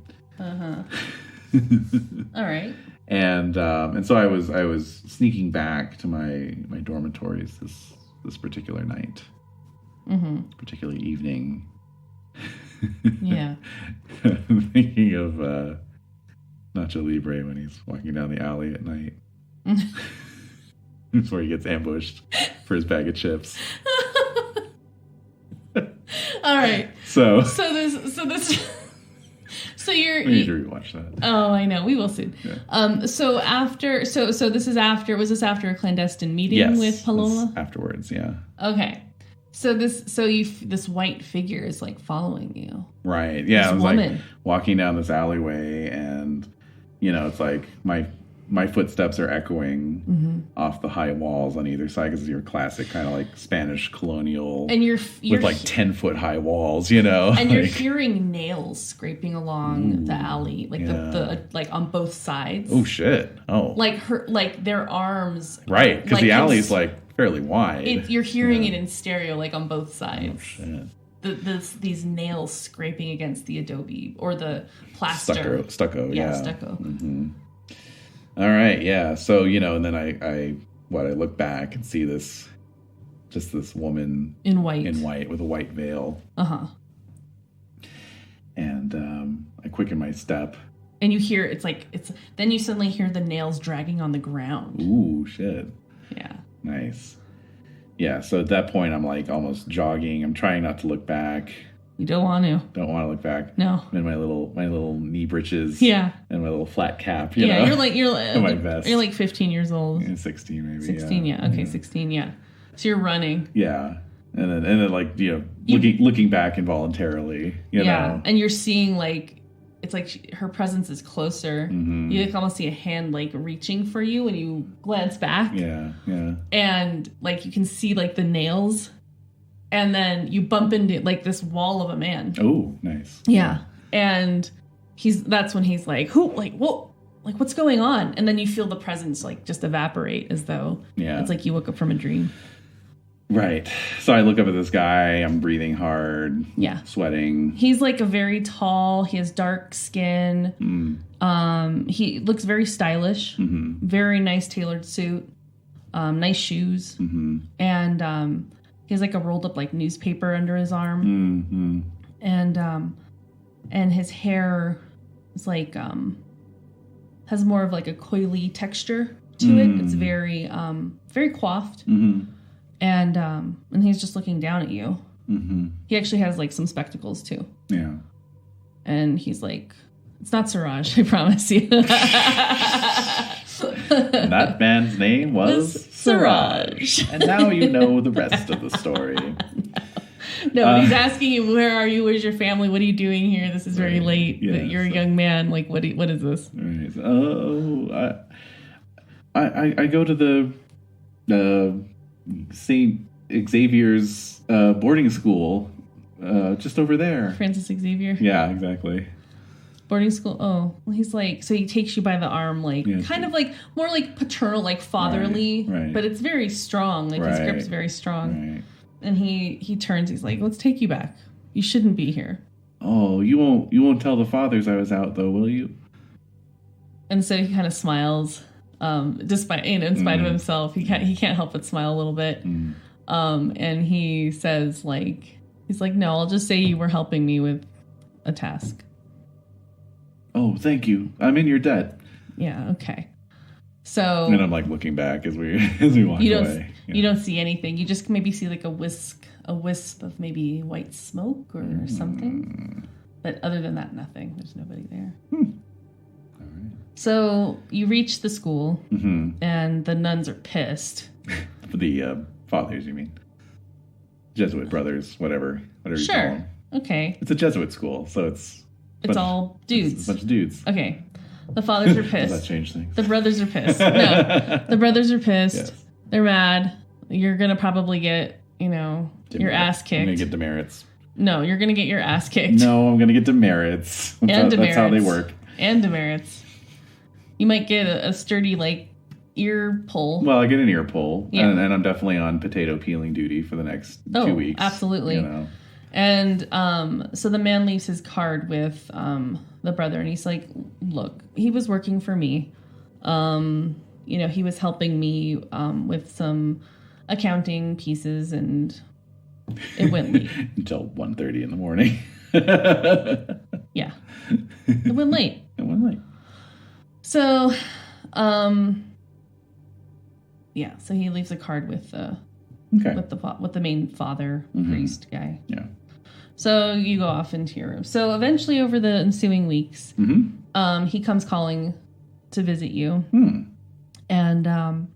All right. And so I was sneaking back to my dormitories this particular night, particular evening. Yeah. Thinking of Nacho Libre when he's walking down the alley at night. Before he gets ambushed for his bag of chips. All right. So you're. We need to rewatch that. Oh, I know. We will soon. Yeah. So this is after. Was this after a clandestine meeting with Paloma? Afterwards, yeah. Okay. This white figure is like following you. Right. Yeah. I was woman. like walking down this alleyway, and you know, it's like my footsteps are echoing off the high walls on either side, because you're classic kind of like Spanish colonial, and you're with like 10-foot high walls, you know, and you're hearing nails scraping along the alley, like the like on both sides. Oh shit! Oh, like their arms, right? Because like the alley's like fairly wide. You're hearing it in stereo, like on both sides. Oh shit! These nails scraping against the adobe or the plaster. Stucco. Yeah, stucco. Mm-hmm. All right, yeah. So, you know, and then I look back and see this woman in white with a white veil. And I quicken my step. And you hear then you suddenly hear the nails dragging on the ground. Ooh, shit. Yeah. Nice. Yeah, so at that point I'm like almost jogging. I'm trying not to look back. You don't want to. Don't want to look back. No. I'm in my little knee breeches. Yeah. And my little flat cap. You know? You're my vest. You're like 15 years old. Yeah, 16 maybe. 16, yeah. Okay, 16, yeah. So you're running. Yeah. And then like, you know, looking back involuntarily, you know. And you're seeing like, it's like her presence is closer. You like almost see a hand like reaching for you when you glance back. Yeah, yeah. And like you can see like the nails. And then you bump into like this wall of a man. Oh, nice. Yeah. And that's when he's like, who, like, whoa, like what's going on? And then you feel the presence like just evaporate as though it's like you woke up from a dream. Right. So I look up at this guy. I'm breathing hard. Yeah. Sweating. He's like a very tall. He has dark skin. He looks very stylish. Very nice tailored suit. Nice shoes. And he has like a rolled up like newspaper under his arm. And his hair is like has more of like a coily texture to it. It's very very coiffed. And he's just looking down at you. He actually has like some spectacles too. Yeah. And he's like, it's not Siraj, I promise you. That man's name was Siraj. And now you know the rest of the story. No, but he's asking you, where are you? Where's your family? What are you doing here? This is very late. Yeah, You're a young man. Like, what is this? Right. Oh, I go to the St. Xavier's boarding school just over there. Francis Xavier? Yeah, exactly. Boarding school. Oh, well, he's like, so he takes you by the arm, like kind of like more like paternal, like fatherly, right. But it's very strong. Like his grip's very strong. Right. And he turns. He's like, let's take you back. You shouldn't be here. Oh, you won't tell the fathers I was out though, will you? And so he kind of smiles, despite in spite of himself. He can't help but smile a little bit. And he says he's like, no, I'll just say you were helping me with a task. Oh, thank you. I'm in your debt. Yeah, okay. So and I'm like looking back as we walk away. You don't see anything. You just maybe see like a wisp of maybe white smoke or something. But other than that, nothing. There's nobody there. All right. So you reach the school, and the nuns are pissed. The fathers, you mean? Jesuit brothers, whatever you call them. Okay. It's a Jesuit school, so it's all dudes. It's a bunch of dudes. Okay. The fathers are pissed. Does that change things? The brothers are pissed. No. The brothers are pissed. Yes. They're mad. You're going to probably get, your ass kicked. You're going to get demerits. No, you're going to get your ass kicked. No, I'm going to get demerits. That's how they work. And demerits. You might get a sturdy, like, ear pull. Well, I get an ear pull. Yeah. And I'm definitely on potato peeling duty for the next 2 weeks. Absolutely. You know? And so the man leaves his card with the brother, and he's like, look, he was working for me. You know, he was helping me with some accounting pieces, and it went late. Until 1:30 in the morning. Yeah. It went late. So, yeah, so he leaves a card with the main father priest guy. Yeah. So you go off into your room. So eventually, over the ensuing weeks, he comes calling to visit you, and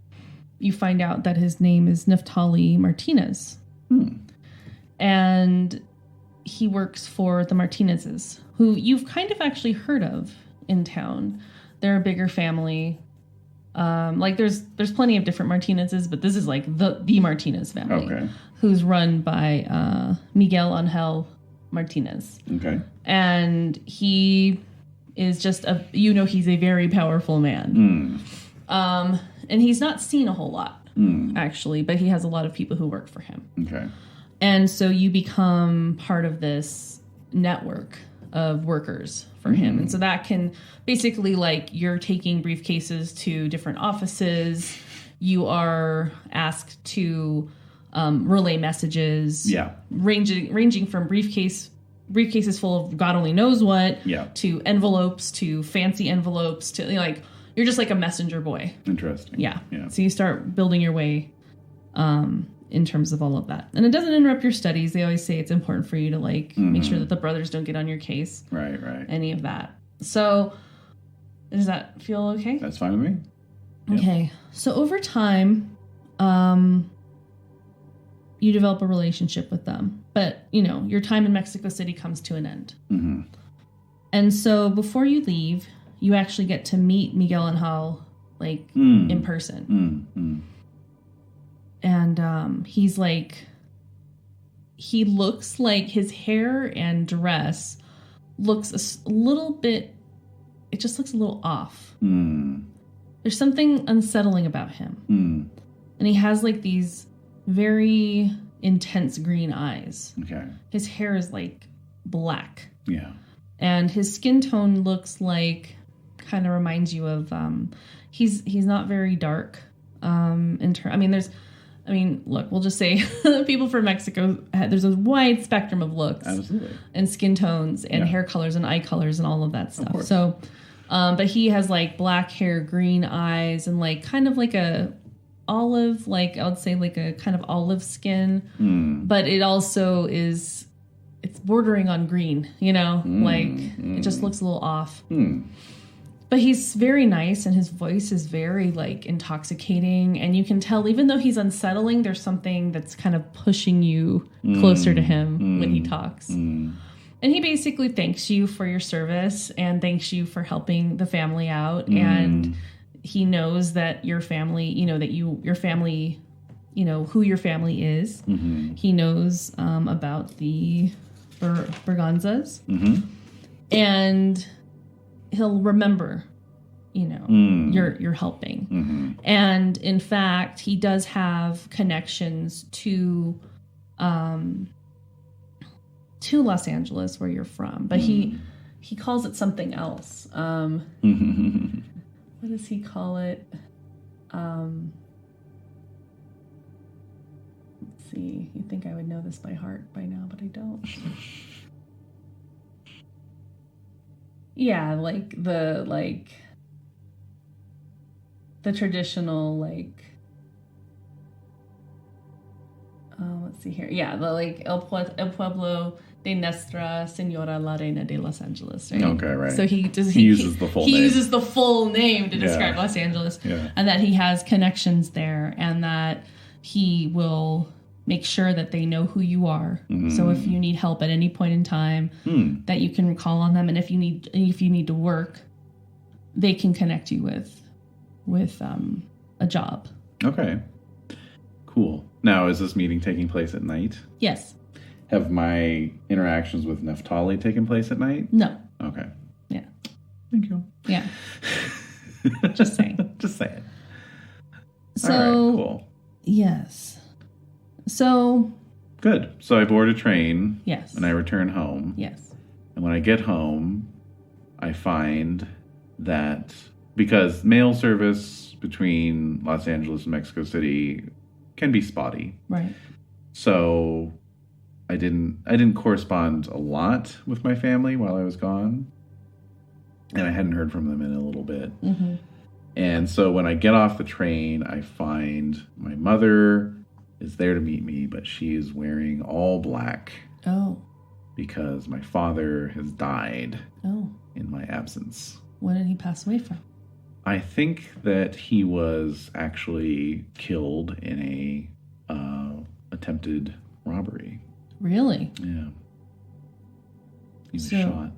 you find out that his name is Naftali Martinez, and he works for the Martinezes, who you've kind of actually heard of in town. They're a bigger family. Like there's plenty of different Martinezes, but this is like the Martinez family, who's run by Miguel Angel Martinez. Okay. And he is just he's a very powerful man. And he's not seen a whole lot, actually, but he has a lot of people who work for him. Okay. And so you become part of this network of workers for him. And so that can basically, like, you're taking briefcases to different offices. You are asked to relay messages. Yeah. Ranging from briefcases full of God only knows what, to envelopes, to fancy envelopes, to, like, you're just like a messenger boy. Interesting. Yeah. So you start building your way in terms of all of that. And it doesn't interrupt your studies. They always say it's important for you to, like, make sure that the brothers don't get on your case. Right. Any of that. So does that feel okay? That's fine with me. Yep. Okay. So over time, you develop a relationship with them. But, you know, your time in Mexico City comes to an end. And so before you leave, you actually get to meet Miguel Angel, like, in person. And he's like, he looks like his hair and dress looks a little bit, it just looks a little off. There's something unsettling about him. And he has, like, these very intense green eyes. Okay. His hair is, like, black. Yeah. And his skin tone looks like, kind of reminds you of, he's not very dark. Look, we'll just say people from Mexico, there's a wide spectrum of looks. Absolutely. And skin tones and hair colors and eye colors and all of that stuff. So, but he has, like, black hair, green eyes, and, like, kind of like a olive, like, I would say, like, a kind of olive skin. But it also is, it's bordering on green, you know? It just looks a little off. But he's very nice, and his voice is very, like, intoxicating. And you can tell, even though he's unsettling, there's something that's kind of pushing you closer to him when he talks. And he basically thanks you for your service and thanks you for helping the family out. And he knows that your family, you know, that your family, you know, who your family is. He knows about the Berganzas. And he'll remember, you know, you're helping. And in fact, he does have connections to Los Angeles, where you're from, but he calls it something else. What does he call it? Let's see. You'd think I would know this by heart by now, but I don't. Yeah, like the traditional, like, let's see here. Yeah, the, like, El Pueblo de Nuestra Señora la Reina de Los Angeles, right? Okay, right. So he uses the full name. He uses the full name to describe Los Angeles. Yeah. And that he has connections there, and that he will make sure that they know who you are. So if you need help at any point in time, that you can call on them, and if you need to work, they can connect you with a job. Okay. Cool. Now, is this meeting taking place at night? Yes. Have my interactions with Neftali taken place at night? No. Okay. Yeah. Thank you. Yeah. Just saying. Just saying. So, all right, cool. Yes. So. Good. So I board a train. Yes. And I return home. Yes. And when I get home, I find that because mail service between Los Angeles and Mexico City can be spotty. Right. So I didn't correspond a lot with my family while I was gone. And I hadn't heard from them in a little bit. Mm-hmm. And so when I get off the train, I find my mother is there to meet me, but she is wearing all black. Oh. Because my father has died. Oh. In my absence. What did he pass away from? I think that he was actually killed in a attempted robbery. Really? Yeah. He was shot.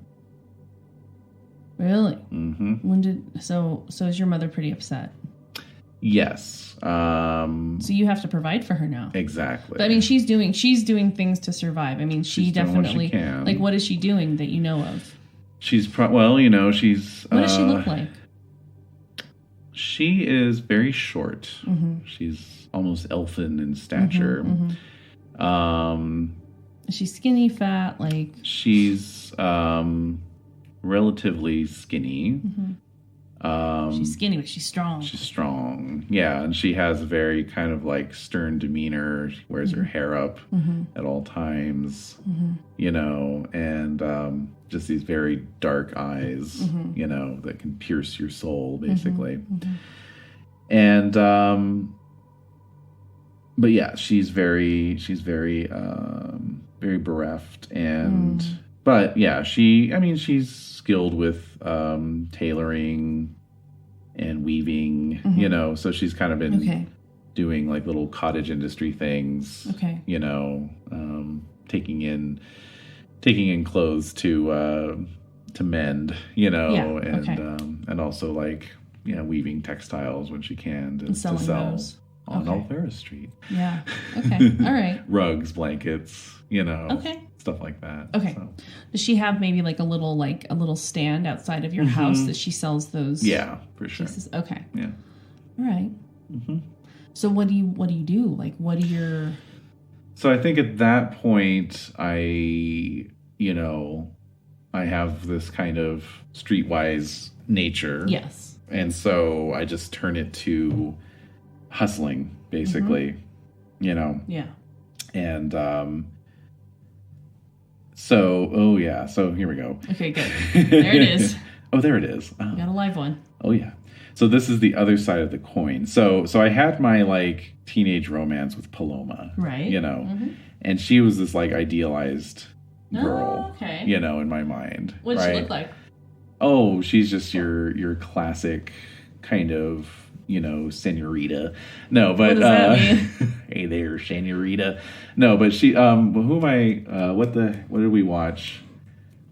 Really? Mm-hmm. So is your mother pretty upset? Yes. So you have to provide for her now. Exactly. But I mean, she's doing things to survive. I mean, she's definitely doing what she can. Like, what is she doing that you know of? She's she's. What does she look like? She is very short. Mm-hmm. She's almost elfin in stature. Mm-hmm, mm-hmm. Is she skinny, fat? Like she's relatively skinny. Mm-hmm. She's skinny, but she's strong. She's strong, yeah, and she has a very kind of like stern demeanor. She wears her hair up at all times, and just these very dark eyes, that can pierce your soul, basically. And but yeah, she's very very bereft, and but yeah, she's skilled with tailoring and weaving, so she's kind of been doing like little cottage industry things, taking in clothes to mend, and also like weaving textiles when she can to sell those on Alvera Street. Yeah. Okay. All right. Rugs, blankets, stuff like that. Okay. So. Does she have maybe like a little stand outside of your house that she sells those? Yeah, for sure. Pieces? Okay. Yeah. All right. So what do you do? Like, what are your? So I think at that point, I have this kind of streetwise nature. Yes. And so I just turn it to hustling, basically, Yeah. And so here we go. Okay, good. There it is. Oh, there it is. Oh. You got a live one. Oh, yeah. So this is the other side of the coin. So I had my like teenage romance with Paloma, right? And she was this like idealized girl, okay. In my mind. What did she look like? Oh, she's just your classic kind of, senorita. No, but what does that mean? Hey there, senorita. No, but she who am I what did we watch?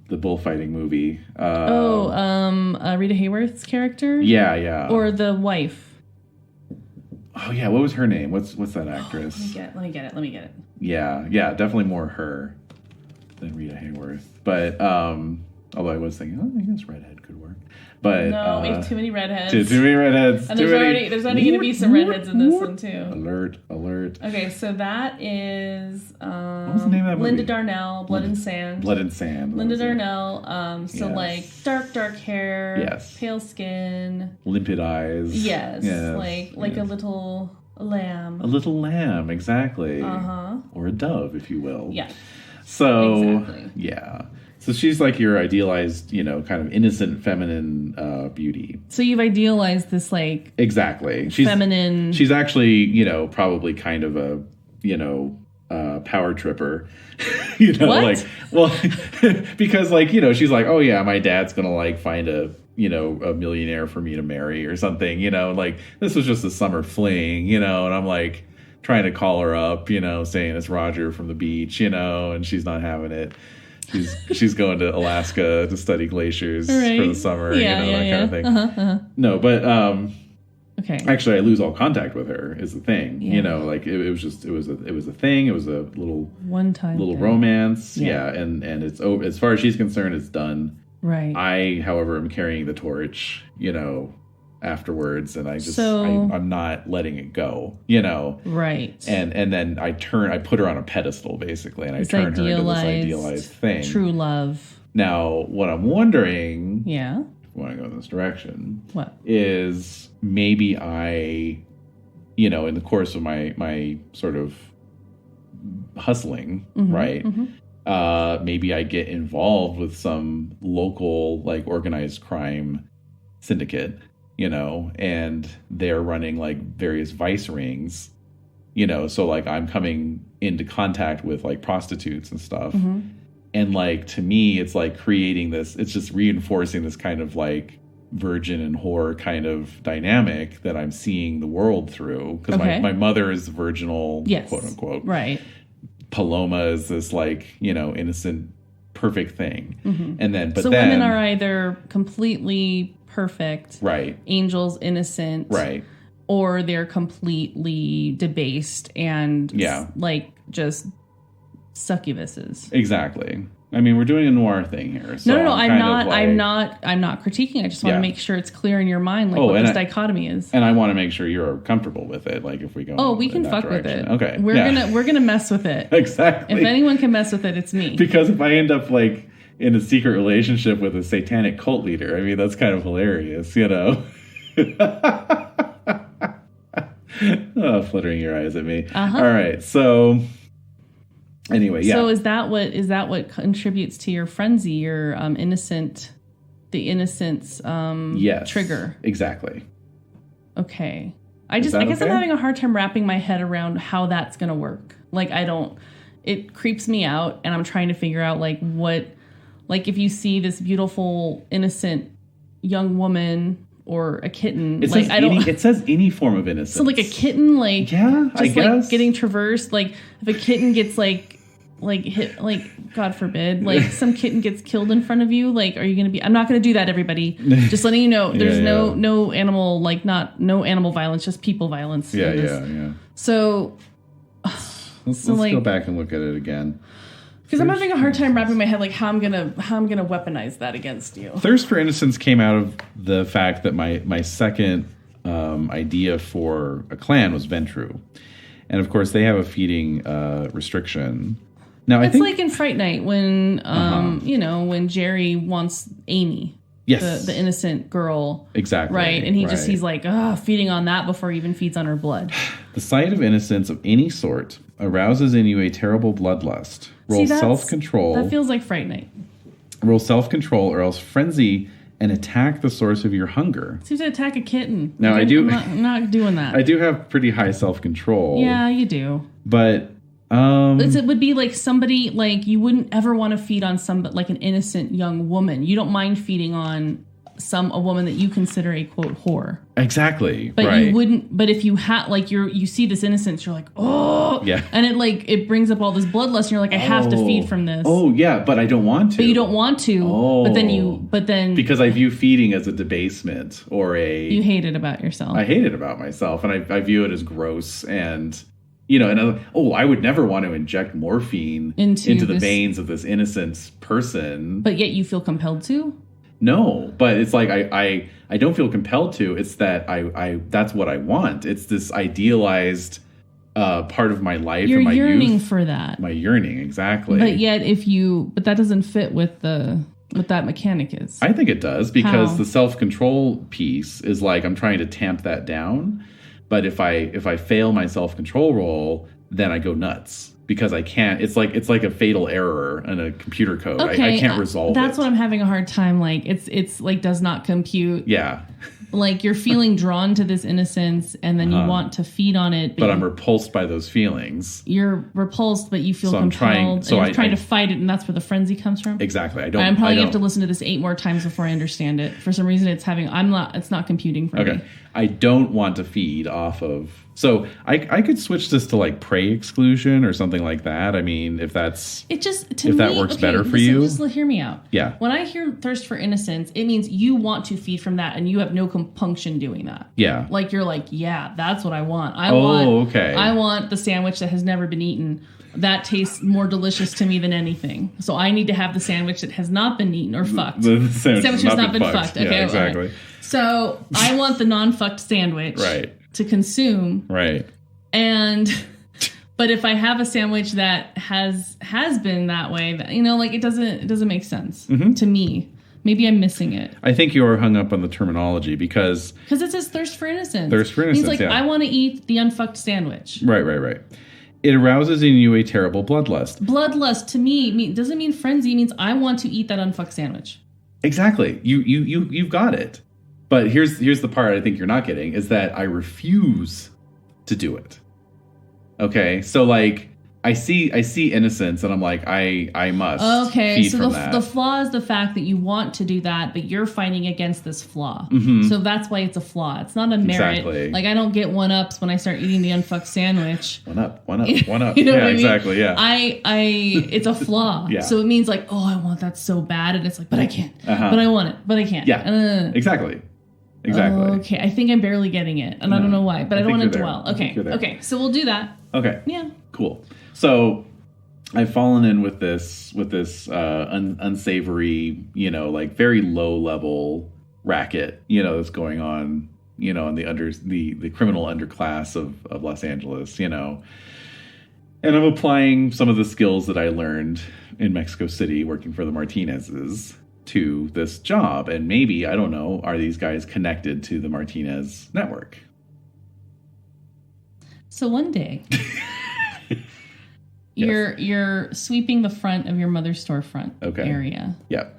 The bullfighting movie. Rita Hayworth's character? Yeah. Or the wife. Oh yeah, what was her name? What's that actress? Let me get it. Yeah, definitely more her than Rita Hayworth. But although I was thinking, I guess redhead could work. But no, we have too many redheads. Too many redheads. And there's already going to be some redheads in this one too. Alert. Okay, so that is what was the name of that movie? Linda Darnell, Blood and Sand. Linda Darnell. So yes. Like dark hair. Yes. Pale skin. Limpid eyes. Yes. Like a little lamb. A little lamb, exactly. Or a dove, if you will. Yeah. So exactly. Yeah. So she's like your idealized, kind of innocent feminine beauty. So you've idealized this like exactly feminine. She's actually, probably kind of a, power tripper. What? Because like, she's like, oh yeah, my dad's gonna like find a millionaire for me to marry or something. Like this was just a summer fling, and I'm like trying to call her up, saying it's Roger from the beach, and she's not having it. She's going to Alaska to study glaciers for the summer, that kind of thing. No, but Okay. Actually, I lose all contact with her is the thing. Yeah. You know, like it was a thing. It was a little thing. romance. Yeah. And it's over. As far as she's concerned, it's done. Right. I, however, am carrying the torch, afterwards, and I'm not letting it go, Right. And then I put her on a pedestal, basically, and I turn her into this idealized thing. True love. Now, what I'm wondering, yeah, if we want to go in this direction, what is maybe I, in the course of my sort of hustling, right? Maybe I get involved with some local, like, organized crime syndicate, and they're running, like, various vice rings, so, like, I'm coming into contact with, like, prostitutes and stuff. And, like, to me, it's, like, creating this, it's just reinforcing this kind of, like, virgin and whore kind of dynamic that I'm seeing the world through. Because my mother is virginal, quote unquote. Right. Paloma is this, like, innocent, perfect thing. And then, so women are either completely perfect, right? Angels, innocent, right? Or they're completely debased and like just succubuses. Exactly. I mean, we're doing a noir thing here. So no, I'm not critiquing. I just want to make sure it's clear in your mind, like, what this dichotomy is. And I want to make sure you're comfortable with it. Like, if we go, we can fuck with it. Okay, we're gonna mess with it. Exactly. If anyone can mess with it, it's me. Because if I end up, like, in a secret relationship with a satanic cult leader, I mean, that's kind of hilarious, fluttering your eyes at me. All right, so. Anyway, yeah. So is that what contributes to your frenzy, your innocence trigger? Exactly. Okay. I guess I'm having a hard time wrapping my head around how that's going to work. Like, it creeps me out, and I'm trying to figure out, like, what, like, if you see this beautiful, innocent young woman or a kitten, it says any form of innocence. So, like, a kitten, like, just, I guess, like, getting traversed, like, if a kitten gets, like hit, like, God forbid, like, some kitten gets killed in front of you, like, are you going to be, I'm not going to do that, everybody. Just letting you know, there's no animal, like, no animal violence, just people violence. Yeah. So, let's go back and look at it again. Because I'm having a hard time wrapping my head, like, how I'm gonna weaponize that against you. Thirst for Innocence came out of the fact that my second idea for a clan was Ventru. And of course they have a feeding restriction. Now, I think, like in Fright Night when when Jerry wants Amy, the innocent girl, exactly, right, and he's like feeding on that before he even feeds on her blood. The sight of innocence of any sort arouses in you a terrible bloodlust. Roll self-control. That feels like Fright Night. Roll self-control, or else frenzy and attack the source of your hunger. Seems to attack a kitten. Now, I'm not doing that. I do have pretty high self-control. Yeah, you do. But it would be like somebody, like, you wouldn't ever want to feed on somebody, like an innocent young woman. You don't mind feeding on a woman that you consider a quote whore. Exactly. But you wouldn't. But if you had, like, you see this innocence, you're like, oh yeah, and it brings up all this bloodlust, and you're like, I have to feed from this. Oh yeah, but I don't want to. But you don't want to. Oh. But then because I view feeding as a debasement or you hate it about yourself. I hate it about myself, and I view it as gross and. I would never want to inject morphine into the veins of this innocent person. But yet you feel compelled to? No, but it's like I don't feel compelled to. It's that I that's what I want. It's this idealized part of my life and my yearning youth. For that. My yearning, exactly. But yet but that doesn't fit with what that mechanic is. I think it does, because the self-control piece is like I'm trying to tamp that down. But if I fail my self-control roll, then I go nuts because I can't. It's like a fatal error in a computer code. Okay, I can't resolve that's it. What I'm having a hard time. Like it's like does not compute. Yeah. Like you're feeling drawn to this innocence, and then you want to feed on it. But I'm repulsed by those feelings. You're repulsed, but you feel compelled. You're trying to fight it, and that's where the frenzy comes from. Exactly. I'm probably going to have to listen to this 8 more times before I understand it. For some reason, it's not computing for me. I don't want to feed off of. So I could switch this to like prey exclusion or something like that. I mean, if that's that works better for you. Just hear me out. Yeah. When I hear thirst for innocence, it means you want to feed from that and you have no compunction doing that. Yeah. Like you're like, yeah, that's what I want. I want the sandwich that has never been eaten. That tastes more delicious to me than anything. So I need to have the sandwich that has not been eaten or fucked. The sandwich has not been fucked. Okay, yeah, exactly. Right. So I want the non-fucked sandwich to consume. Right. But if I have a sandwich that has been that way, like it doesn't make sense to me. Maybe I'm missing it. I think you are hung up on the terminology because it says thirst for innocence. Thirst for innocence. It means I want to eat the unfucked sandwich. Right. It arouses in you a terrible bloodlust. Bloodlust to me doesn't mean frenzy. It means I want to eat that unfucked sandwich. Exactly. You've got it. But here's the part I think you're not getting is that I refuse to do it. Okay, so like I see innocence and I'm like I must. Okay, feed so from that. The flaw is the fact that you want to do that, but you're fighting against this flaw. Mm-hmm. So that's why it's a flaw. It's not a merit. Exactly. Like I don't get 1-ups when I start eating the unfucked sandwich. 1 up. You know yeah, what I mean? Exactly. Yeah. It's a flaw. Yeah. So it means like, oh, I want that so bad, and it's like, but I can't. But I want it, but I can't. Yeah. Exactly. Okay, I think I'm barely getting it, and I don't know why, but I don't want to dwell. Okay, so we'll do that. Okay. Yeah. Cool. So I've fallen in with this unsavory, like very low level racket, that's going on, in the criminal underclass of Los Angeles, and I'm applying some of the skills that I learned in Mexico City working for the Martinezes to this job. And maybe, I don't know, are these guys connected to the Martinez network? So one day Yes. you're sweeping the front of your mother's storefront area. Yeah.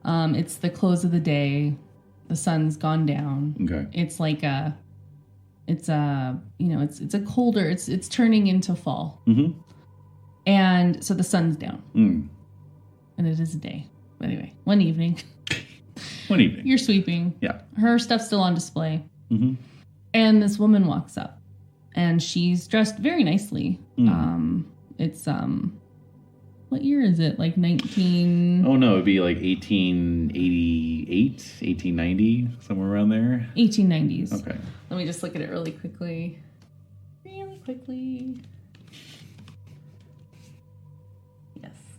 It's the close of the day. The sun's gone down. Okay. It's like it's a colder. It's turning into fall. Mm-hmm. And so the sun's down. Mm. And it is a day. Anyway, one evening. You're sweeping. Yeah. Her stuff's still on display. Mm-hmm. And this woman walks up, and she's dressed very nicely. Mm. It's what year is it? Like 19... Oh, no, it'd be like 1888, 1890, somewhere around there. 1890s. Okay. Let me just look at it really quickly. Yes,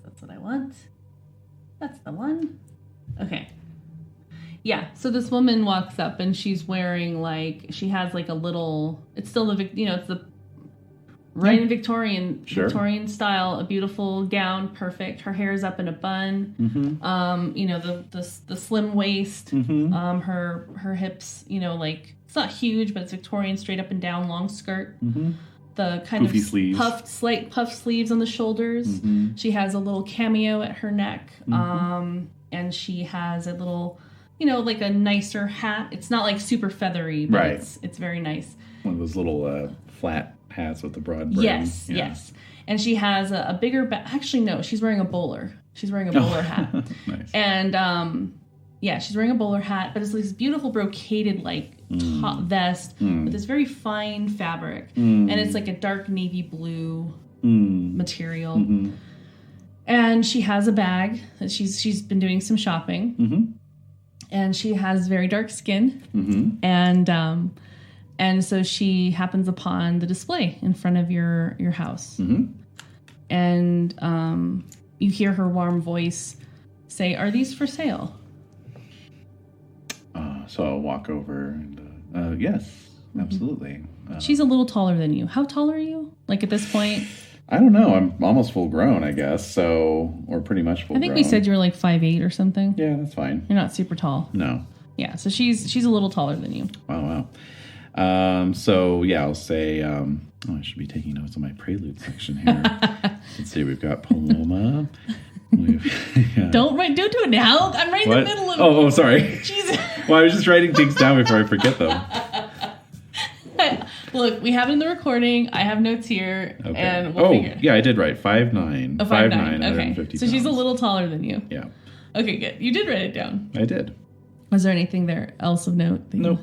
that's what I want. That's the one. Okay. Yeah, so this woman walks up and she's wearing she has like a little, it's still it's the in Victorian style, a beautiful gown, perfect. Her hair is up in a bun. Mm-hmm. The slim waist, mm-hmm. Her hips, it's not huge, but it's Victorian, straight up and down, long skirt. Mm-hmm. The kind Poofy of sleeves. slight puff sleeves on the shoulders. Mm-hmm. She has a little cameo at her neck. Mm-hmm. And she has a little, like a nicer hat. It's not like super feathery, but it's very nice. One of those little flat hats with the broad brim. Yes. And she has a bigger actually, no, she's wearing a bowler. She's wearing a bowler hat. Nice. And, she's wearing a bowler hat, but it's this beautiful brocaded, top vest with this very fine fabric. And it's like a dark navy blue material. Mm-hmm. And she has a bag that she's been doing some shopping. Mm-hmm. And she has very dark skin. Mm-hmm. And so she happens upon the display in front of your house. Mm-hmm. And you hear her warm voice say, "Are these for sale?" So I'll walk over and, yes, absolutely. She's a little taller than you. How tall are you? Like at this point? I don't know. I'm almost full grown, I guess. Or pretty much full grown. I think we said you were like 5'8" or something. Yeah, that's fine. You're not super tall. No. Yeah, so she's a little taller than you. Wow. So yeah, I'll say, I should be taking notes on my Prelude section here. Let's see, we've got Paloma. Don't do it now. I'm right in the middle of it. Oh, sorry. Jesus. Well, I was just writing things down before I forget them. Look, we have it in the recording. I have notes here, okay. And we'll figure it. Yeah, I did write 5'9". 5'9", okay. So she's a little taller than you. Yeah. Okay, good. You did write it down. I did. Was there anything there else of note? Nope.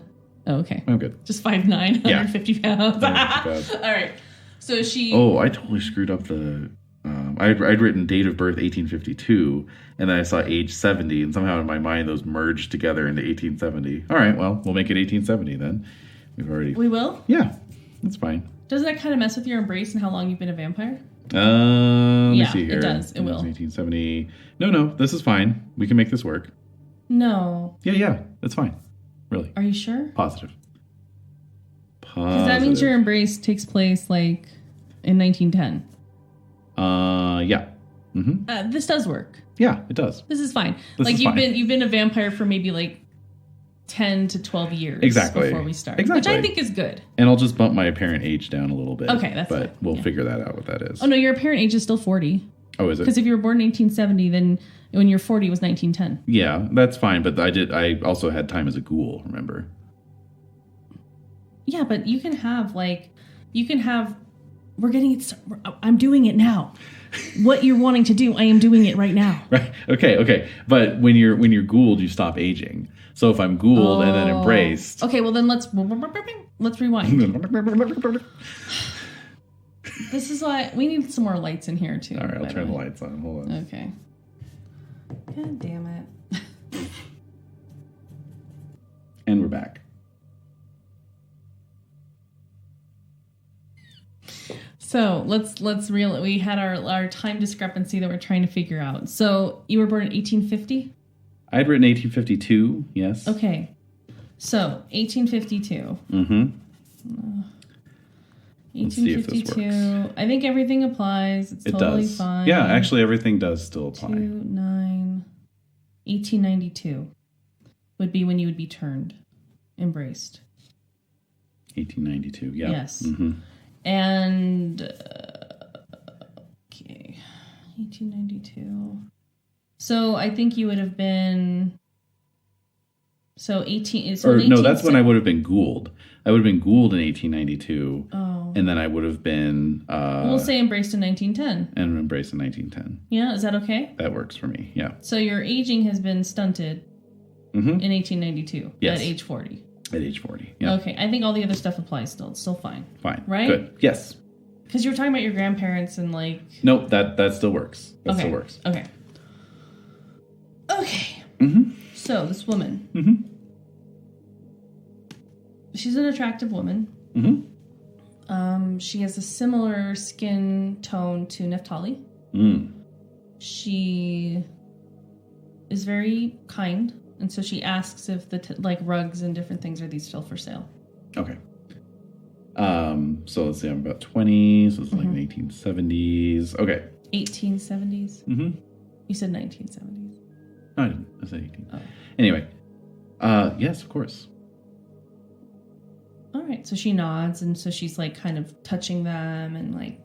Oh, okay. I'm good. Just 5'9", 150 pounds. 150 All right. So she... Oh, I totally screwed up the... I'd written date of birth 1852, and then I saw age 70, and somehow in my mind those merged together into 1870. All right, well, we'll make it 1870 then. We will? Yeah, that's fine. Doesn't that kind of mess with your embrace and how long you've been a vampire? Let me see here. It does. It will. 1870. No, this is fine. We can make this work. No. Yeah, that's fine. Really. Are you sure? Positive. Because that means your embrace takes place, like, in 1910. Yeah. Mm-hmm. This does work. Yeah, it does. This is fine. You've been a vampire for maybe, like, 10 to 12 years exactly before we start. Exactly. Which I think is good. And I'll just bump my apparent age down a little bit. Okay, that's fine. But we'll figure that out what that is. Oh, no, your apparent age is still 40. Oh, is it? Because if you were born in 1870, then when you're 40, it was 1910. Yeah, that's fine. But I also had time as a ghoul, remember? Yeah, but you can have, I'm doing it now. What you're wanting to do, I am doing it right now. Right. Okay. But when you're ghouled, you stop aging. So if I'm ghouled and then embraced. Okay, well then let's rewind. This is why we need some more lights in here too. All right, I'll turn the lights on. Hold on. Okay. God damn it. And we're back. So we had our time discrepancy that we're trying to figure out. So you were born in 1850? I had written 1852, yes. Okay. So 1852. Mm-hmm. 1852. I think everything applies. It totally does. Fine. Yeah, actually everything does still apply. 1892 would be when you would be turned, embraced. 1892, yeah. Yes. Mm-hmm. And, okay, 1892. So I think you would have been, so 18, so no, that's when I would have been ghouled. I would have been ghouled in 1892. Oh. And then I would have been... we'll say embraced in 1910. And embraced in 1910. Yeah, is that okay? That works for me, yeah. So your aging has been stunted in 1892 at age 40. At age 40, yeah. Okay, I think all the other stuff applies still. It's still fine. Fine. Right? Good. Yes. Because you were talking about your grandparents and like... Nope, that still works. That still works. Okay. Mm-hmm. So, this woman. Mm-hmm. She's an attractive woman. Mm-hmm. She has a similar skin tone to Neftali. Mm. She is very kind. And so she asks if the rugs and different things, are these still for sale? Okay. So let's see, I'm about 20, so it's like 1870s. Okay. 1870s? Mm-hmm. You said 1970s. No, I didn't. I said 18. Oh. Anyway. Yes, of course. All right. So she nods, and so she's like kind of touching them and like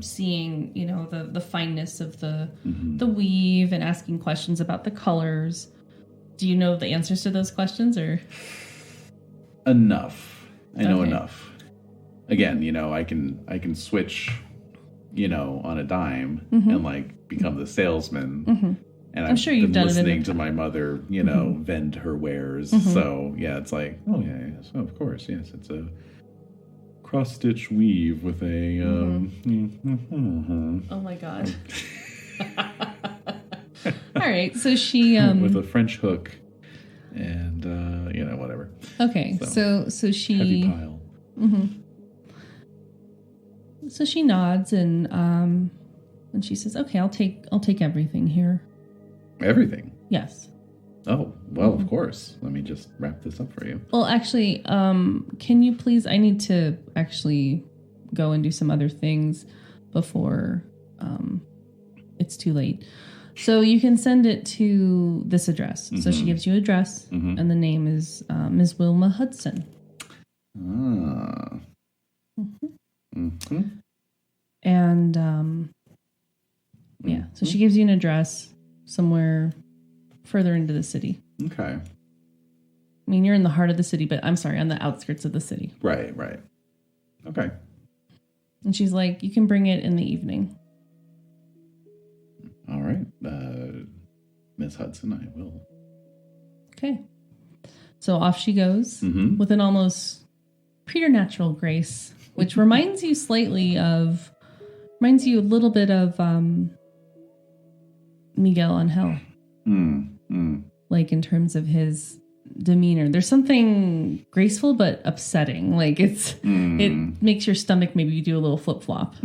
seeing, the fineness of the weave and asking questions about the colors. Do you know the answers to those questions, or? Enough. I know enough. Again, I can switch, on a dime and like become the salesman. And I'm sure you've done listening it to my mother, vend her wares. So yeah, it's like, oh yeah, yes, oh, of course, yes, it's a cross stitch weave with a. Oh my god. All right, so she with a French hook, and whatever. Okay, so she heavy pile. So she nods and she says, "Okay, I'll take everything here." Everything. Yes. Oh well, of course. Let me just wrap this up for you. Well, actually, can you please? I need to actually go and do some other things before it's too late. So you can send it to this address. So she gives you an address, and the name is Ms. Wilma Hudson. Ah. And yeah, so she gives you an address somewhere further into the city. Okay. I mean, you're in the heart of the city, but I'm sorry, on the outskirts of the city. Right. Okay. And she's like, you can bring it in the evening. All right. Miss Hudson, I will. Okay. So off she goes with an almost preternatural grace, which reminds you a little bit of Miguel Angel. Like in terms of his demeanor. There's something graceful but upsetting. Like it makes your stomach maybe do a little flip-flop.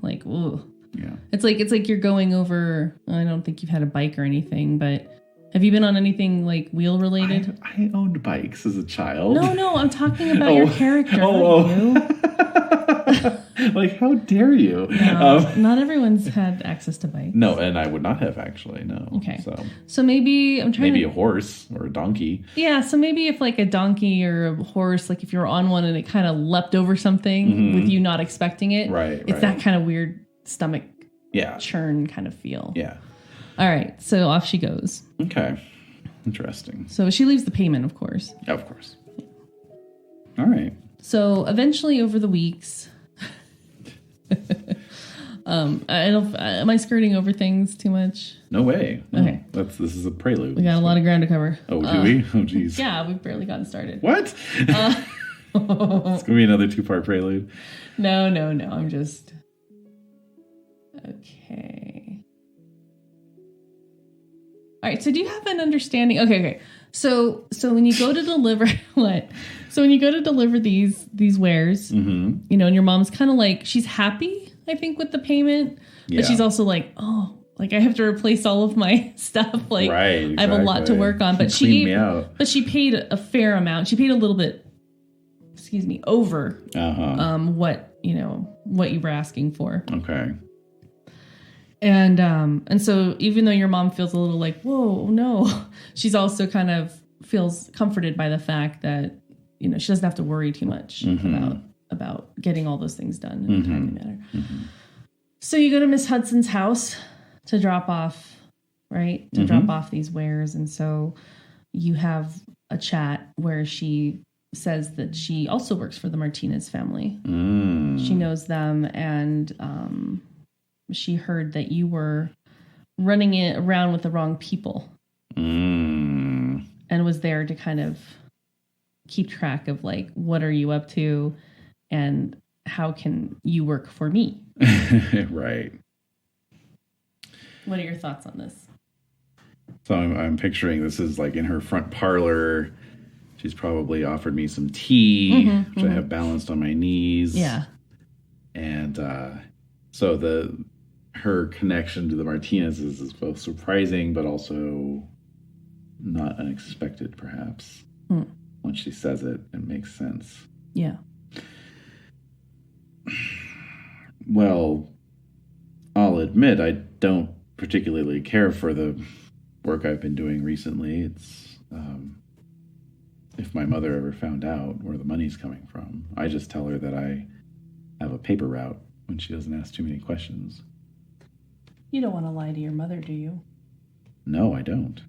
Like, ooh. Yeah. It's like you're going over, I don't think you've had a bike or anything, but have you been on anything like wheel related? I owned bikes as a child. No, I'm talking about your character. You. Like, how dare you? No, not everyone's had access to bikes. No, and I would not have actually, no. Okay. So maybe I'm trying maybe a horse or a donkey. Yeah, so maybe if like a donkey or a horse, like if you're on one and it kind of leapt over something with you not expecting it. Right. It's that kind of weird stomach yeah. churn kind of feel. Yeah. All right, so off she goes. Okay. Interesting. So she leaves the payment, of course. Yeah, of course. All right. So eventually over the weeks... am I skirting over things too much? No way. No. Okay. This is a prelude. We got a lot of ground to cover. Oh, do we? Oh, geez. Yeah, we've barely gotten started. What? It's going to be another 2-part prelude. No. I'm just... Okay. All right, so do you have an understanding? Okay. So when you go to deliver... What? So when you go to deliver these wares, and your mom's kind of like... She's happy, I think, with the payment. But she's also like, oh... Like I have to replace all of my stuff. Like right, exactly. I have a lot to work on. But she paid a fair amount. She paid a little bit, over what you were asking for. Okay. And so even though your mom feels a little like, whoa, no, she's also kind of feels comforted by the fact that she doesn't have to worry too much about getting all those things done in a timely manner. So you go to Miss Hudson's house to drop off, right? To drop off these wares. And so you have a chat where she says that she also works for the Martinez family. She knows them, and she heard that you were running it around with the wrong people. And was there to kind of keep track of like, what are you up to and how can you work for me? Right. What are your thoughts on this? So I'm picturing this is like in her front parlor. She's probably offered me some tea, which I have balanced on my knees. Yeah. And so her connection to the Martinezes is both surprising, but also not unexpected, perhaps. Once she says it, it makes sense. Yeah. Well, I'll admit I don't particularly care for the work I've been doing recently. It's if my mother ever found out where the money's coming from, I just tell her that I have a paper route when she doesn't ask too many questions. You don't want to lie to your mother, do you? No, I don't.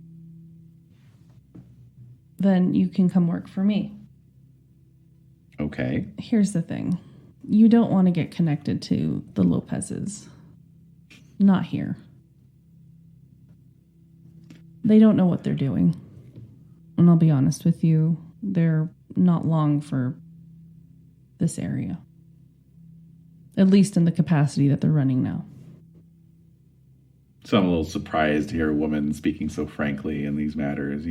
Then you can come work for me. Okay. Here's the thing. You don't want to get connected to the Lopezes. Not here. They don't know what they're doing. And I'll be honest with you, they're not long for this area. At least in the capacity that they're running now. So I'm a little surprised to hear a woman speaking so frankly in these matters,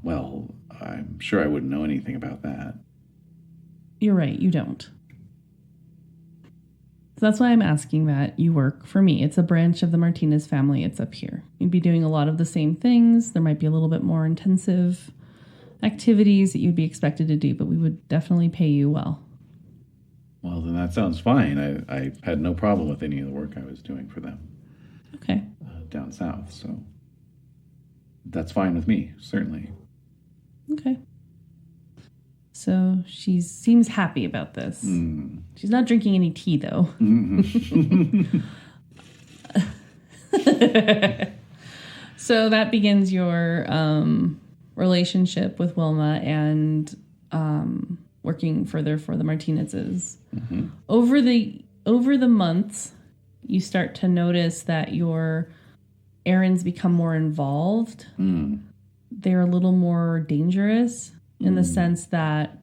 Well, I'm sure I wouldn't know anything about that. You're right, you don't. So that's why I'm asking that you work for me. It's a branch of the Martinez family. It's up here. You'd be doing a lot of the same things. There might be a little bit more intensive activities that you'd be expected to do, but we would definitely pay you well. Well, then that sounds fine. I had no problem with any of the work I was doing for them. Okay. Down south, so that's fine with me, certainly. Okay. So she seems happy about this. She's not drinking any tea, though. So that begins your relationship with Wilma and working further for the Martinezes. Over the months, you start to notice that your errands become more involved. they're a little more dangerous in the sense that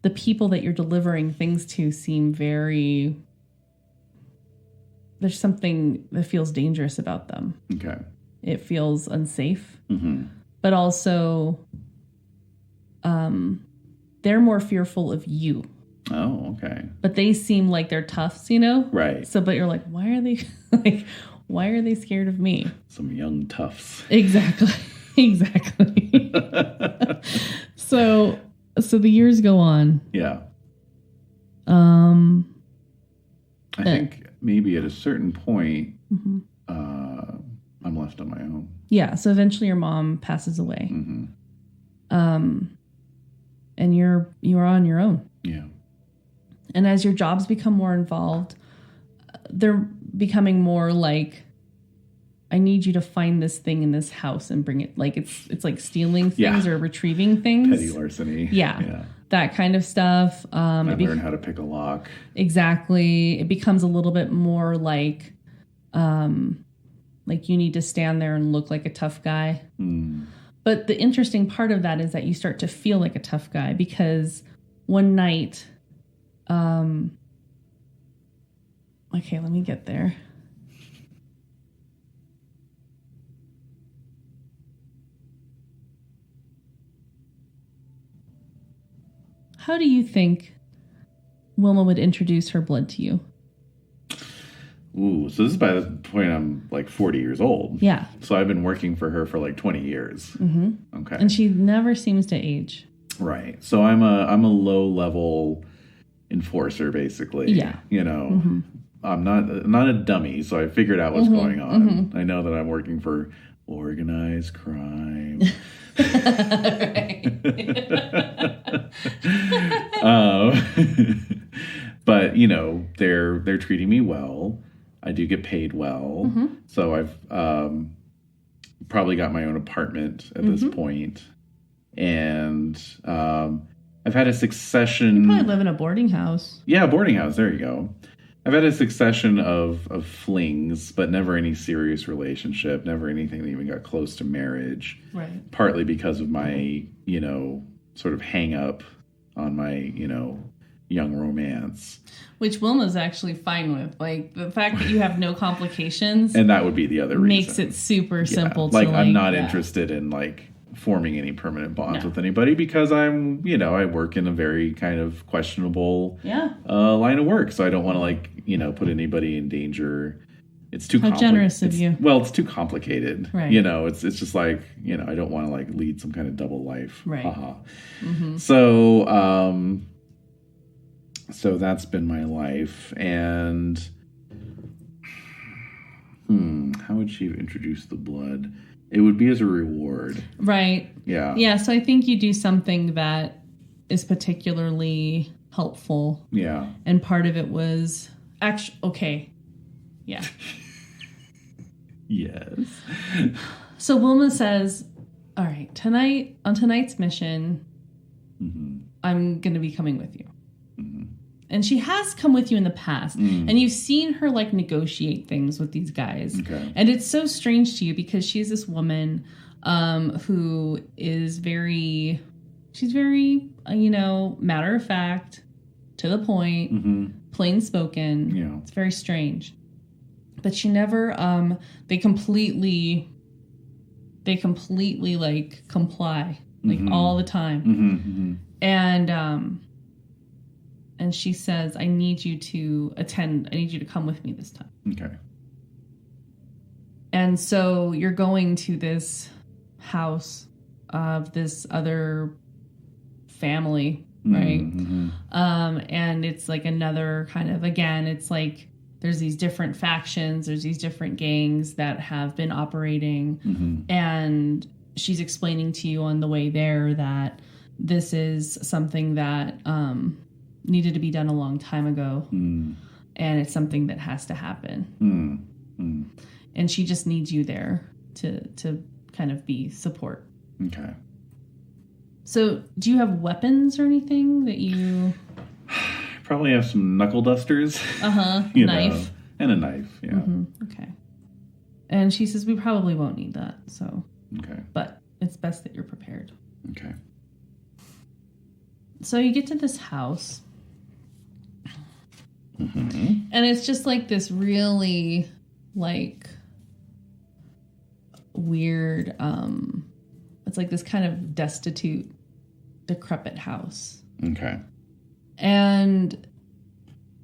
the people that you're delivering things to seem very... There's something that feels dangerous about them. Okay. It feels unsafe. But also, they're more fearful of you. Oh, okay. But they seem like they're toughs, you know? Right. So, but you're like, why are they why are they scared of me? Some young toughs. Exactly. Exactly. So the years go on. Yeah. I think maybe at a certain point, I'm left on my own. Yeah. So eventually your mom passes away. And you are on your own. Yeah. And as your jobs become more involved, they're becoming more like, I need you to find this thing in this house and bring it. Like it's like stealing things or retrieving things. Petty larceny. Yeah. That kind of stuff. I learn how to pick a lock. Exactly. It becomes a little bit more like you need to stand there and look like a tough guy. But the interesting part of that is that you start to feel like a tough guy because one night, okay, let me get there. How do you think Wilma would introduce her blood to you? Ooh, so this is by the point I'm like 40 years old. Yeah. So I've been working for her for like 20 years. Okay. And she never seems to age. Right. So I'm a low level enforcer, basically. Yeah. You know, I'm not a dummy, so I figured out what's going on. I know that I'm working for organized crime. But you know, they're treating me well. I do get paid well. So I've probably got my own apartment at this point. And I've had a succession... You probably live in a boarding house. Yeah, boarding house. There you go. I've had a succession of flings, but never any serious relationship, never anything that even got close to marriage. Right. Partly because of my, sort of hang up on my, young romance. Which Wilma's actually fine with. Like, the fact that you have no complications... And that would be the other reason. Makes it super simple to I'm not interested in, forming any permanent bonds with anybody because I'm, I work in a very kind of questionable line of work. So I don't want to, put anybody in danger. It's too complicated. How generous of you. Well, it's too complicated. Right. It's just I don't want to lead some kind of double life. Right. Haha. So, so that's been my life. And, how would she introduce the blood? It would be as a reward. Right. Yeah. Yeah, so I think you do something that is particularly helpful. Yeah. And part of it was... Actually, okay. Yeah. Yes. So Wilma says, all right, on tonight's mission, I'm going to be coming with you. And she has come with you in the past. And you've seen her negotiate things with these guys. Okay. And it's so strange to you because she's this woman who is very matter of fact, to the point, plain spoken. Yeah. It's very strange. But she never, they completely comply, all the time. And she says, I need you to attend. I need you to come with me this time. Okay. And so you're going to this house of this other family, right? And it's another kind of, again, it's there's these different factions. There's these different gangs that have been operating. And she's explaining to you on the way there that this is something that... needed to be done a long time ago. And it's something that has to happen. And she just needs you there to kind of be support. Okay. So do you have weapons or anything that you... Probably have some knuckle dusters. Knife. And a knife, yeah. Okay. And she says, we probably won't need that, so... Okay. But it's best that you're prepared. Okay. So you get to this house. Mm-hmm. And it's just like this really, like, weird, it's like this kind of destitute, decrepit house. Okay. And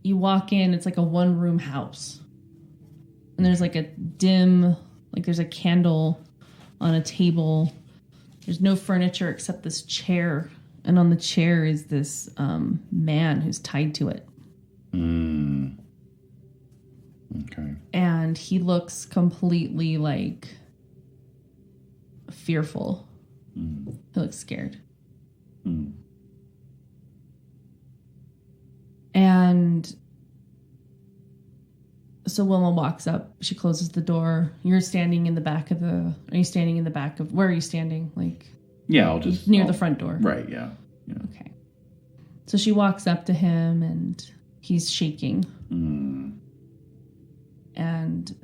you walk in, it's like a one-room house. And there's like a dim, like there's a candle on a table. There's no furniture except this chair. And on the chair is this man who's tied to it. Okay. And he looks completely, like, fearful. He looks scared. And so Wilma walks up. She closes the door. You're standing in the back of the... Are you standing in the back of... Where are you standing? Like... Yeah, I'll just... Near the front door. Right, yeah. Okay. So she walks up to him and he's shaking. And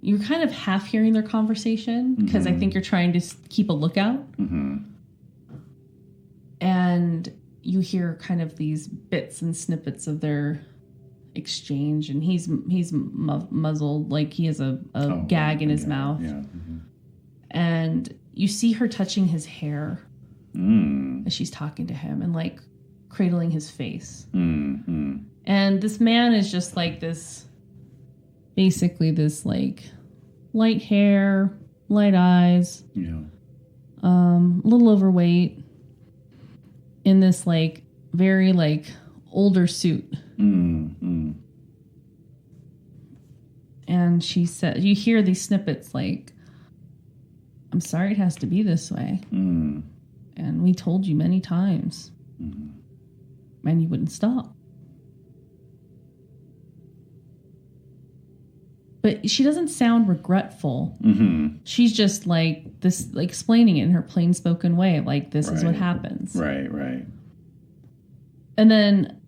you're kind of half hearing their conversation because I think you're trying to keep a lookout. And you hear kind of these bits and snippets of their exchange, and he's muzzled, like he has a gag in his mouth. Yeah. And you see her touching his hair as she's talking to him and like cradling his face. And this man is just like this, basically this like light hair, light eyes, a little overweight, in this like very like older suit. And she said, you hear these snippets like, I'm sorry it has to be this way. And we told you many times. And you wouldn't stop. But she doesn't sound regretful. She's just like this, like explaining it in her plain spoken way. Like, this is what happens. Right. And then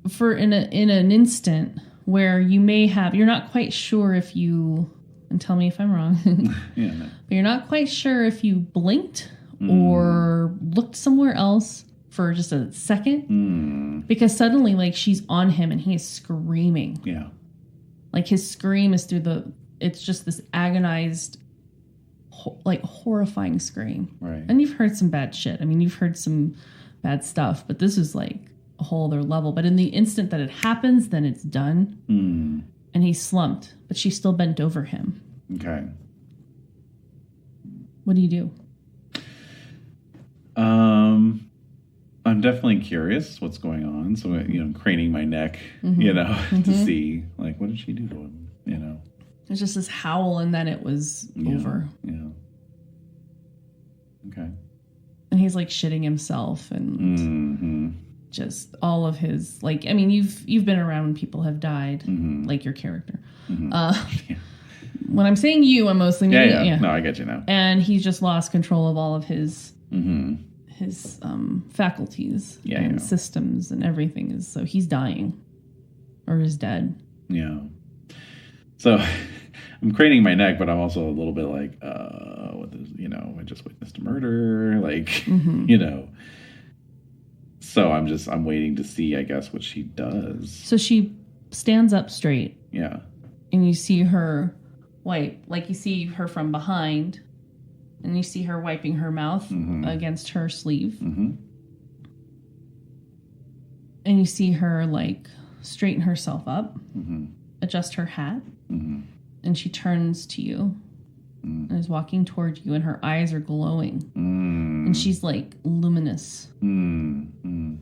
in an instant where you're not quite sure if you, and tell me if I'm wrong. But you're not quite sure if you blinked or looked somewhere else for just a second. Because suddenly, like, she's on him and he is screaming. Yeah. Like, his scream is it's just this agonized, like, horrifying scream. Right. And you've heard some bad shit. I mean, you've heard some bad stuff, but this is like a whole other level. But in the instant that it happens, then it's done. And he's slumped, but she's still bent over him. Okay. What do you do? I'm definitely curious what's going on. So, craning my neck, to see, like, what did she do to him, It's just this howl, and then it was over. Yeah. Okay. And he's, like, shitting himself, and just all of his, like, I mean, you've been around when people have died, like your character. When I'm saying you, I'm mostly meaning... Yeah. No, I get you now. And he's just lost control of all of his... his faculties and systems and everything. So he's dying or is dead. Yeah. So I'm craning my neck, but I'm also a little bit like, what is, I just witnessed a murder, like, so I'm waiting to see, I guess, what she does. So she stands up straight. Yeah. And you see her wipe, like you see her from behind. And you see her wiping her mouth against her sleeve. And you see her, like, straighten herself up, adjust her hat. And she turns to you and is walking toward you, and her eyes are glowing. And she's, like, luminous. I mean,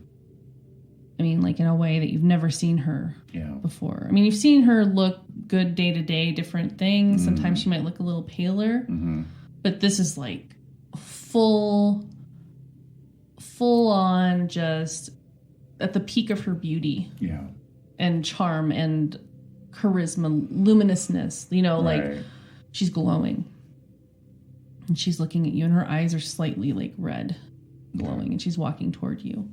like, in a way that you've never seen her before. I mean, you've seen her look good day to day, different things. Sometimes she might look a little paler. But this is like full on, just at the peak of her beauty. Yeah. And charm and charisma, luminousness, like she's glowing. And she's looking at you, and her eyes are slightly like red, glowing, and she's walking toward you.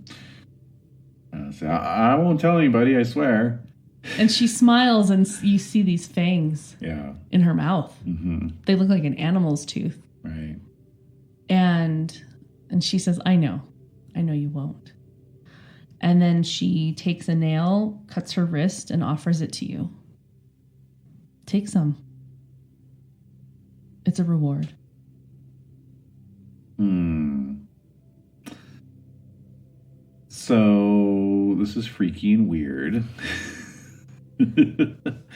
So I won't tell anybody, I swear. And she smiles, and you see these fangs in her mouth. They look like an animal's tooth. Right. And she says, I know you won't. And then she takes a nail, cuts her wrist, and offers it to you. Take some. It's a reward. So this is freaky and weird.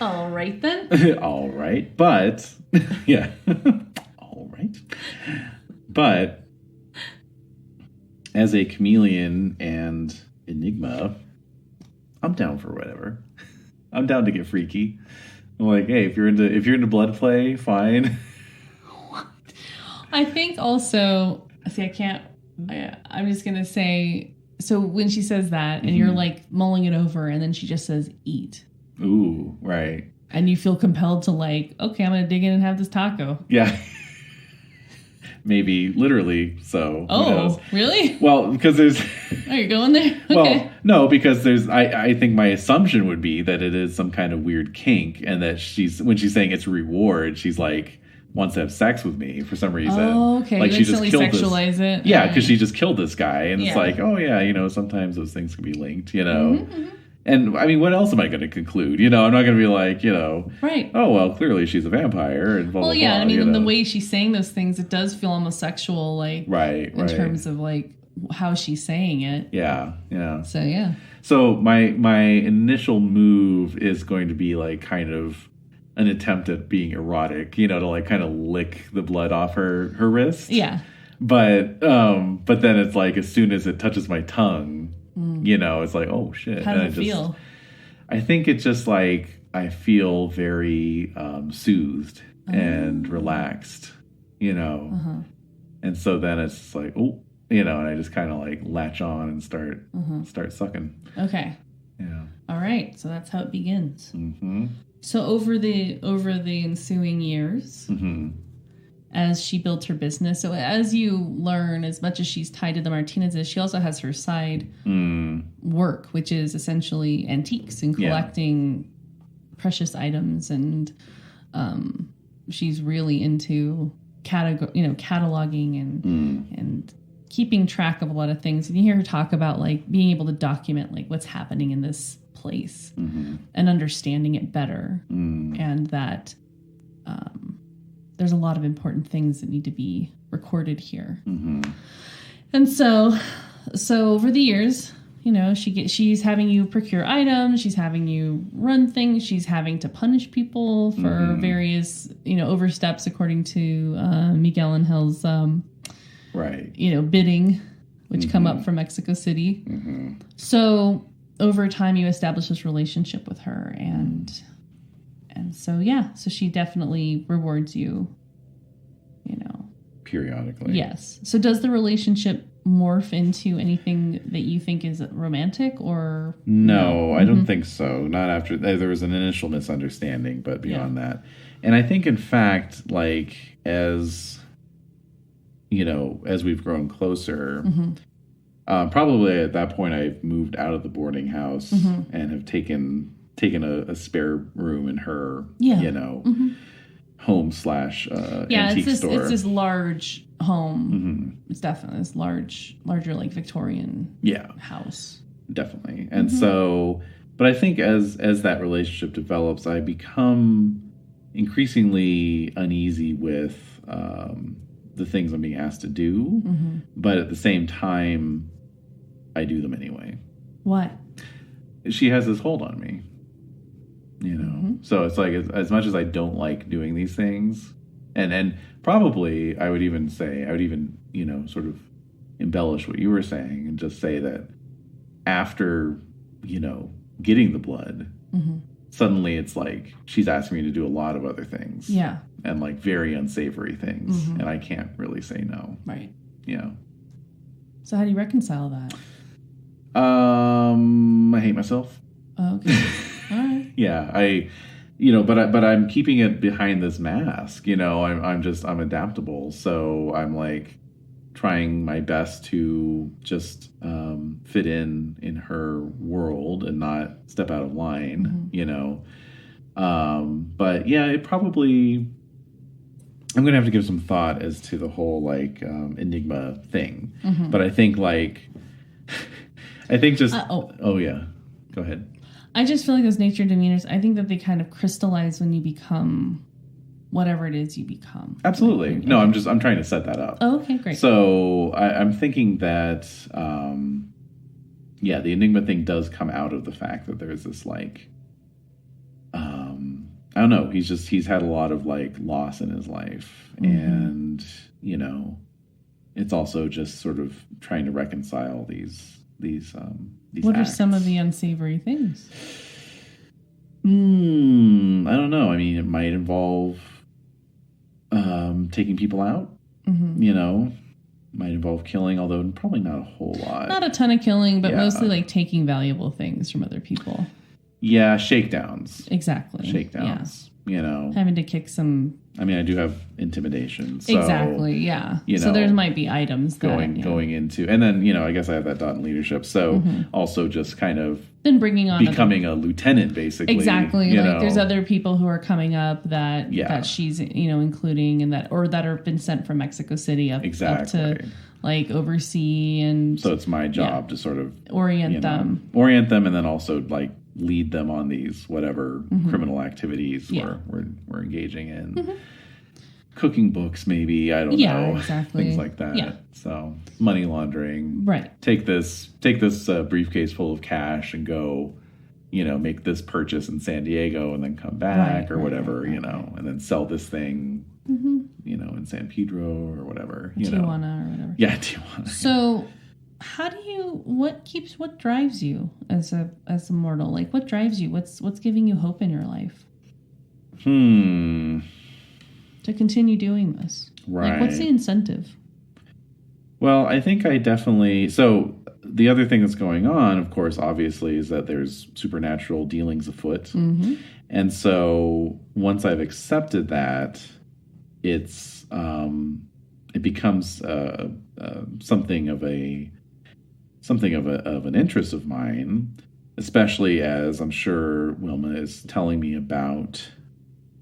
All right then. All right. But, yeah. All right. But as a chameleon and enigma, I'm down for whatever. I'm down to get freaky. I'm like, hey, if you're into blood play, fine. I think also, I'm just going to say, so when she says that and you're like mulling it over and then she just says eat. Ooh, right. And you feel compelled to like, okay, I'm going to dig in and have this taco. Yeah. Maybe literally so. Oh, really? Well, because there's... Are you going there? Okay. Well, no, because I think my assumption would be that it is some kind of weird kink and that when she's saying it's a reward, she's like, wants to have sex with me for some reason. Oh, okay. Like you she just killed sexualize it. Yeah, because she just killed this guy. And it's Yeah. like, oh yeah, sometimes those things can be linked, And I mean, what else am I going to conclude? I'm not going to be like, right. Oh, well, clearly she's a vampire. And blah, well, blah, yeah, blah, I mean, the way she's saying those things, it does feel almost sexual, like, right. in terms of like how she's saying it. Yeah, yeah. So, yeah. So my initial move is going to be like kind of an attempt at being erotic, to like kind of lick the blood off her wrist. Yeah. But then it's like as soon as it touches my tongue, it's like, oh shit. How does it feel? I think it's just like I feel very soothed and relaxed, And so then it's just like, oh, and I just kind of like latch on and start sucking. Okay. Yeah. All right. So that's how it begins. Mm-hmm. So over the ensuing years, as she built her business, so as you learn, as much as she's tied to the Martinezes, she also has her side work, which is essentially antiques and collecting precious items, and she's really into cataloging and keeping track of a lot of things. And you hear her talk about like being able to document like what's happening in this place and understanding it better, and that there's a lot of important things that need to be recorded here. And so over the years, she's having you procure items, she's having you run things, she's having to punish people for various oversteps according to Miguel Angel's bidding, which come up from Mexico City. So over time, you establish this relationship with her, and so she definitely rewards you, periodically. Yes. So does the relationship morph into anything that you think is romantic, or no? I don't think so. Not after there was an initial misunderstanding, but beyond that, and I think in fact, like as we've grown closer. Probably at that point, I've moved out of the boarding house and have taken a spare room in her, home / antique store. It's this large home. It's definitely this larger like Victorian house. Definitely. And so, but I think as that relationship develops, I become increasingly uneasy with the things I'm being asked to do, but at the same time, I do them anyway. What? She has this hold on me, So it's like as much as I don't like doing these things, and probably I would even sort of embellish what you were saying and just say that after getting the blood, suddenly it's like she's asking me to do a lot of other things. Yeah. And like very unsavory things. And I can't really say no. Right. Yeah. So how do you reconcile that? I hate myself. Oh, okay. All right. Yeah. But I'm keeping it behind this mask. I'm adaptable. So I'm like trying my best to just fit in her world and not step out of line, But yeah, it probably, I'm going to have to give some thought as to the whole, like, Enigma thing. Mm-hmm. But I think, like, oh, yeah. Go ahead. I just feel like those nature demeanors, I think that they kind of crystallize when you become whatever it is you become. Absolutely. Like, no, I'm trying to set that up. Oh, okay, great. So I'm thinking that, the Enigma thing does come out of the fact that there's this, like, I don't know. He's had a lot of, like, loss in his life. Mm-hmm. And, you know, it's also just sort of trying to reconcile these what acts. are some of the unsavory things? I don't know. I mean, it might involve taking people out. Mm-hmm. You know, might involve killing, although probably not a whole lot. Not a ton of killing, but mostly like taking valuable things from other people. Yeah, shakedowns. Exactly. Shakedowns. Yeah. You know, having to kick some. I mean, I do have intimidation. So, exactly. Yeah. You know, so there might be items going into, and then, you know, I guess I have that dot in leadership. So also just kind of then bringing on becoming a lieutenant, basically. Exactly. You like know. There's other people who are coming up that she's, you know, including and that have been sent from Mexico City up to like oversee, and so it's my job to sort of orient them, and then also like lead them on these whatever criminal activities we're engaging in. Cooking books, maybe, I don't know. Exactly. Things like that. Yeah. So money laundering. Right. Take this briefcase full of cash and go, you know, make this purchase in San Diego and then come back whatever, you know, and then sell this thing, you know, in San Pedro or whatever. Tijuana or whatever. Yeah, Tijuana. So what drives you as a mortal? Like, what drives you? What's giving you hope in your life? To continue doing this. Right. Like, what's the incentive? Well, I think so the other thing that's going on, of course, obviously, is that there's supernatural dealings afoot. Mm-hmm. And so once I've accepted that, it becomes something of an interest of mine, especially as I'm sure Wilma is telling me about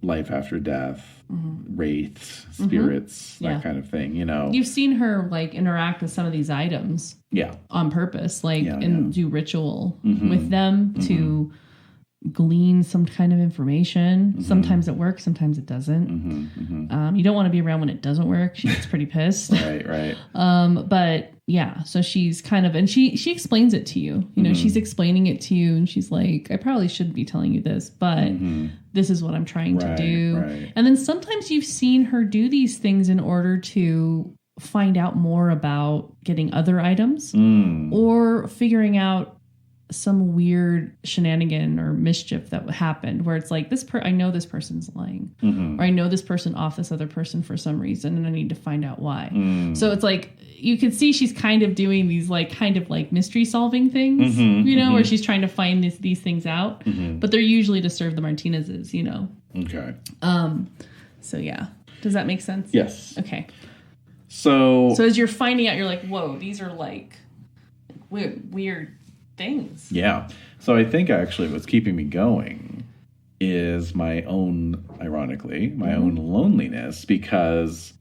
life after death, wraiths, spirits, that kind of thing, you know. You've seen her like interact with some of these items on purpose, like do ritual with them to glean some kind of information. Sometimes it works, sometimes it doesn't. You don't want to be around when it doesn't work. She gets pretty pissed. Right. But yeah, so she's kind of, and she explains it to you. You know, she's explaining it to you, and she's like, I probably shouldn't be telling you this, but this is what I'm trying to do. Right. And then sometimes you've seen her do these things in order to find out more about getting other items or figuring out some weird shenanigan or mischief that happened where it's like I know this person's lying or I know this person off this other person for some reason and I need to find out why. So it's like you can see she's kind of doing these like kind of like mystery solving things, you know, where she's trying to find these things out, but they're usually to serve the Martinezes, you know. Okay. So yeah, does that make sense? Yes. Okay. So as you're finding out, you're like, whoa, these are like weird things. Yeah. So I think actually what's keeping me going is my own loneliness, because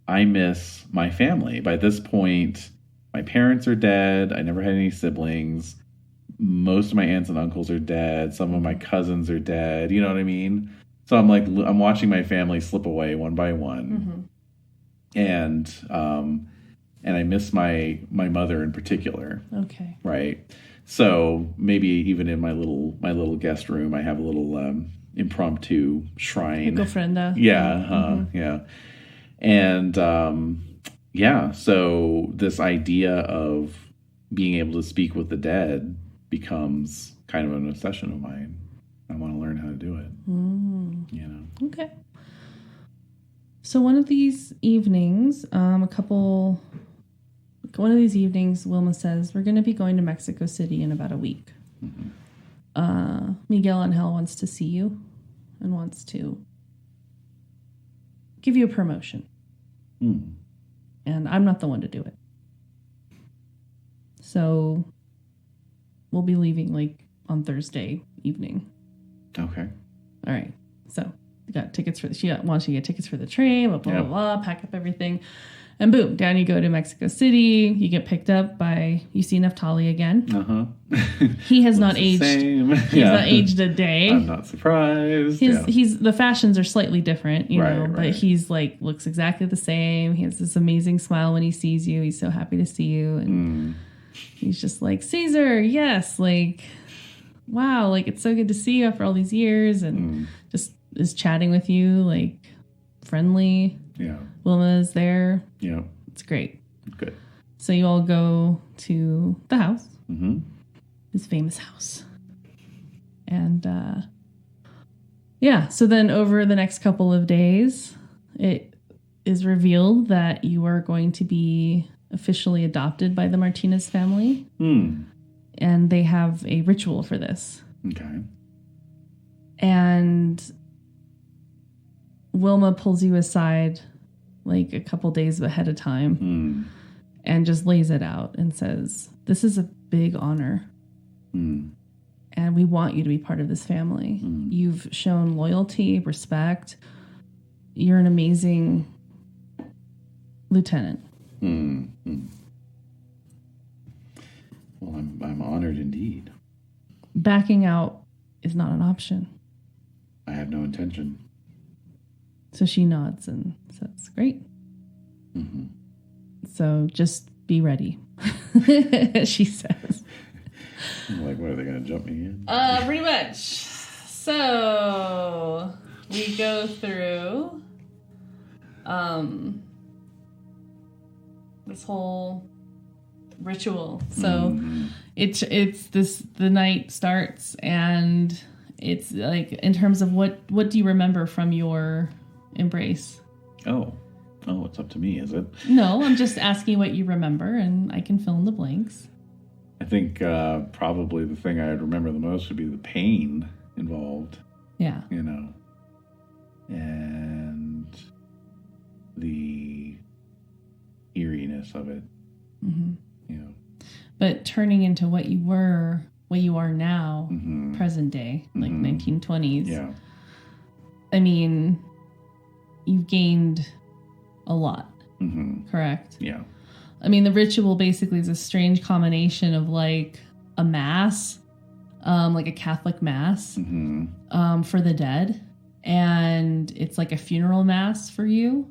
I miss my family. By this point, my parents are dead. I never had any siblings. Most of my aunts and uncles are dead. Some of my cousins are dead. You know what I mean? So I'm watching my family slip away one by one. And I miss my mother in particular. Okay. Right. So maybe even in my little guest room, I have a little impromptu shrine. Ofrenda. Yeah. Yeah. And so this idea of being able to speak with the dead becomes kind of an obsession of mine. I want to learn how to do it. You know. Okay. So one of these evenings, Wilma says, we're going to be going to Mexico City in about a week. Miguel Angel wants to see you and wants to give you a promotion. And I'm not the one to do it. So we'll be leaving like on Thursday evening. Okay. All right. So got tickets for she wants you to get tickets for the train, blah blah Yeah. blah, blah, pack up everything, and boom, down you go to Mexico City. You get picked up by you see Neftali again. He has not aged. He's not aged a day. I'm not surprised. He's the fashions are slightly different, you know, Right. but he's like looks exactly the same. He has this amazing smile when he sees you. He's so happy to see you, and he's just like, César, yes, like, wow, like it's so good to see you after all these years, and just is chatting with you, like friendly. Yeah. Wilma's there. Yeah. It's great. Good. So you all go to the house, Mm-hmm. his famous house. And so then over the next couple of days, it is revealed that you are going to be officially adopted by the Martinez family. And they have a ritual for this. Okay. And Wilma pulls you aside like a couple days ahead of time and just lays it out and says, this is a big honor. And we want you to be part of this family. You've shown loyalty, respect. You're an amazing lieutenant. Well, I'm honored indeed. Backing out is not an option. I have no intention. So she nods and says, great. So just be ready, she says. Like, what, are they going to jump me in? Pretty much. So we go through this whole ritual. So it's the night starts, and it's like, in terms of what do you remember from your embrace? Oh, it's up to me, is it? No, I'm just asking what you remember, and I can fill in the blanks. I think probably the thing I'd remember the most would be the pain involved, Yeah. you know, and the eeriness of it, you know. But turning into what you are now, present day, like 1920s. Yeah. I mean, you've gained a lot, correct? Yeah. I mean, the ritual basically is a strange combination of like a mass, like a Catholic mass for the dead. And it's like a funeral mass for you.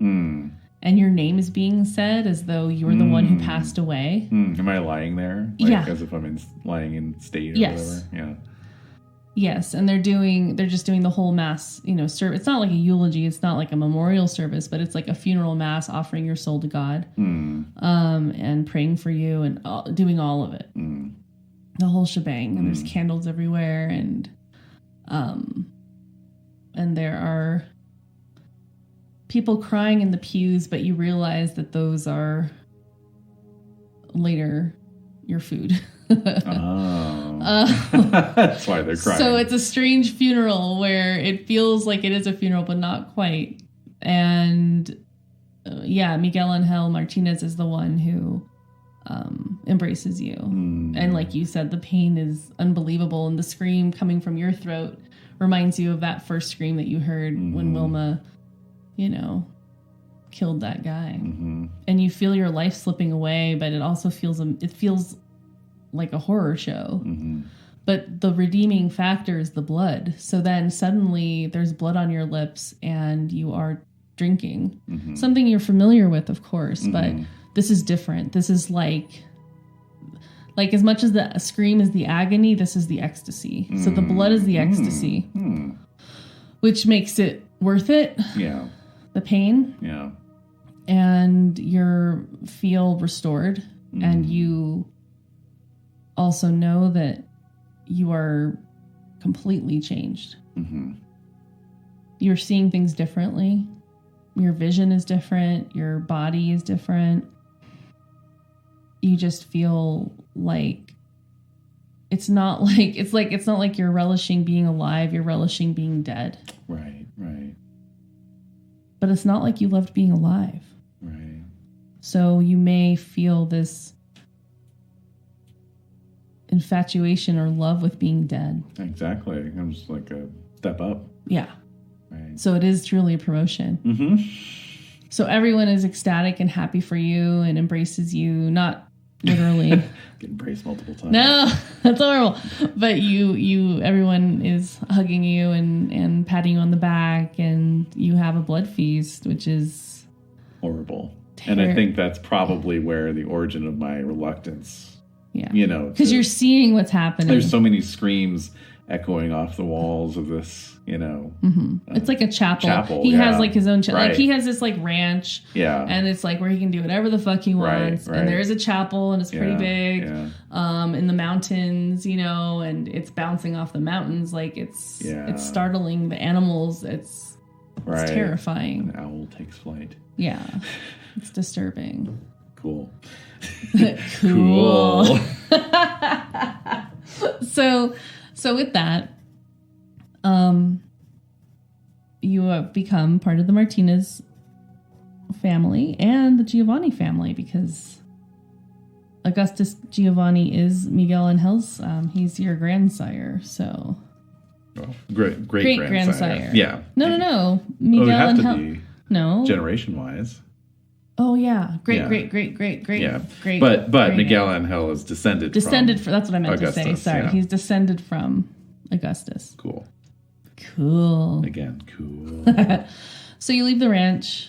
And your name is being said as though you were the one who passed away. Am I lying there? Like, Yeah. as if I'm lying in state or Yes. whatever? Yeah. Yes, and they're just doing the whole mass, you know, service. It's not like a eulogy, it's not like a memorial service, but it's like a funeral mass offering your soul to God, and praying for you and doing all of it, the whole shebang. And there's candles everywhere, and there are people crying in the pews, but you realize that those are later your food. That's why they're crying. So it's a strange funeral where it feels like it is a funeral, but not quite. And Miguel Angel Martinez is the one who embraces you. And like you said, the pain is unbelievable. And the scream coming from your throat reminds you of that first scream that you heard when Wilma, you know, killed that guy. And you feel your life slipping away, but it also feels like a horror show. But the redeeming factor is the blood. So then suddenly there's blood on your lips and you are drinking. Something you're familiar with, of course, but this is different. This is like as much as the scream is the agony, this is the ecstasy. So the blood is the ecstasy, which makes it worth it. Yeah. The pain. Yeah. And you feel restored, and you also know that you are completely changed. You're seeing things differently. Your vision is different. Your body is different. You just feel like it's not like you're relishing being alive. You're relishing being dead. Right. But it's not like you loved being alive. Right. So you may feel this infatuation or love with being dead. Exactly. I'm just like a step up. Yeah. Right. So it is truly a promotion. Mm-hmm. So everyone is ecstatic and happy for you and embraces you, not literally. Get embraced multiple times. No, that's horrible. But everyone is hugging you and patting you on the back, and you have a blood feast, which is horrible. And I think that's probably where the origin of my reluctance. Yeah. You know, because you're seeing what's happening. There's so many screams echoing off the walls of this, you know. Mm-hmm. It's like a chapel. He has like his own chapel. Right. Like he has this like ranch. Yeah. And it's like where he can do whatever the fuck he wants. Right. And there is a chapel and it's pretty big. Yeah. In the mountains, you know, and it's bouncing off the mountains. Like it's startling the animals. It's terrifying. An owl takes flight. Yeah. It's disturbing. Cool. Cool. So with that, you have become part of the Martinez family and the Giovanni family, because Augustus Giovanni is Miguel Angel's. He's your grandsire, so great grandsire. Yeah. No. Miguel Angel. No. Generation wise. Oh yeah, great. Yeah, great. But Miguel Angel is descended from that's what I meant Augustus, to say. Sorry, he's descended from Augustus. Cool. Again, cool. So you leave the ranch,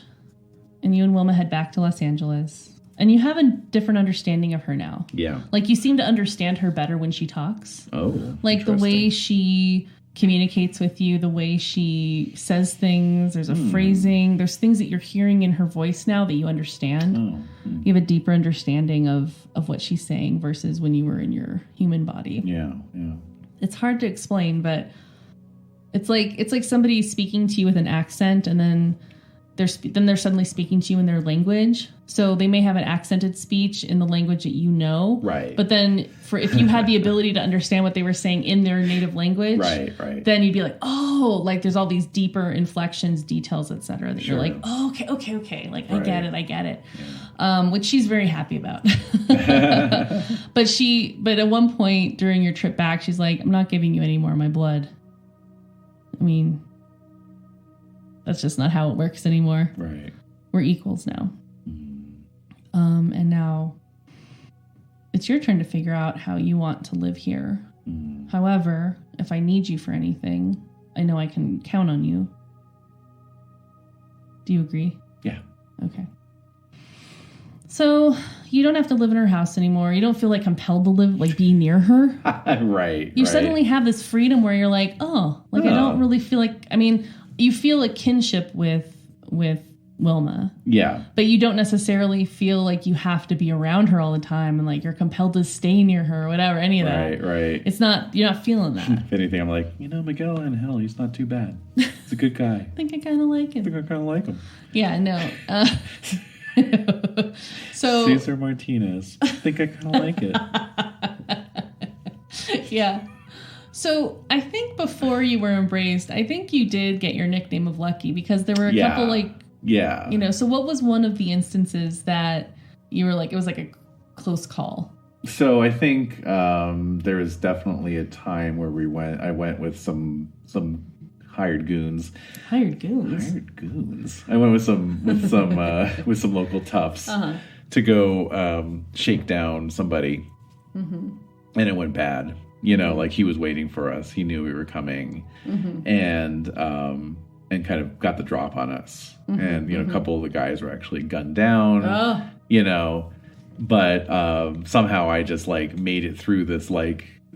and you and Wilma head back to Los Angeles, and you have a different understanding of her now. Yeah, like you seem to understand her better when she talks. Oh, like the way she communicates with you, the way she says things, there's a phrasing, there's things that you're hearing in her voice now that you understand. You have a deeper understanding of what she's saying versus when you were in your human body. Yeah. It's hard to explain, but it's like somebody speaking to you with an accent, and then they're suddenly speaking to you in their language. So they may have an accented speech in the language that you know. Right. But then if you had the ability to understand what they were saying in their native language, right. then you'd be like, oh, like there's all these deeper inflections, details, etc. that you're like, oh, okay. Like, right. I get it. Yeah. Which she's very happy about. But at one point during your trip back, she's like, I'm not giving you any more of my blood. I mean, that's just not how it works anymore. Right. We're equals now. And now it's your turn to figure out how you want to live here. However, if I need you for anything, I know I can count on you. Do you agree? Yeah. Okay. So you don't have to live in her house anymore. You don't feel like compelled to be near her. Right. You suddenly have this freedom where you're like, I don't really feel like, you feel a kinship with Wilma. Yeah. But you don't necessarily feel like you have to be around her all the time and like you're compelled to stay near her or whatever, any of that. Right. You're not feeling that. If anything, I'm like, Miguel Angel, he's not too bad. He's a good guy. I think I kind of like him. Yeah, no. So César Martinez. I think I kind of like it. Yeah. So I think before you were embraced, I think you did get your nickname of Lucky because there were a couple so what was one of the instances that you were like, it was like a close call? So I think there was definitely a time where I went with some hired goons. Hired goons. I went with some with some local toughs to go shake down somebody, and it went bad. Like he was waiting for us. He knew we were coming, and kind of got the drop on us. And a couple of the guys were actually gunned down. But somehow I just made it through this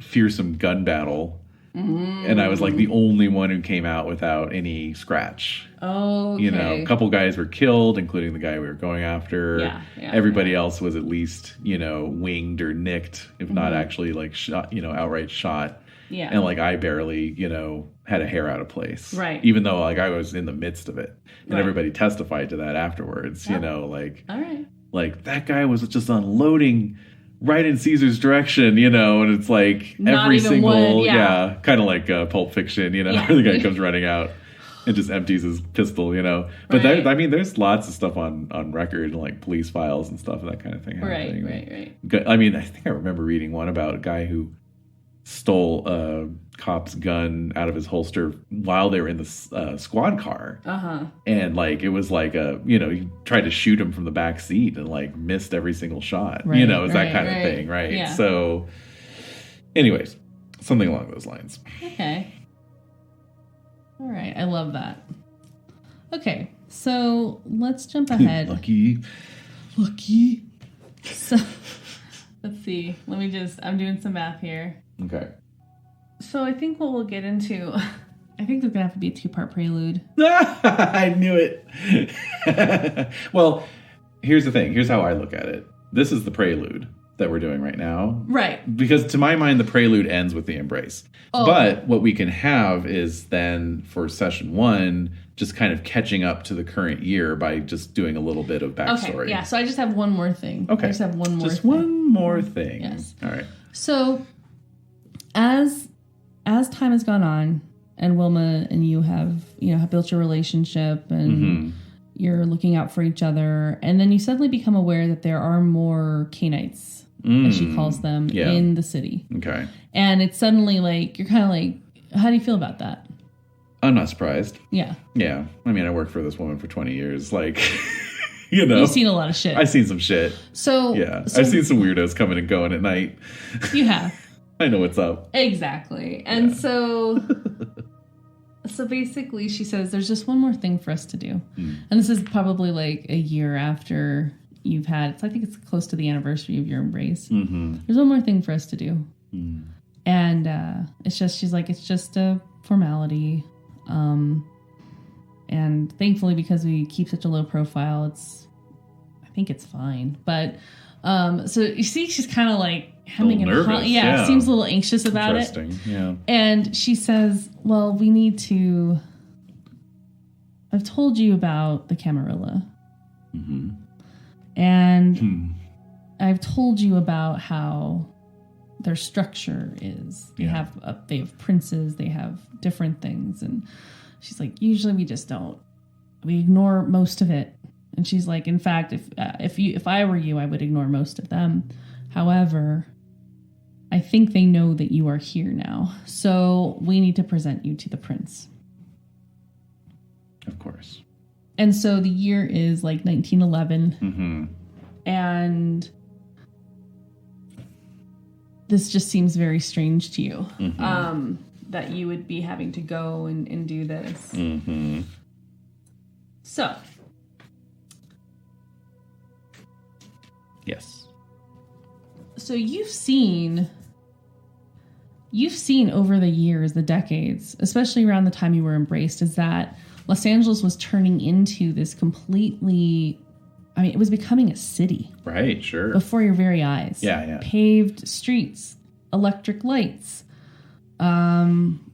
fearsome gun battle. And I was the only one who came out without any scratch. Oh, okay. A couple guys were killed, including the guy we were going after. Everybody else was at least, winged or nicked, if not actually shot, outright shot. Yeah. And I barely, had a hair out of place. Right. Even though I was in the midst of it. And everybody testified to that afterwards, all right. That guy was just unloading right in Caesar's direction, and it's Not every even single, wood, kind of like Pulp Fiction, where the guy comes running out and just empties his pistol, But there's lots of stuff on record, police files and stuff, that kind of thing happening. Right. I think I remember reading one about a guy who stole a cop's gun out of his holster while they were in the squad car. And like it was like he tried to shoot him from the back seat and like missed every single shot. Right, It's that kind of thing, right? Yeah. So anyways, something along those lines. Okay. All right, I love that. Okay, so let's jump ahead. Lucky. So let's see. I'm doing some math here. Okay. So I think what we'll get into, I think there's going to have to be a 2-part prelude. I knew it. Well, here's the thing. Here's how I look at it. This is the prelude that we're doing right now. Right. Because to my mind, the prelude ends with the embrace. Oh. But what we can have is then for session 1, just kind of catching up to the current year by just doing a little bit of backstory. Okay, yeah. So I just have one more thing. Okay. I just have one more just thing. one more thing. Yes. All right. So as time has gone on and Wilma and you have built your relationship and you're looking out for each other, and then you suddenly become aware that there are more Canaanites, as she calls them, in the city. Okay. And it's suddenly like, you're kind of like, how do you feel about that? I'm not surprised. Yeah. Yeah. I mean, I worked for this woman for 20 years. Like, You've seen a lot of shit. I've seen some shit. So I've seen some weirdos coming and going at night. You have. I know what's up. Exactly. And so basically she says, there's just one more thing for us to do. And this is probably like a year after you've had, I think it's close to the anniversary of your embrace. There's one more thing for us to do. And it's just, she's like, it's just a formality. And thankfully, because we keep such a low profile, I think it's fine. But, so you see, she's kind of like hemming and hawing. Yeah, seems a little anxious about it. Yeah. And she says, well, we need to, I've told you about the Camarilla. And I've told you about how their structure is. They have princes, they have different things. And she's like, usually we ignore most of it. And she's like, in fact, if I were you, I would ignore most of them. However, I think they know that you are here now. So we need to present you to the prince. Of course. And so the year is like 1911. And this just seems very strange to you. That you would be having to go and do this. So. Yes. So you've seen over the years, the decades, especially around the time you were embraced, is that Los Angeles was turning into this completely, it was becoming a city. Right, sure. Before your very eyes. Yeah. Paved streets, electric lights.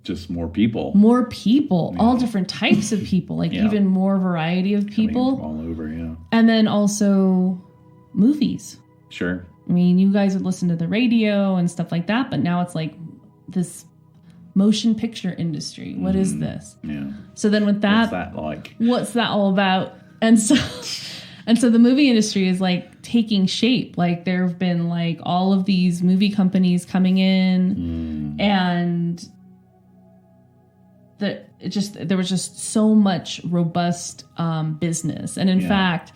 Just more people. All different types of people, even more variety of people. Coming from all over, yeah. And then also movies. Sure. I mean, you guys would listen to the radio and stuff like that, but now it's like this motion picture industry. What is this? Yeah. So then with that, what's that like? What's that all about? And so the movie industry is like taking shape. Like there have been like all of these movie companies coming in and there was just so much robust business. And in fact,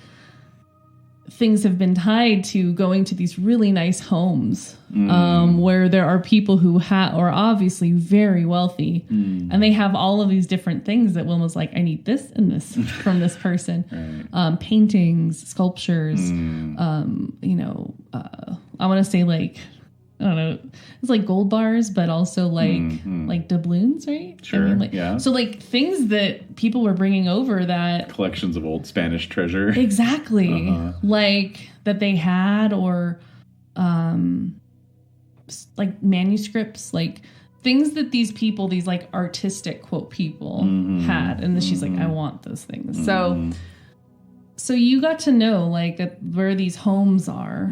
things have been tied to going to these really nice homes where there are people who are obviously very wealthy and they have all of these different things that Wilma's like, I need this and this from this person. Right. Paintings, sculptures, I want to say like, I don't know, it's like gold bars, but also like doubloons, right? Sure, So like things that people were bringing over that... Collections of old Spanish treasure. Exactly. Like that they had or like manuscripts, like things that these people, these like artistic quote people had. And then she's like, I want those things. So you got to know like where these homes are.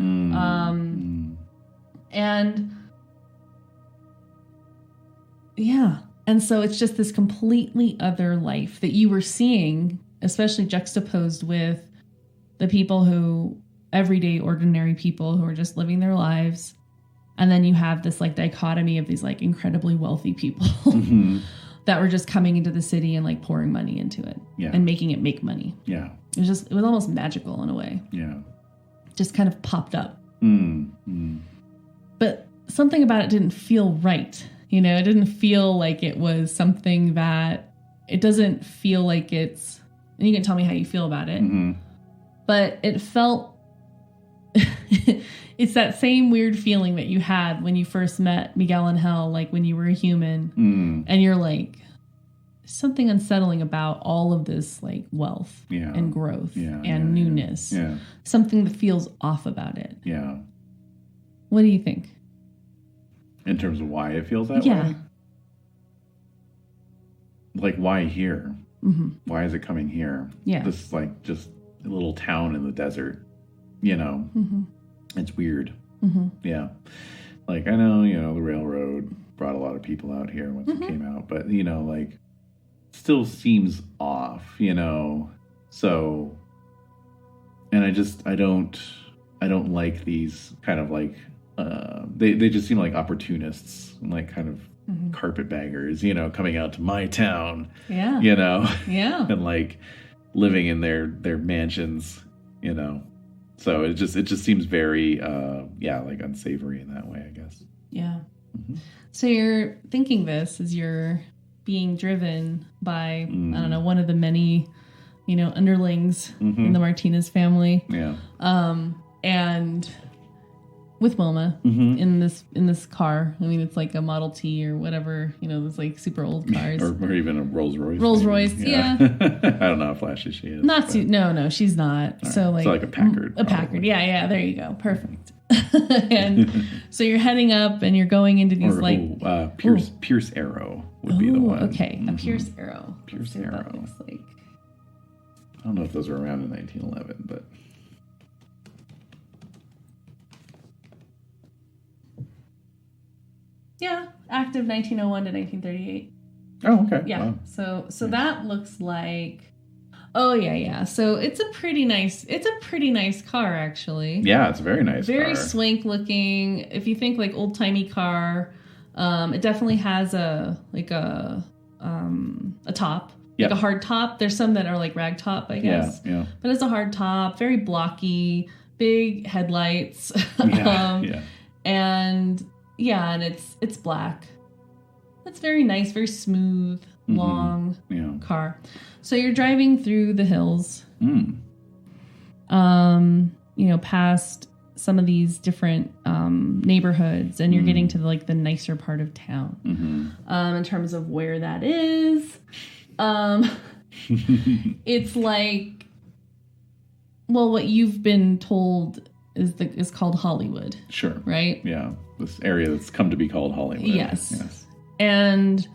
And so it's just this completely other life that you were seeing, especially juxtaposed with the people everyday ordinary people who are just living their lives And then you have this like dichotomy of these like incredibly wealthy people that were just coming into the city and like pouring money into it and making it make money. Yeah. It was almost magical in a way. Yeah. Just kind of popped up. But something about it didn't feel right. You know, it didn't feel like it was something that, it doesn't feel like it's, and you can tell me how you feel about it, but it felt, it's that same weird feeling that you had when you first met Miguel Angel, like when you were a human, and you're like, something unsettling about all of this like wealth and growth and newness. Yeah. Something that feels off about it. Yeah. What do you think? In terms of why it feels that way? Like, why here? Why is it coming here? Yeah. This is like just a little town in the desert, you know? It's weird. Yeah. Like, I know, you know, the railroad brought a lot of people out here once it came out, but, you know, like, still seems off, you know? So, and I don't like these kind of like, they just seem like opportunists and like kind of carpetbaggers, you know, coming out to my town, you know, and like living in their mansions, you know. So it just seems very, like unsavory in that way, I guess. Yeah. So you're thinking this as you're being driven by, I don't know, one of the many, you know, underlings in the Martinez family. Yeah. And with Wilma in this car. I mean, it's like a Model T or whatever, you know, those like super old cars. or even a Rolls Royce. Rolls Royce, yeah. I don't know how flashy she is. No, she's not. Right. So like a Packard. A Packard, yeah, there you go. Perfect. And so you're heading up and you're going into these Pierce Arrow would be the one. Okay, a Pierce Arrow. Pierce Arrow. That looks like. I don't know if those were around in 1911, but. Yeah, active 1901 to 1938. Oh, okay. Yeah. Wow. So that looks like. Oh yeah. So it's a pretty nice car actually. Yeah, it's a very nice car. Very swank looking. If you think like old timey car, it definitely has a top. Like a hard top. There's some that are like rag top, I guess. Yeah. But it's a hard top, very blocky, big headlights. And it's black. It's very nice, very smooth, long car. So you're driving through the hills, past some of these different neighborhoods, and you're getting to the nicer part of town. In terms of where that is, it's like, well, what you've been told is called Hollywood. Sure. Right? Yeah. This area that's come to be called Hollywood. Yes. And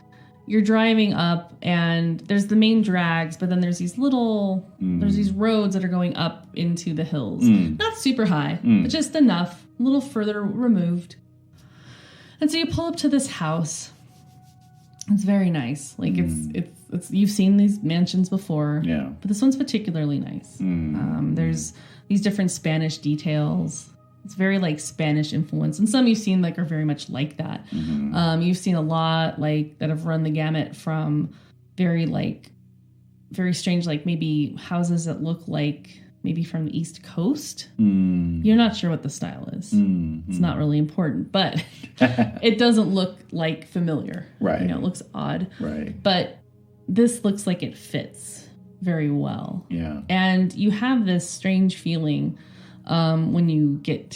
you're driving up and there's the main drags, but then there's these there's these roads that are going up into the hills. Not super high, but just enough, a little further removed. And so you pull up to this house. It's very nice. Like it's you've seen these mansions before. Yeah. But this one's particularly nice. There's these different Spanish details. It's very Spanish influence, and some you've seen are very much like that. You've seen a lot that have run the gamut from very strange maybe houses that look like maybe from the East Coast. You're not sure what the style is. It's not really important, but it doesn't look familiar. Right. It looks odd. Right. But this looks like it fits very well. Yeah. And you have this strange feeling when you get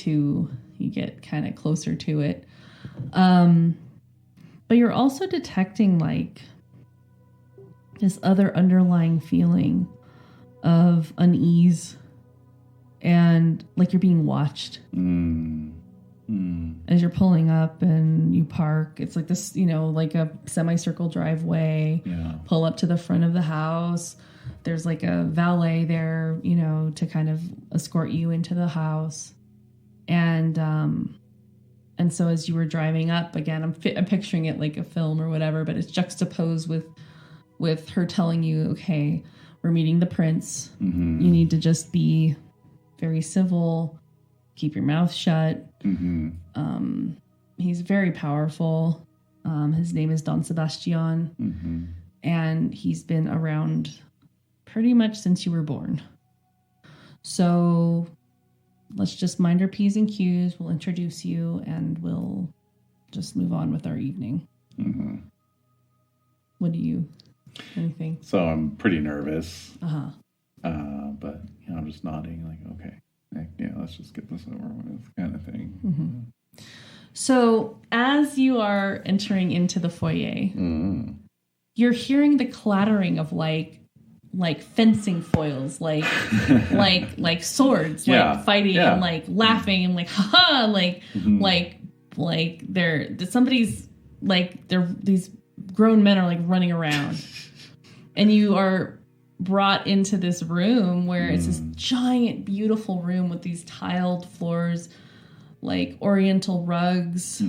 kind of closer to it. But you're also detecting this other underlying feeling of unease and you're being watched. As you're pulling up and you park, it's like this, a semicircle driveway. Yeah. Pull up to the front of the house. There's a valet there, to kind of escort you into the house. And so as you were driving up, again, I'm picturing it like a film or whatever, but it's juxtaposed with her telling you, okay, we're meeting the prince. You need to just be very civil, keep your mouth shut. He's very powerful. His name is Don Sebastian, and he's been around pretty much since you were born. So let's just mind our P's and Q's. We'll introduce you, and we'll just move on with our evening. What do you... Anything? So I'm pretty nervous. Uh-huh. But I'm just nodding like, okay, yeah, let's just get this over with, kind of thing. So as you are entering into the foyer, you're hearing the clattering of like fencing foils, like swords, like fighting and like laughing and like haha, like they're somebody's like these grown men are like running around, and you are brought into this room where it's this giant, beautiful room with these tiled floors, like oriental rugs,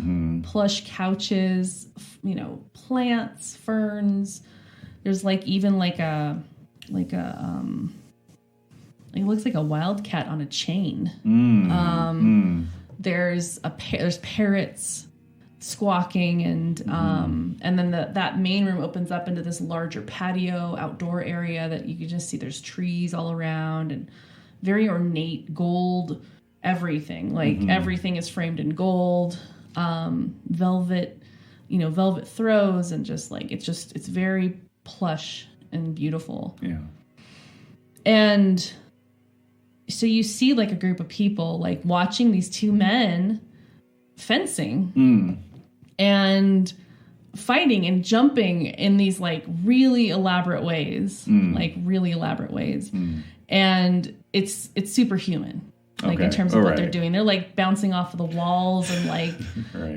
plush couches, plants, ferns. There's like even like it looks like a wildcat on a chain. There's parrots squawking, and then that main room opens up into this larger patio outdoor area that you can just see. There's trees all around and very ornate gold everything. Like everything is framed in gold, velvet throws, and just like it's very plush and beautiful. Yeah. And so you see like a group of people like watching these two men fencing and fighting and jumping in these like really elaborate ways, and it's superhuman, like in terms of what they're doing. They're like bouncing off of the walls and like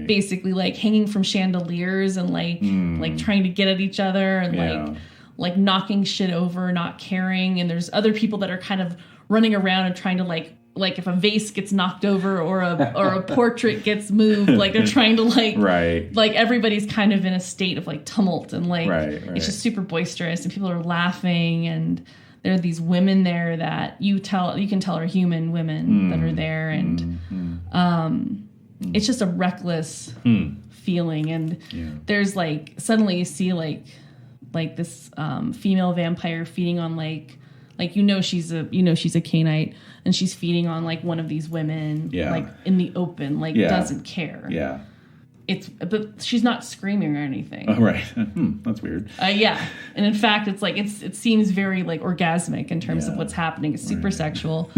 basically like hanging from chandeliers and like trying to get at each other and like knocking shit over, not caring. And there's other people that are kind of running around and trying to like if a vase gets knocked over or a portrait gets moved, like they're trying to like everybody's kind of in a state of like tumult, and like it's just super boisterous, and people are laughing, and there are these women there that you can tell are human women that are there, and it's just a reckless feeling. And there's like suddenly you see like this female vampire feeding on like she's a Canaanite, and she's feeding on like one of these women like in the open, like doesn't care. Yeah. But she's not screaming or anything. Oh, right. That's weird. Yeah. And in fact, it's like it seems very like orgasmic in terms of what's happening. It's super sexual.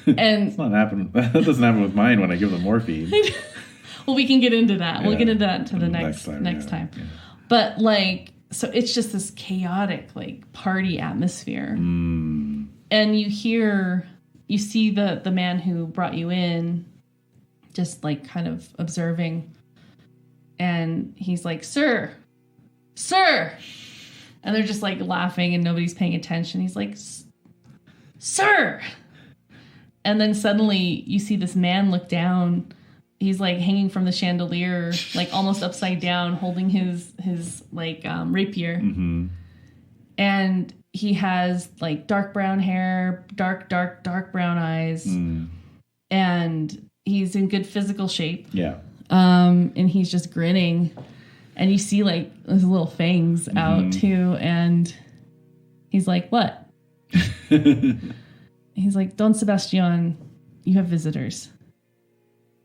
And it's not happening. That doesn't happen with mine when I give them morphine. Well, we can get into that. We'll get into that the next time. Yeah. But like, so it's just this chaotic like party atmosphere. And you see the man who brought you in just like kind of observing, and he's like, sir, and they're just like laughing and nobody's paying attention. He's like, sir, and then suddenly you see this man look down. He's like hanging from the chandelier, like almost upside down, holding his like rapier. And he has like dark brown hair, dark brown eyes, and he's in good physical shape. Yeah. And he's just grinning, and you see like his little fangs out too, and he's like, "What?" He's like, "Don Sebastian, you have visitors."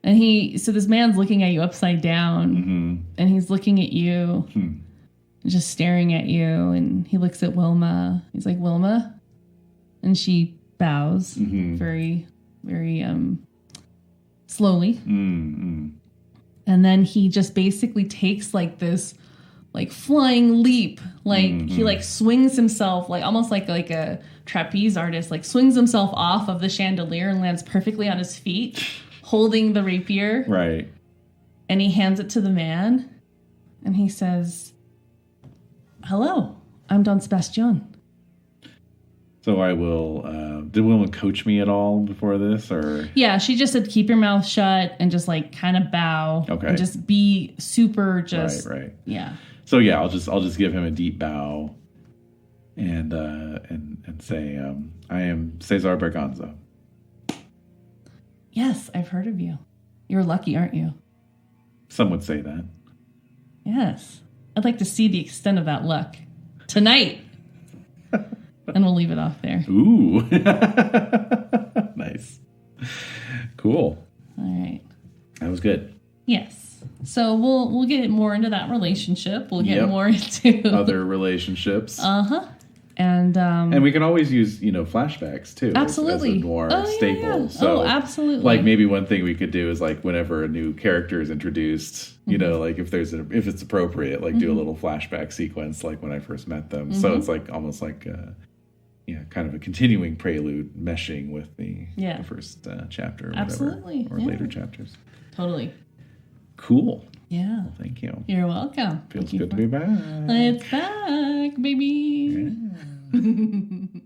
And so this man's looking at you upside down, and he's looking at you, just staring at you, and he looks at Wilma. He's like, "Wilma?" And she bows very, very slowly. And then he just basically takes like this like flying leap. Like he like swings himself like almost like a trapeze artist, like swings himself off of the chandelier and lands perfectly on his feet, holding the rapier. Right. And he hands it to the man, and he says, "Hello, I'm Don Sebastian." So I will, did Wilma coach me at all before this, or? Yeah, she just said, keep your mouth shut and just like kind of bow. Okay. And just be super just. Right. Yeah. So yeah, I'll just give him a deep bow and say, I am César Berganza. Yes, I've heard of you. You're lucky, aren't you? Some would say that. Yes. I'd like to see the extent of that luck tonight. And we'll leave it off there. Ooh. Nice. Cool. All right. That was good. Yes. So we'll get more into that relationship. We'll get more into other relationships. Uh-huh. And we can always use, flashbacks too. Absolutely. As a noir staple. Yeah. So, absolutely. Like maybe one thing we could do is like whenever a new character is introduced, like if it's appropriate, like do a little flashback sequence, like when I first met them. So it's like almost like kind of a continuing prelude meshing with the first chapter or whatever. Absolutely. Or later chapters. Totally. Cool. Yeah. Well, thank you. You're welcome. Feels good to be back. It's back, baby. Yeah.